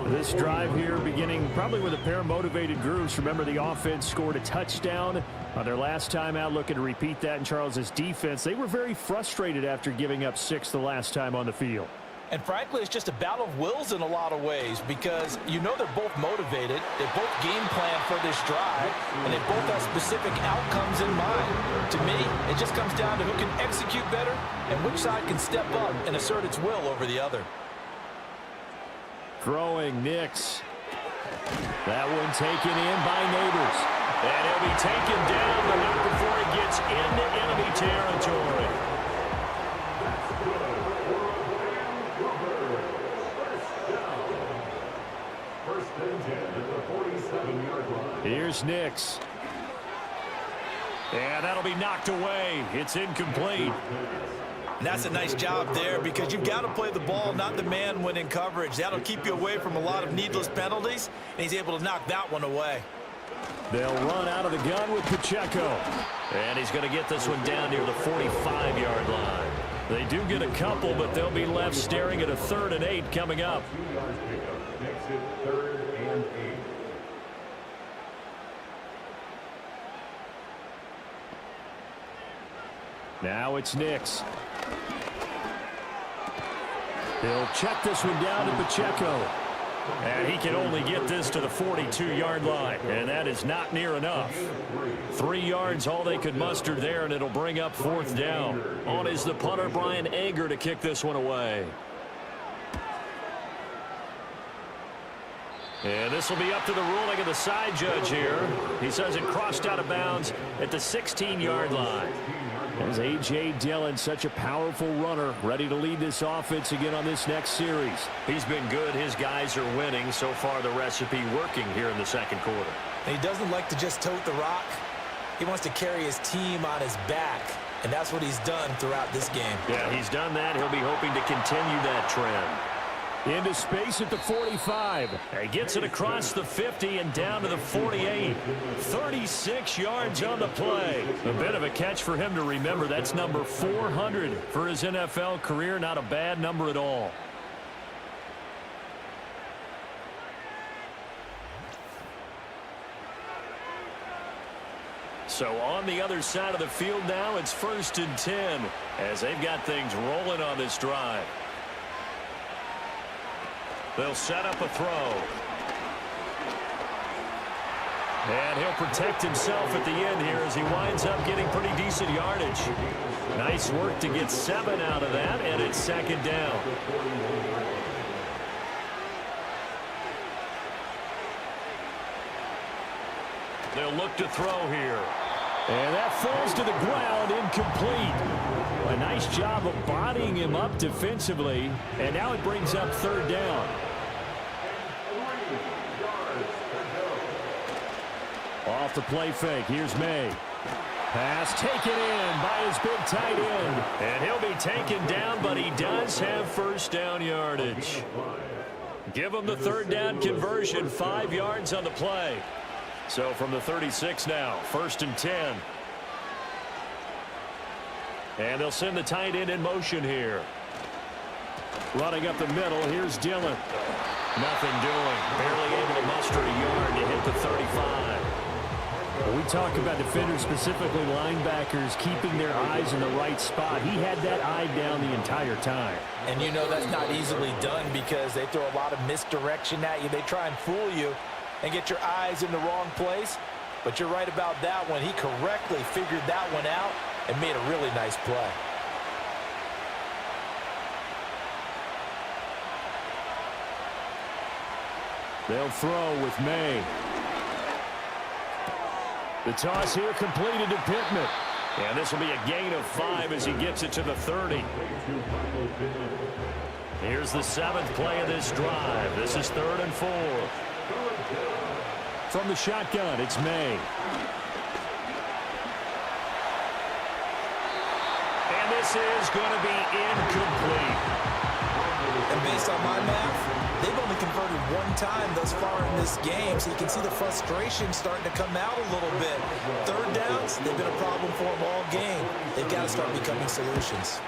This drive here beginning probably with a pair of motivated groups. Remember, the offense scored a touchdown on their last time out, looking to repeat that in Charles's defense. They were very frustrated after giving up 6 the last time on the field. And frankly, it's just a battle of wills in a lot of ways because you know they're both motivated, they both game plan for this drive, and they both have specific outcomes in mind. To me, it just comes down to who can execute better and which side can step up and assert its will over the other. Throwing Nix. That one taken in by Neighbors. And he'll be taken down, but not before he gets into enemy territory. Here's Nix. And that'll be knocked away. It's incomplete. And that's a nice job there because you've got to play the ball, not the man when in coverage. That'll keep you away from a lot of needless penalties, and he's able to knock that one away. They'll run out of the gun with Pacheco. And he's going to get this one down near the 45-yard line. They do get a couple, but they'll be left staring at a 3rd and 8 coming up. Makes it 3rd and 8. Now it's Nix. He'll check this one down to Pacheco. And he can only get this to the 42-yard line. And that is not near enough. 3 yards, all they could muster there, and it'll bring up 4th down. On is the punter, Brian Anger, to kick this one away. And this will be up to the ruling of the side judge here. He says it crossed out of bounds at the 16-yard line. As A.J. Dillon, such a powerful runner, ready to lead this offense again on this next series. He's been good. His guys are winning. So far, the recipe working here in the second quarter. And he doesn't like to just tote the rock. He wants to carry his team on his back, and that's what he's done throughout this game. Yeah, he's done that. He'll be hoping to continue that trend. Into space at the 45. He gets it across the 50 and down to the 48. 36 yards on the play. A bit of a catch for him to remember. That's number 400 for his NFL career. Not a bad number at all. So on the other side of the field now, it's 1st and 10 as they've got things rolling on this drive. They'll set up a throw. And he'll protect himself at the end here as he winds up getting pretty decent yardage. Nice work to get 7 out of that, and it's 2nd down. They'll look to throw here. And that falls to the ground, incomplete. A nice job of bodying him up defensively, and now it brings up 3rd down. Off the play fake, here's May. Pass taken in by his big tight end. And he'll be taken down, but he does have 1st down yardage. Give him the 3rd down conversion, 5 yards on the play. So from the 36 now, 1st and 10. And they'll send the tight end in motion here. Running up the middle, here's Dillon. Nothing doing. Barely able to muster a yard to hit the 35. When we talk about defenders, specifically linebackers, keeping their eyes in the right spot, he had that eye down the entire time. And you know that's not easily done because they throw a lot of misdirection at you. They try and fool you and get your eyes in the wrong place. But you're right about that one. He correctly figured that one out and made a really nice play. They'll throw with May. The toss here completed to Pittman. And this will be a gain of 5 as he gets it to the 30. Here's the 7th play of this drive. This is 3rd and 4. From the shotgun, it's May. And this is going to be incomplete. And based on my math, they've only converted 1 time thus far in this game, so you can see the frustration starting to come out a little bit. 3rd downs, they've been a problem for them all game. They've got to start becoming solutions.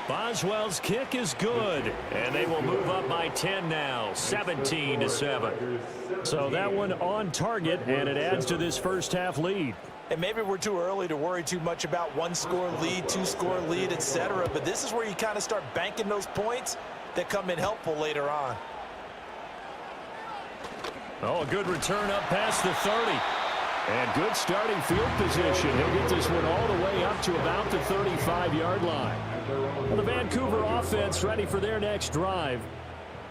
Boswell's kick is good, and they will move up by 10 now, 17-7. So that one on target, and it adds to this first half lead. And maybe we're too early to worry too much about 1-score lead, 2-score lead, etc. But this is where you kind of start banking those points that come in helpful later on. Oh, a good return up past the 30. And good starting field position. He'll get this one all the way up to about the 35-yard line. Well, the Vancouver offense ready for their next drive.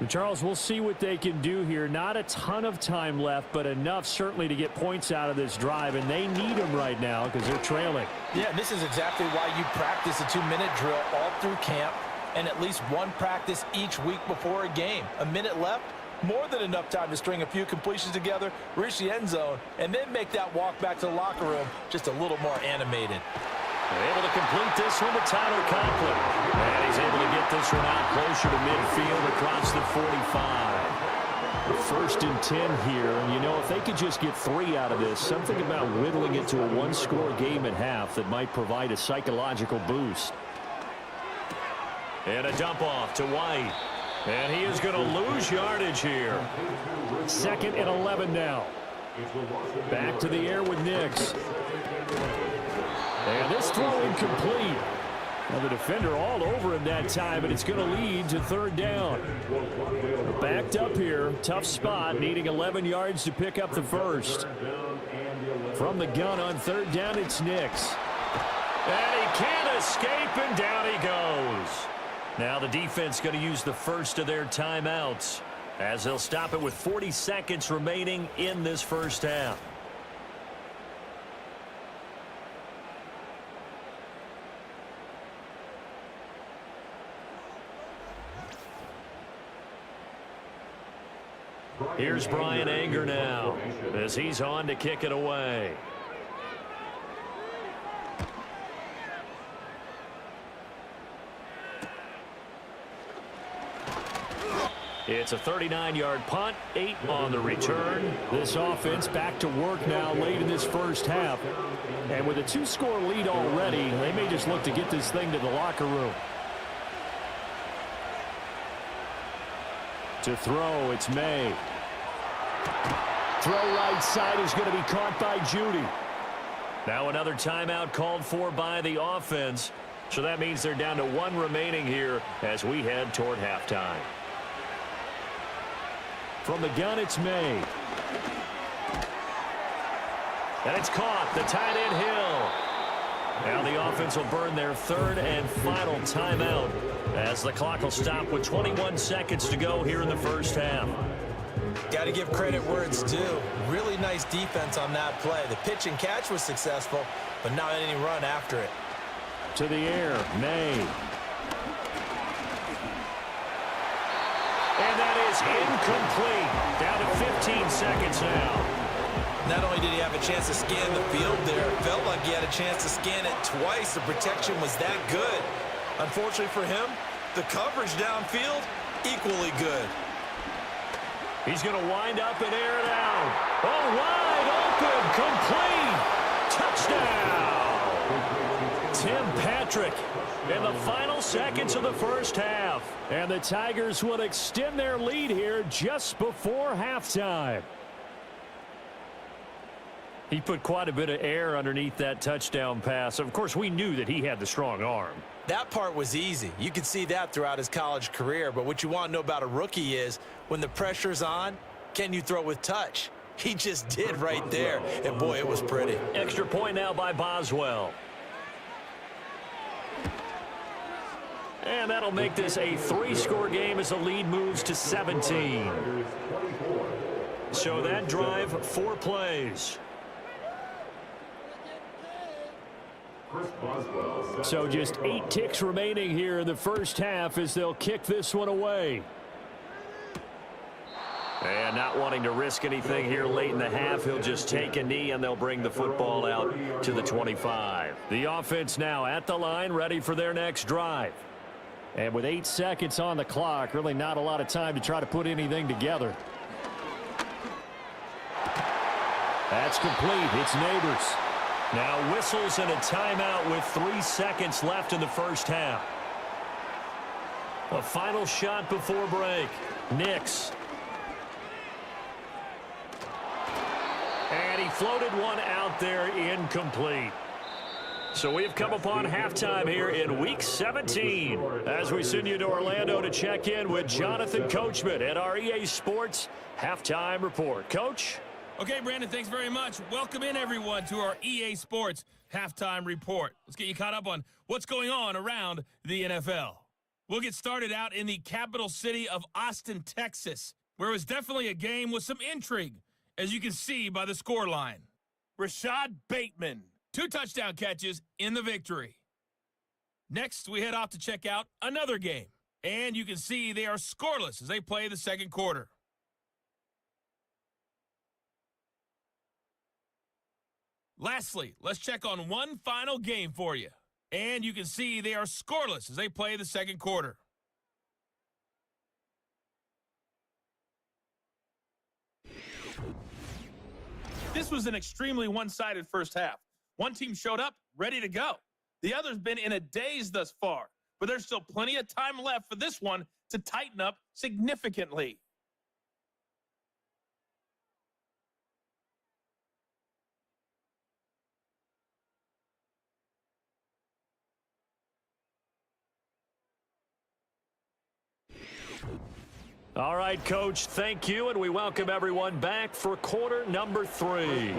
And Charles, we'll see what they can do here. Not a ton of time left, but enough certainly to get points out of this drive. And they need them right now because they're trailing. Yeah, this is exactly why you practice a 2-minute drill all through camp and at least one practice each week before a game. A minute left, more than enough time to string a few completions together, reach the end zone, and then make that walk back to the locker room just a little more animated. Able to complete this one to Tyler Conklin. And he's able to get this one out closer to midfield across the 45. First and 10 here, and you know, if they could just get 3 out of this, something about whittling it to a one-score game at half that might provide a psychological boost. And a dump off to White. And he is going to lose yardage here. 2nd and 11 now. Back to the air with Nix. And this throw incomplete. Now the defender all over him that time, and it's going to lead to 3rd down. Backed up here, tough spot, needing 11 yards to pick up the first. From the gun on 3rd down, it's Nix. And he can't escape, and down he goes. Now the defense going to use the first of their timeouts as they'll stop it with 40 seconds remaining in this first half. Here's Brian Anger now as he's on to kick it away. It's a 39-yard punt, 8 on the return. This offense back to work now late in this first half. And with a 2-score lead already, they may just look to get this thing to the locker room. To throw, it's May. Throw right side is going to be caught by Judy. Now another timeout called for by the offense. So that means they're down to 1 remaining here as we head toward halftime. From the gun, it's May. And it's caught. The tight end Hill. Now the offense will burn their 3rd and final timeout as the clock will stop with 21 seconds to go here in the first half. Got to give credit where it's due. Really nice defense on that play. The pitch and catch was successful, but not any run after it. To the air, May. And that is incomplete. Down to 15 seconds now. Not only did he have a chance to scan the field there, it felt like he had a chance to scan it twice. The protection was that good. Unfortunately for him, the coverage downfield, equally good. He's going to wind up and air it out. Oh, wide open, complete. Touchdown. Tim Patrick in the final seconds of the first half. And the Tigers will extend their lead here just before halftime. He put quite a bit of air underneath that touchdown pass. Of course, we knew that he had the strong arm. That part was easy. You could see that throughout his college career. But what you want to know about a rookie is when the pressure's on, can you throw with touch? He just did right there. And, boy, it was pretty. Extra point now by Boswell. And that'll make this a 3-score game as the lead moves to 17. So that drive, 4 plays. So just 8 ticks remaining here in the first half as they'll kick this one away. And not wanting to risk anything here late in the half, he'll just take a knee and they'll bring the football out to the 25. The offense now at the line, ready for their next drive. And with 8 seconds on the clock, really not a lot of time to try to put anything together. That's complete. It's Neighbors. Now whistles and a timeout with 3 seconds left in the first half. A final shot before break. Nix. And he floated one out there, incomplete. So we've come upon halftime here in Week 17 as we send you to Orlando to check in with Jonathan Coachman at our EA Sports Halftime Report. Coach? Okay, Brandon, thanks very much. Welcome in, everyone, to our EA Sports Halftime Report. Let's get you caught up on what's going on around the NFL. We'll get started out in the capital city of Austin, Texas, where it was definitely a game with some intrigue, as you can see by the scoreline. Rashad Bateman, 2 touchdown catches in the victory. Next, we head off to check out another game, and you can see they are scoreless as they play the second quarter. Lastly, let's check on one final game for you. And you can see they are scoreless as they play the second quarter. This was an extremely one-sided first half. One team showed up, ready to go. The other's been in a daze thus far, but there's still plenty of time left for this one to tighten up significantly. All right, Coach, thank you, and we welcome everyone back for quarter number 3.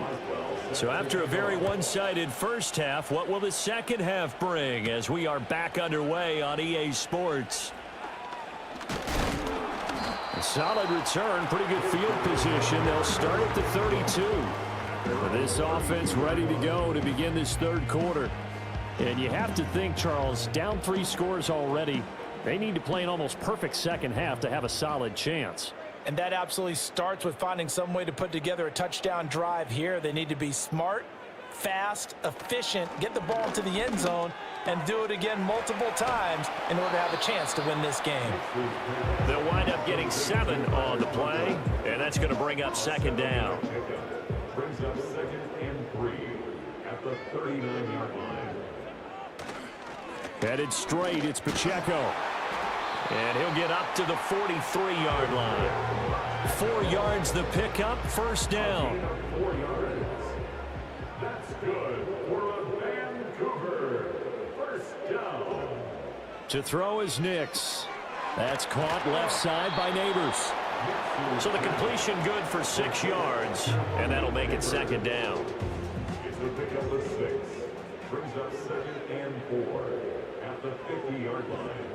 So after a very one-sided first half, what will the second half bring as we are back underway on EA Sports? A solid return, pretty good field position. They'll start at the 32. With this offense ready to go to begin this third quarter. And you have to think, Charles, down 3 scores already. They need to play an almost perfect second half to have a solid chance. And that absolutely starts with finding some way to put together a touchdown drive here. They need to be smart, fast, efficient, get the ball to the end zone, and do it again multiple times in order to have a chance to win this game. They'll wind up getting 7 on the play, and that's going to bring up second down. Brings up 2nd and 3 at the 39-yard line. Headed straight, it's Pacheco. And he'll get up to the 43-yard line. 4 yards the pickup, first down. 4 yards. That's good for Vancouver. First down. To throw is Nix. That's caught left side by Neighbors. So the completion good for 6 yards, and that'll make it second down. It's a pickup of 6. Brings up 2nd and 4 at the 50-yard line.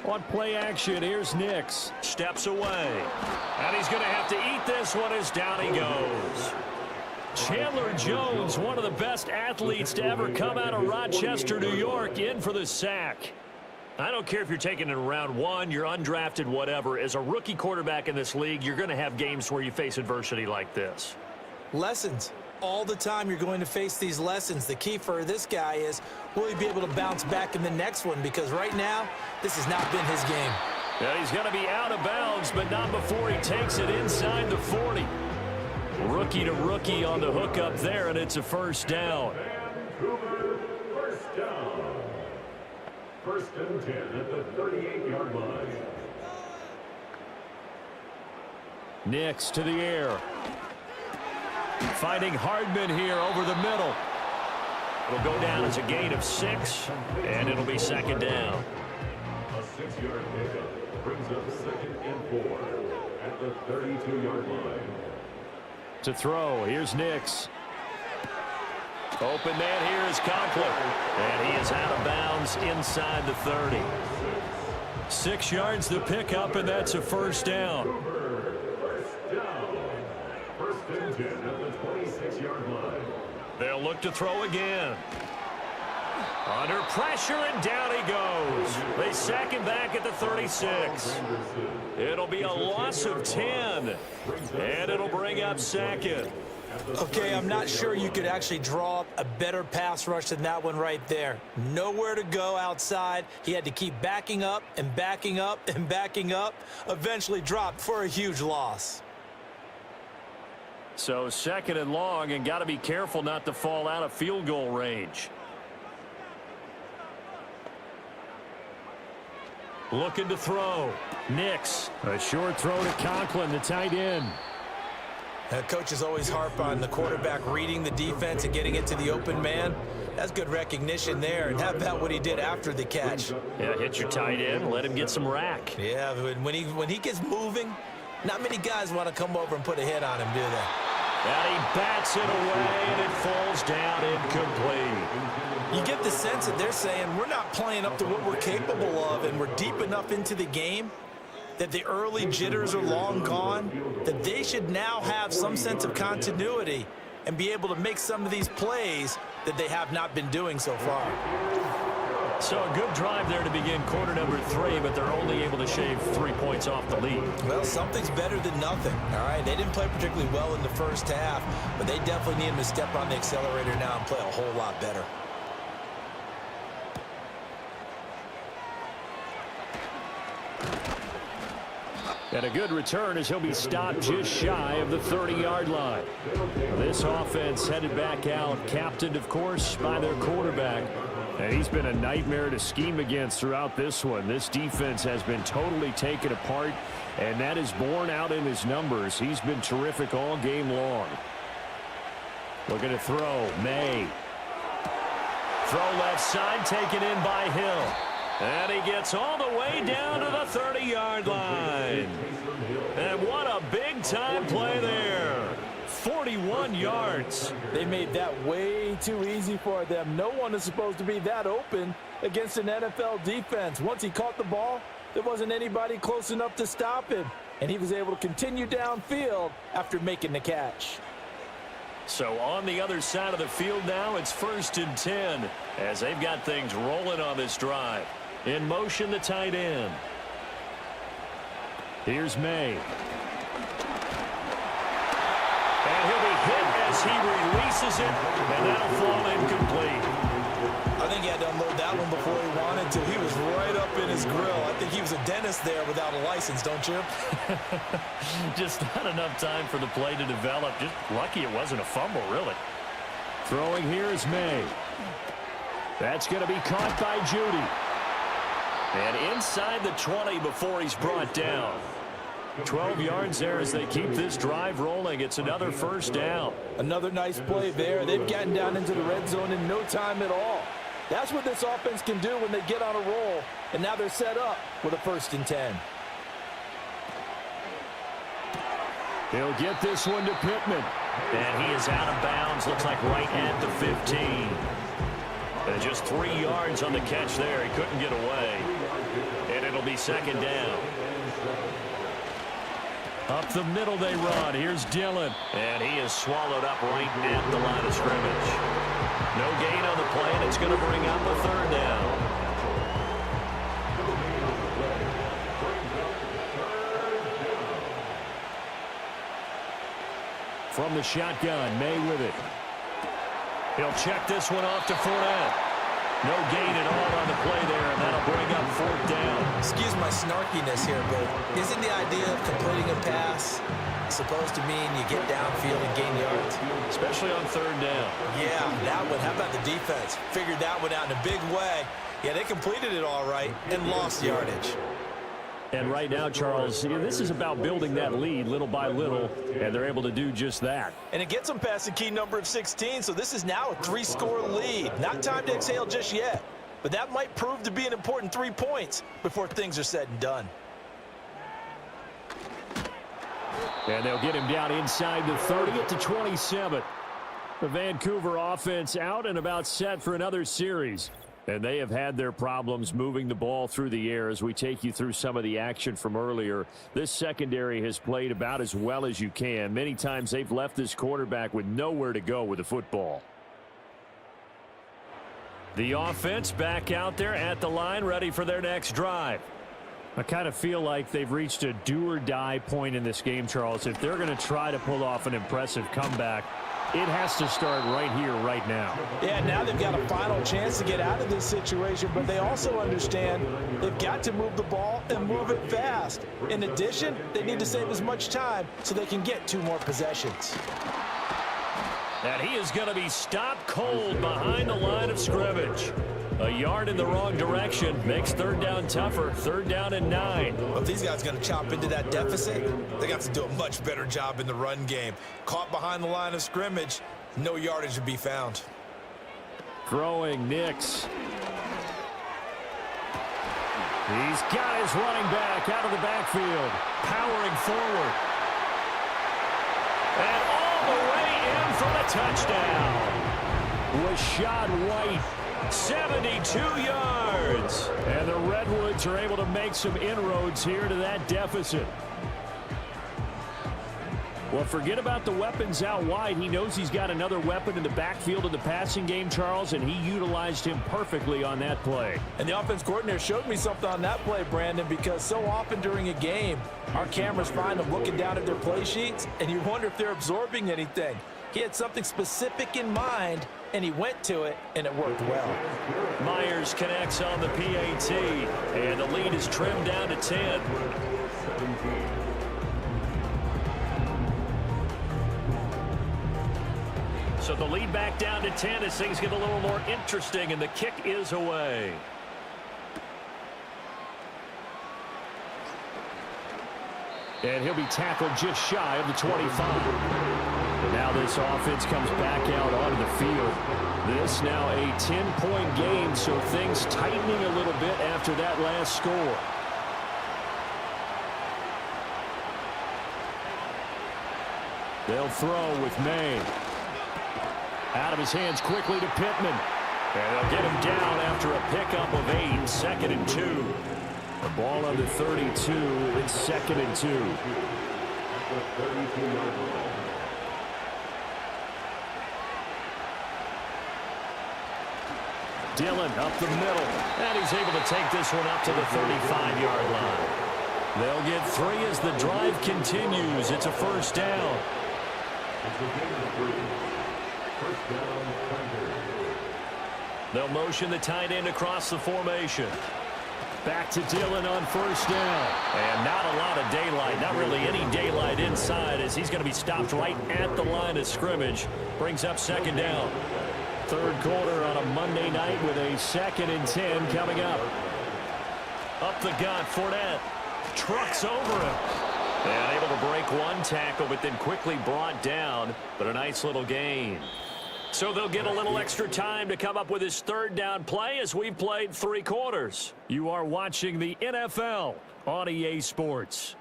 On play action, here's Nix. Steps away. And he's going to have to eat this one as down he goes. Chandler Jones, one of the best athletes to ever come out of Rochester, New York, in for the sack. I don't care if you're taking it in round 1, you're undrafted, whatever. As a rookie quarterback in this league, you're going to have games where you face adversity like this. Lessons. All the time you're going to face these lessons. The key for this guy is, will he be able to bounce back in the next one? Because right now, this has not been his game. Yeah, he's going to be out of bounds, but not before he takes it inside the 40. Rookie to rookie on the hook up there, and it's a first down. Vancouver, first down. 1st and 10 at the 38-yard line. Nix to the air. Finding Hardman here over the middle. It'll go down as a gain of 6, and it'll be second down. A 6-yard pickup brings up 2nd and 4 at the 32-yard line. To throw, here's Nix. Open man here is Conklin, and he is out of bounds inside the 30. 6 yards the pickup, and that's a first down. First down. 1st and 10 at the 26-yard line. They'll look to throw again. Under pressure, and down he goes. They sack him back at the 36. It'll be a loss of 10, and it'll bring up second. Okay, I'm not sure you could actually draw up a better pass rush than that one right there. Nowhere to go outside. He had to keep backing up and backing up and backing up. Eventually dropped for a huge loss. So 2nd and long, and got to be careful not to fall out of field goal range. Looking to throw. Nix. A short throw to Conklin, the tight end. Coaches always harp on the quarterback reading the defense and getting it to the open man. That's good recognition there. And how about what he did after the catch? Yeah, hit your tight end, let him get some rack. Yeah, when he gets moving, not many guys want to come over and put a hit on him, do they? And he bats it away, and it falls down incomplete. You get the sense that they're saying we're not playing up to what we're capable of, and we're deep enough into the game that the early jitters are long gone, that they should now have some sense of continuity and be able to make some of these plays that they have not been doing so far. So a good drive there to begin quarter number 3, but they're only able to shave 3 points off the lead. Well, something's better than nothing, all right? They didn't play particularly well in the first half, but they definitely need them to step on the accelerator now and play a whole lot better. And a good return as he'll be stopped just shy of the 30-yard line. This offense headed back out, captained, of course, by their quarterback. And he's been a nightmare to scheme against throughout this one. This defense has been totally taken apart, and that is borne out in his numbers. He's been terrific all game long. Looking to throw. May. Throw left side, taken in by Hill. And he gets all the way down to the 30-yard line. And what a big-time play there. 41 yards. They made that way too easy for them. No one is supposed to be that open against an NFL defense. Once he caught the ball, there wasn't anybody close enough to stop him. And he was able to continue downfield after making the catch. So on the other side of the field now, it's 1st and 10 as they've got things rolling on this drive. In motion, the tight end. Here's May. And he'll be hit as he releases it, and that'll fall incomplete. I think he had to unload that one before he wanted to. He was right up in his grill. I think he was a dentist there without a license, don't you? Just not enough time for the play to develop. Just lucky it wasn't a fumble, really. Throwing here is May. That's going to be caught by Judy. And inside the 20 before he's brought down. 12 yards there as they keep this drive rolling. It's another first down. Another nice play there. They've gotten down into the red zone in no time at all. That's what this offense can do when they get on a roll. And now they're set up with a 1st and 10. He'll get this one to Pittman. And he is out of bounds. Looks like right at the 15. And just 3 yards on the catch there. He couldn't get away. And it'll be 2nd down. Up the middle they run. Here's Dillon. And he is swallowed up right at the line of scrimmage. No gain on the play, and it's going to bring up a 3rd down. From the shotgun, May with it. He'll check this one off to Fournette. No gain at all on the play there, and that'll bring up 4th down. Excuse my snarkiness here, but isn't the idea of completing a pass supposed to mean you get downfield and gain yards? Especially on 3rd down. Yeah, that one. How about the defense? Figured that one out in a big way. Yeah, they completed it all right and lost yardage. And right now, Charles, this is about building that lead little by little, and they're able to do just that. And it gets them past the key number of 16, so this is now a 3-score lead. Not time to exhale just yet, but that might prove to be an important 3 points before things are said and done. And they'll get him down inside the 30 at the 27. The Vancouver offense out and about set for another series. And they have had their problems moving the ball through the air as we take you through some of the action from earlier. This secondary has played about as well as you can. Many times they've left this quarterback with nowhere to go with the football. The offense back out there at the line, ready for their next drive. I kind of feel like they've reached a do-or-die point in this game, Charles. If they're going to try to pull off an impressive comeback, it has to start right here, right now. Yeah, now they've got a final chance to get out of this situation, but they also understand they've got to move the ball and move it fast. In addition, they need to save as much time so they can get 2 more possessions. And he is going to be stopped cold behind the line of scrimmage. A yard in the wrong direction makes 3rd down tougher. 3rd down and 9. But if these guys are going to chop into that deficit, they have to do a much better job in the run game. Caught behind the line of scrimmage, no yardage to be found. Throwing Nix. He's got his running back out of the backfield. Powering forward. And all the way in for the touchdown. Rashad White. 72 yards. And the Redwoods are able to make some inroads here to that deficit. Well, forget about the weapons out wide. He knows he's got another weapon in the backfield of the passing game, Charles, and he utilized him perfectly on that play. And the offense coordinator showed me something on that play, Brandon, because so often during a game, our cameras find them looking down at their play sheets, and you wonder if they're absorbing anything. He had something specific in mind, and he went to it, and it worked well. Myers connects on the PAT, and the lead is trimmed down to 10. So the lead back down to 10 as things get a little more interesting, and the kick is away. And he'll be tackled just shy of the 25. And now this offense comes back out onto the field. This now a 10-point game, so things tightening a little bit after that last score. They'll throw with May. Out of his hands quickly to Pittman. And they'll get him down after a pickup of 8, 2nd and 2. The ball on the 32, it's 2nd and 2. Dillon up the middle, and he's able to take this one up to the 35-yard line. They'll get 3 as the drive continues. It's a first down. They'll motion the tight end across the formation. Back to Dillon on first down. And not a lot of daylight, not really any daylight inside, as he's going to be stopped right at the line of scrimmage. Brings up 2nd down. 3rd quarter on a Monday night with a 2nd and 10 coming up. Up the gut, Fournette trucks over him. And able to break one tackle, but then quickly brought down. But a nice little gain. So they'll get a little extra time to come up with his 3rd down play as we've played 3 quarters. You are watching the NFL on EA Sports.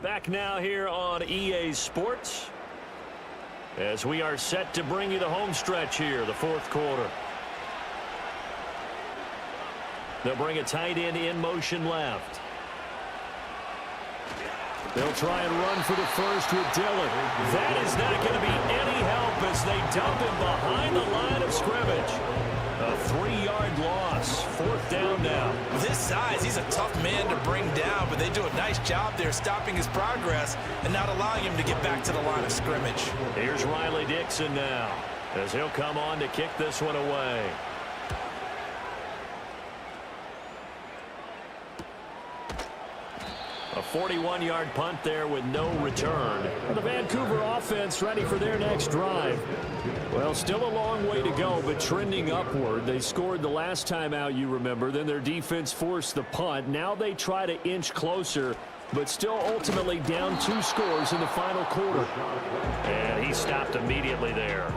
Back now here on EA Sports as we are set to bring you the home stretch here, the 4th quarter. They'll bring a tight end in motion left. They'll try and run for the first with Dillon. That is not going to be any help as they dump him behind the line of scrimmage. A 3-yard loss. 4th down now. With his size, he's a tough man to bring down, but they do a nice job there stopping his progress and not allowing him to get back to the line of scrimmage. Here's Riley Dixon now as he'll come on to kick this one away. A 41-yard punt there with no return. The Vancouver offense ready for their next drive. Well, still a long way to go, but trending upward. They scored the last time out, you remember. Then their defense forced the punt. Now they try to inch closer, but still ultimately down 2 scores in the final quarter. And he stopped immediately there.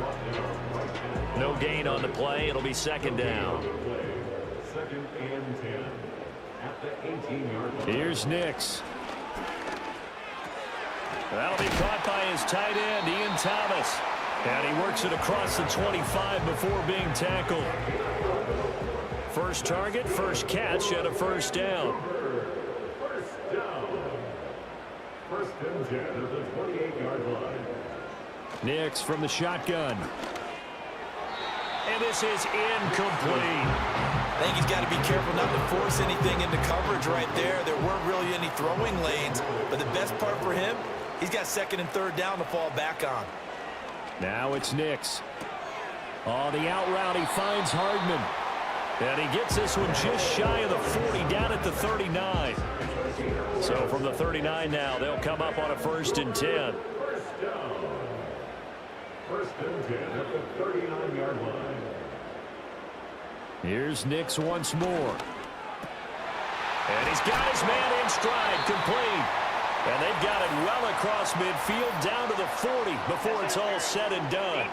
No gain on the play. It'll be 2nd down. 2nd and 10. At the 18-yard line. Here's Nix. That'll be caught by his tight end, Ian Thomas. And he works it across the 25 before being tackled. First target, first catch, and a first down. First down. 1st and 10 at the 28-yard line. Nix from the shotgun. And this is incomplete. I think he's got to be careful not to force anything into coverage right there. There weren't really any throwing lanes, but the best part for him, he's got 2nd and 3rd down to fall back on. Now it's Nix. Oh, the out route, he finds Hardman. And he gets this one just shy of the 40, down at the 39. So from the 39 now, they'll come up on a 1st and 10. First down. 1st and 10 at the 39-yard line. Here's Nix once more. And he's got his man in stride, complete. And they've got it well across midfield, down to the 40 before it's all said and done.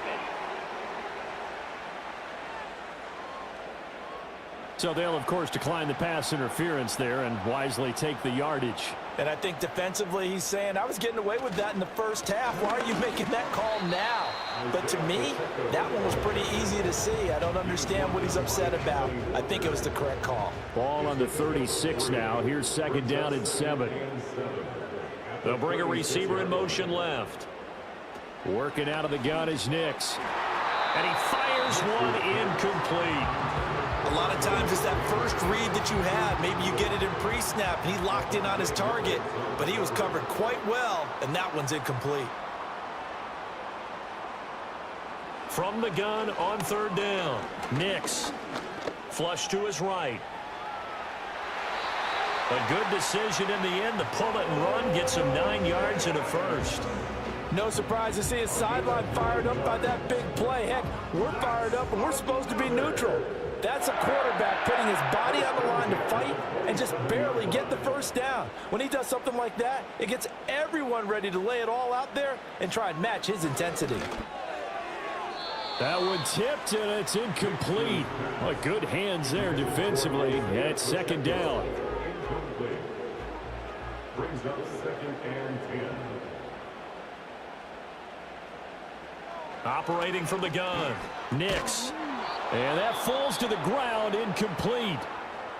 So they'll, of course, decline the pass interference there and wisely take the yardage. And I think defensively he's saying, I was getting away with that in the first half. Why are you making that call now? But to me, that one was pretty easy to see. I don't understand what he's upset about. I think it was the correct call. Ball on the 36 now. Here's 2nd down and 7. They'll bring a receiver in motion left. Working out of the gun is Nix. And he fires one incomplete. A lot of times it's that first read that you have. Maybe you get it in pre-snap, and he locked in on his target, but he was covered quite well, and that one's incomplete. From the gun on 3rd down, Nix. Flush to his right. A good decision in the end. The pull it and run gets him 9 yards and a first. No surprise to see his sideline fired up by that big play. Heck, we're fired up, and we're supposed to be neutral. That's a quarterback putting his body on the line to fight and just barely get the first down. When he does something like that, it gets everyone ready to lay it all out there and try and match his intensity. That one tipped, and it's incomplete. Well, good hands there defensively. And it's 2nd down. Brings up 2nd and 10. Operating from the gun, Nix. And that falls to the ground, incomplete.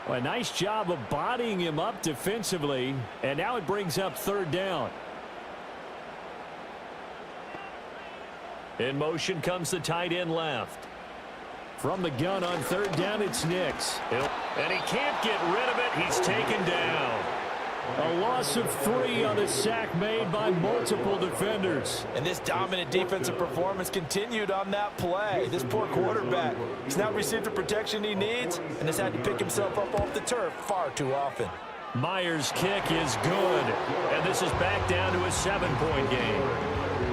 Well, a nice job of bodying him up defensively. And now it brings up 3rd down. In motion comes the tight end left. From the gun on 3rd down, it's Nix. And he can't get rid of it. He's taken down. A loss of 3 on the sack made by multiple defenders. And this dominant defensive performance continued on that play. This poor quarterback has not received the protection he needs and has had to pick himself up off the turf far too often. Myers' kick is good. And this is back down to a 7-point game.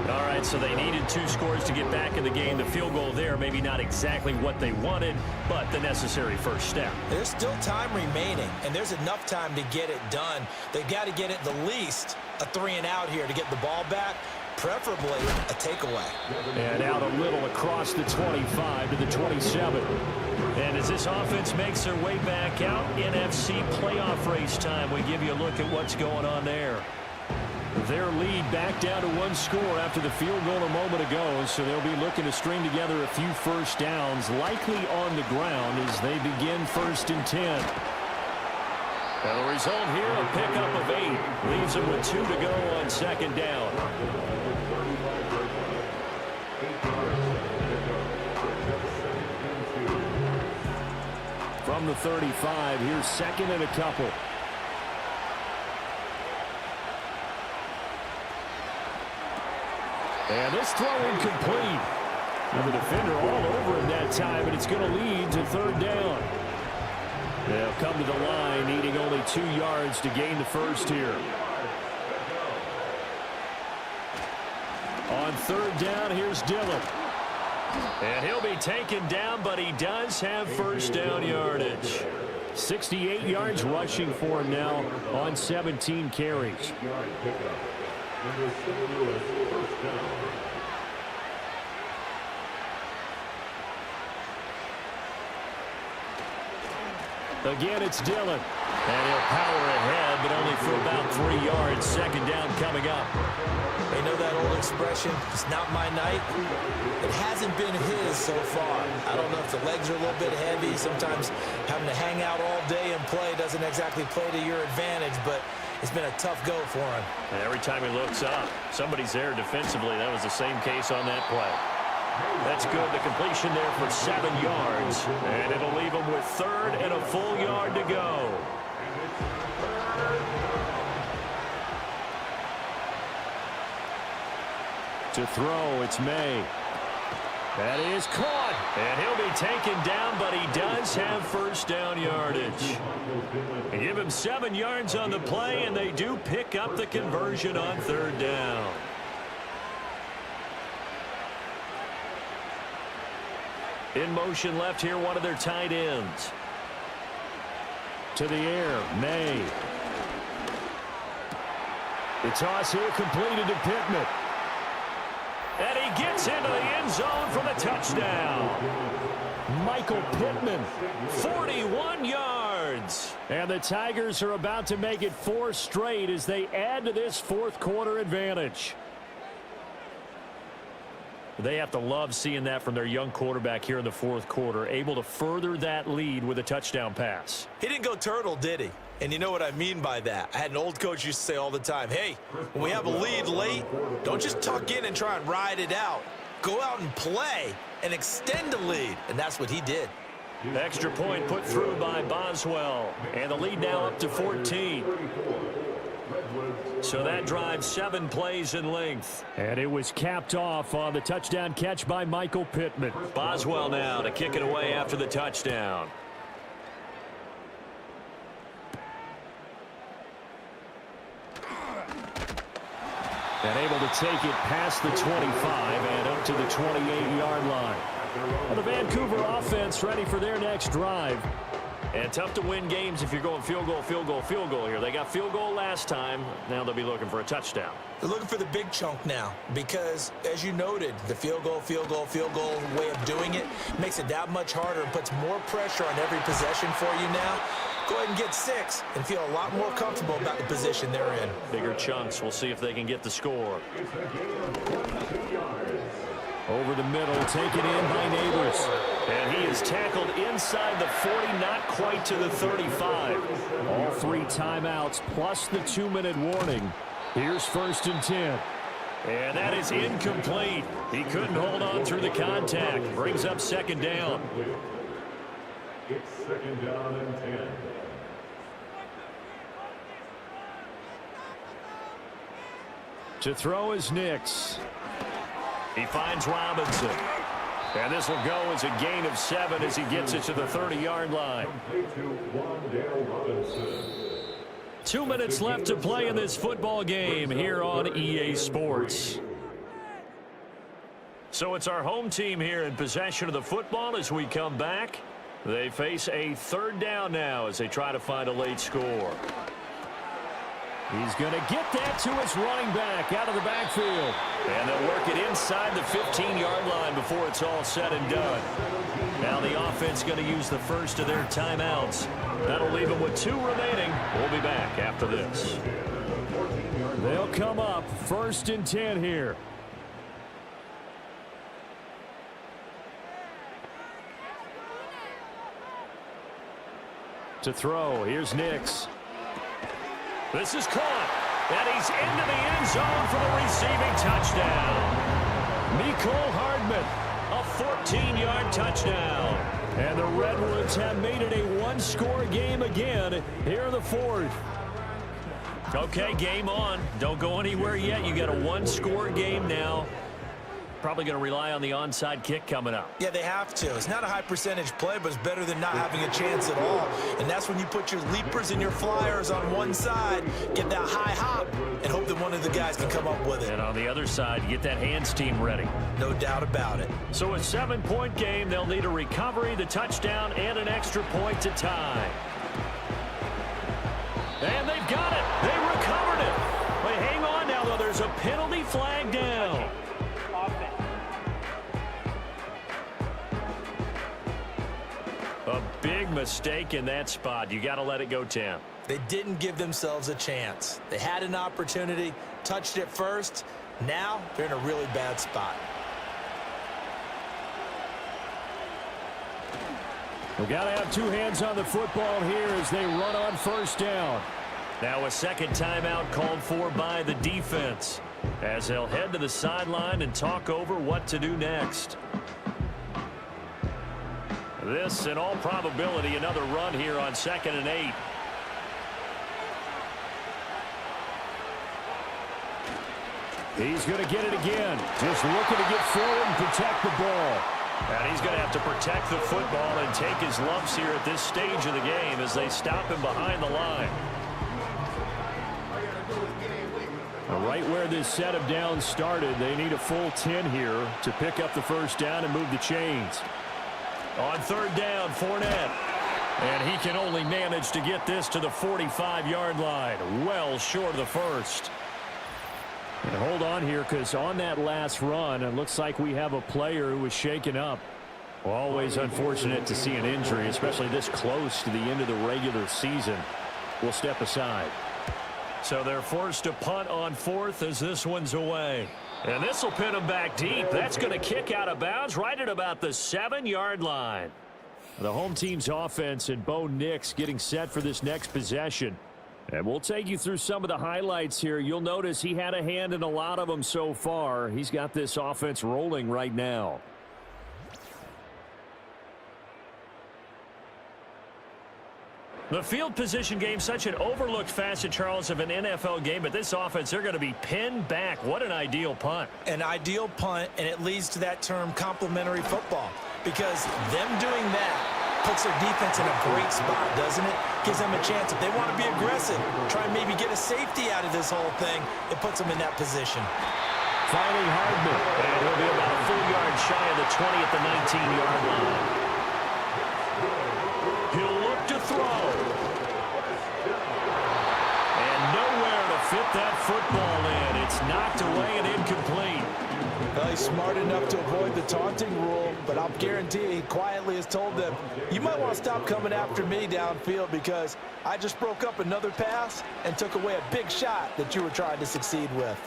All right, so they needed 2 scores to get back in the game. The field goal there, maybe not exactly what they wanted, but the necessary first step. There's still time remaining, and there's enough time to get it done. They've got to get at the least a 3-and-out here to get the ball back, preferably a takeaway. And out a little across the 25 to the 27. And as this offense makes their way back out, NFC playoff race time, we give you a look at what's going on there. Their lead back down to 1 score after the field goal a moment ago, so they'll be looking to string together a few first downs, likely on the ground as they begin 1st and 10. And the result here, a pickup of 8. Leaves them with 2 to go on 2nd down. From the 35, here's 2nd and a couple. And this throw incomplete. And the defender all over him that time, and it's going to lead to 3rd down. They'll come to the line, needing only 2 yards to gain the first here. On 3rd down, here's Dillon. And he'll be taken down, but he does have first down yardage. 68 yards rushing for him now on 17 carries. Again, it's Dillon. And he'll power ahead, but only for about 3 yards. 2nd down coming up. They know that old expression, it's not my night. It hasn't been his so far. I don't know if the legs are a little bit heavy. Sometimes having to hang out all day and play doesn't exactly play to your advantage, but it's been a tough go for him. And every time he looks up, somebody's there defensively. That was the same case on that play. That's good. The completion there for 7 yards. And it'll leave him with 3rd and a full yard to go. To throw, it's May. That is caught. And he'll be taken down, but he does have first down yardage. They give him 7 yards on the play, and they do pick up the conversion on 3rd down. In motion left here, one of their tight ends. To the air, May. The toss here completed to Pittman. And he gets into the end zone for the touchdown. Michael Pittman, 41 yards. yards. And the Tigers are about to make it 4 straight as they add to this fourth quarter advantage. They have to love seeing that from their young quarterback here in the fourth quarter, able to further that lead with a touchdown pass. He didn't go turtle, did he? And you know what I mean by that. I had an old coach used to say all the time, hey, when we have a lead late, don't just tuck in and try and ride it out. Go out and play and extend the lead. And that's what he did. Extra point put through by Boswell. And the lead now up to 14. So that drives 7 plays in length. And it was capped off on the touchdown catch by Michael Pittman. Boswell now to kick it away after the touchdown. And able to take it past the 25 and up to the 28-yard line. Well, the Vancouver offense ready for their next drive. And tough to win games if you're going field goal, field goal, field goal here. They got field goal last time. Now they'll be looking for a touchdown. They're looking for the big chunk now because, as you noted, the field goal way of doing it makes it that much harder and puts more pressure on every possession for you now. Go ahead and get 6 and feel a lot more comfortable about the position they're in. Bigger chunks. We'll see if they can get the score. Over the middle, taken in by Neighbors. And he is tackled inside the 40, not quite to the 35. All 3 timeouts plus the 2-minute warning. Here's 1st and 10. And that is incomplete. He couldn't hold on through the contact. Brings up 2nd down. It's 2nd down and 10. To throw is Nix. He finds Robinson. And this will go as a gain of 7 as he gets it to the 30-yard line. 2 minutes left to play in this football game here on EA Sports. So it's our home team here in possession of the football as we come back. They face a 3rd down now as they try to find a late score. He's going to get that to his running back out of the backfield. And they'll work it inside the 15-yard line before it's all said and done. Now the offense going to use the first of their timeouts. That'll leave them with 2 remaining. We'll be back after this. They'll come up 1st and 10 here. To throw, here's Nix. This is caught, and he's into the end zone for the receiving touchdown. Mecole Hardman, a 14-yard touchdown. And the Redwoods have made it a 1-score game again here in the 4th. Okay, game on. Don't go anywhere yet. You got a 1-score game now. Probably going to rely on the onside kick coming up. Yeah, they have to. It's not a high percentage play, but it's better than not having a chance at all. And that's when you put your leapers and your flyers on one side, get that high hop, and hope that one of the guys can come up with it. And on the other side, you get that hands team ready. No doubt about it. So a 7-point game. They'll need a recovery, the touchdown, and an extra point to tie. And they've got it. They recovered it. But hang on now, though. There's a penalty flag down. A big mistake in that spot. You got to let it go, Tim. They didn't give themselves a chance. They had an opportunity, touched it first. Now they're in a really bad spot. We've got to have 2 hands on the football here as they run on 1st down. Now a 2nd timeout called for by the defense as they'll head to the sideline and talk over what to do next. This, in all probability, another run here on 2nd and 8. He's going to get it again. Just looking to get forward and protect the ball. And he's going to have to protect the football and take his lumps here at this stage of the game as they stop him behind the line. Right where this set of downs started, they need a full 10 here to pick up the 1st down and move the chains. On 3rd down, Fournette. And he can only manage to get this to the 45-yard line. Well short of the 1st. And hold on here, because on that last run, it looks like we have a player who was shaken up. Always unfortunate to see an injury, especially this close to the end of the regular season. We'll step aside. So they're forced to punt on fourth as this one's away. And this will pin them back deep. That's going to kick out of bounds right at about the 7-yard line. The home team's offense and Bo Nix getting set for this next possession. And we'll take you through some of the highlights here. You'll notice he had a hand in a lot of them so far. He's got this offense rolling right now. The field position game, such an overlooked facet, Charles, of an NFL game, but this offense, they're going to be pinned back. What an ideal punt. An ideal punt, and it leads to that term complementary football, because them doing that puts their defense in a great spot, doesn't it? Gives them a chance. If they want to be aggressive, try and maybe get a safety out of this whole thing, it puts them in that position. Finding Hardman, and he'll be about a full yard shy of the 20 at the 19-yard line. He'll look to throw. And nowhere to fit that football in. It's knocked away and incomplete. Well, he's smart enough to avoid the taunting rule, but I'll guarantee he quietly has told them, you might want to stop coming after me downfield because I just broke up another pass and took away a big shot that you were trying to succeed with.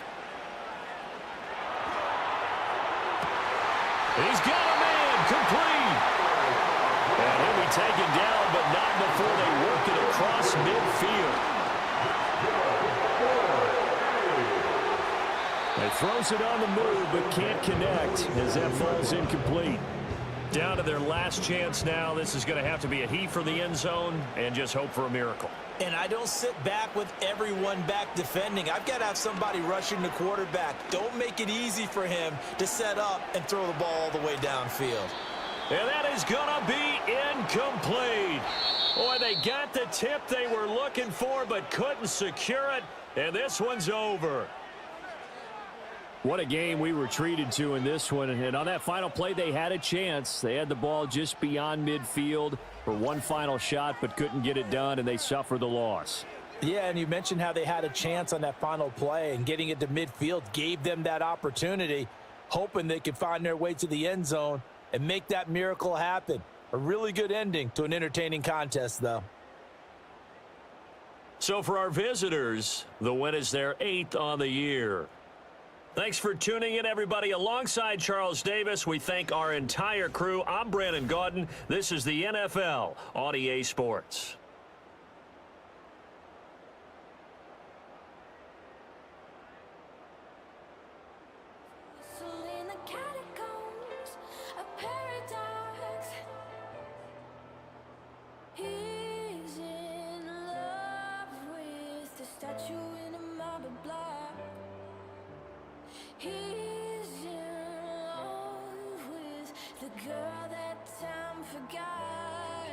He's got a man complete. And he'll be taken down, but not before they work it across midfield. He throws it on the move, but can't connect as that falls incomplete. Down to their last chance now. This is going to have to be a heave for the end zone and just hope for a miracle. And I don't sit back with everyone back defending. I've got to have somebody rushing the quarterback. Don't make it easy for him to set up and throw the ball all the way downfield. And that is going to be incomplete. Boy, they got the tip they were looking for but couldn't secure it. And this one's over. What a game we were treated to in this one. And on that final play, they had a chance. They had the ball just beyond midfield for one final shot, but couldn't get it done, and they suffered the loss. Yeah, and you mentioned how they had a chance on that final play, and getting it to midfield gave them that opportunity, hoping they could find their way to the end zone and make that miracle happen. A really good ending to an entertaining contest, though. So for our visitors, the win is their 8th on the year. Thanks for tuning in, everybody. Alongside Charles Davis, we thank our entire crew. I'm Brandon Gaudin. This is the NFL on EA Sports. He's in love with the girl that time forgot.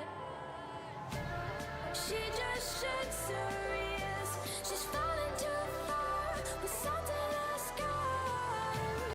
She just shakes her wrist. She's falling too far with something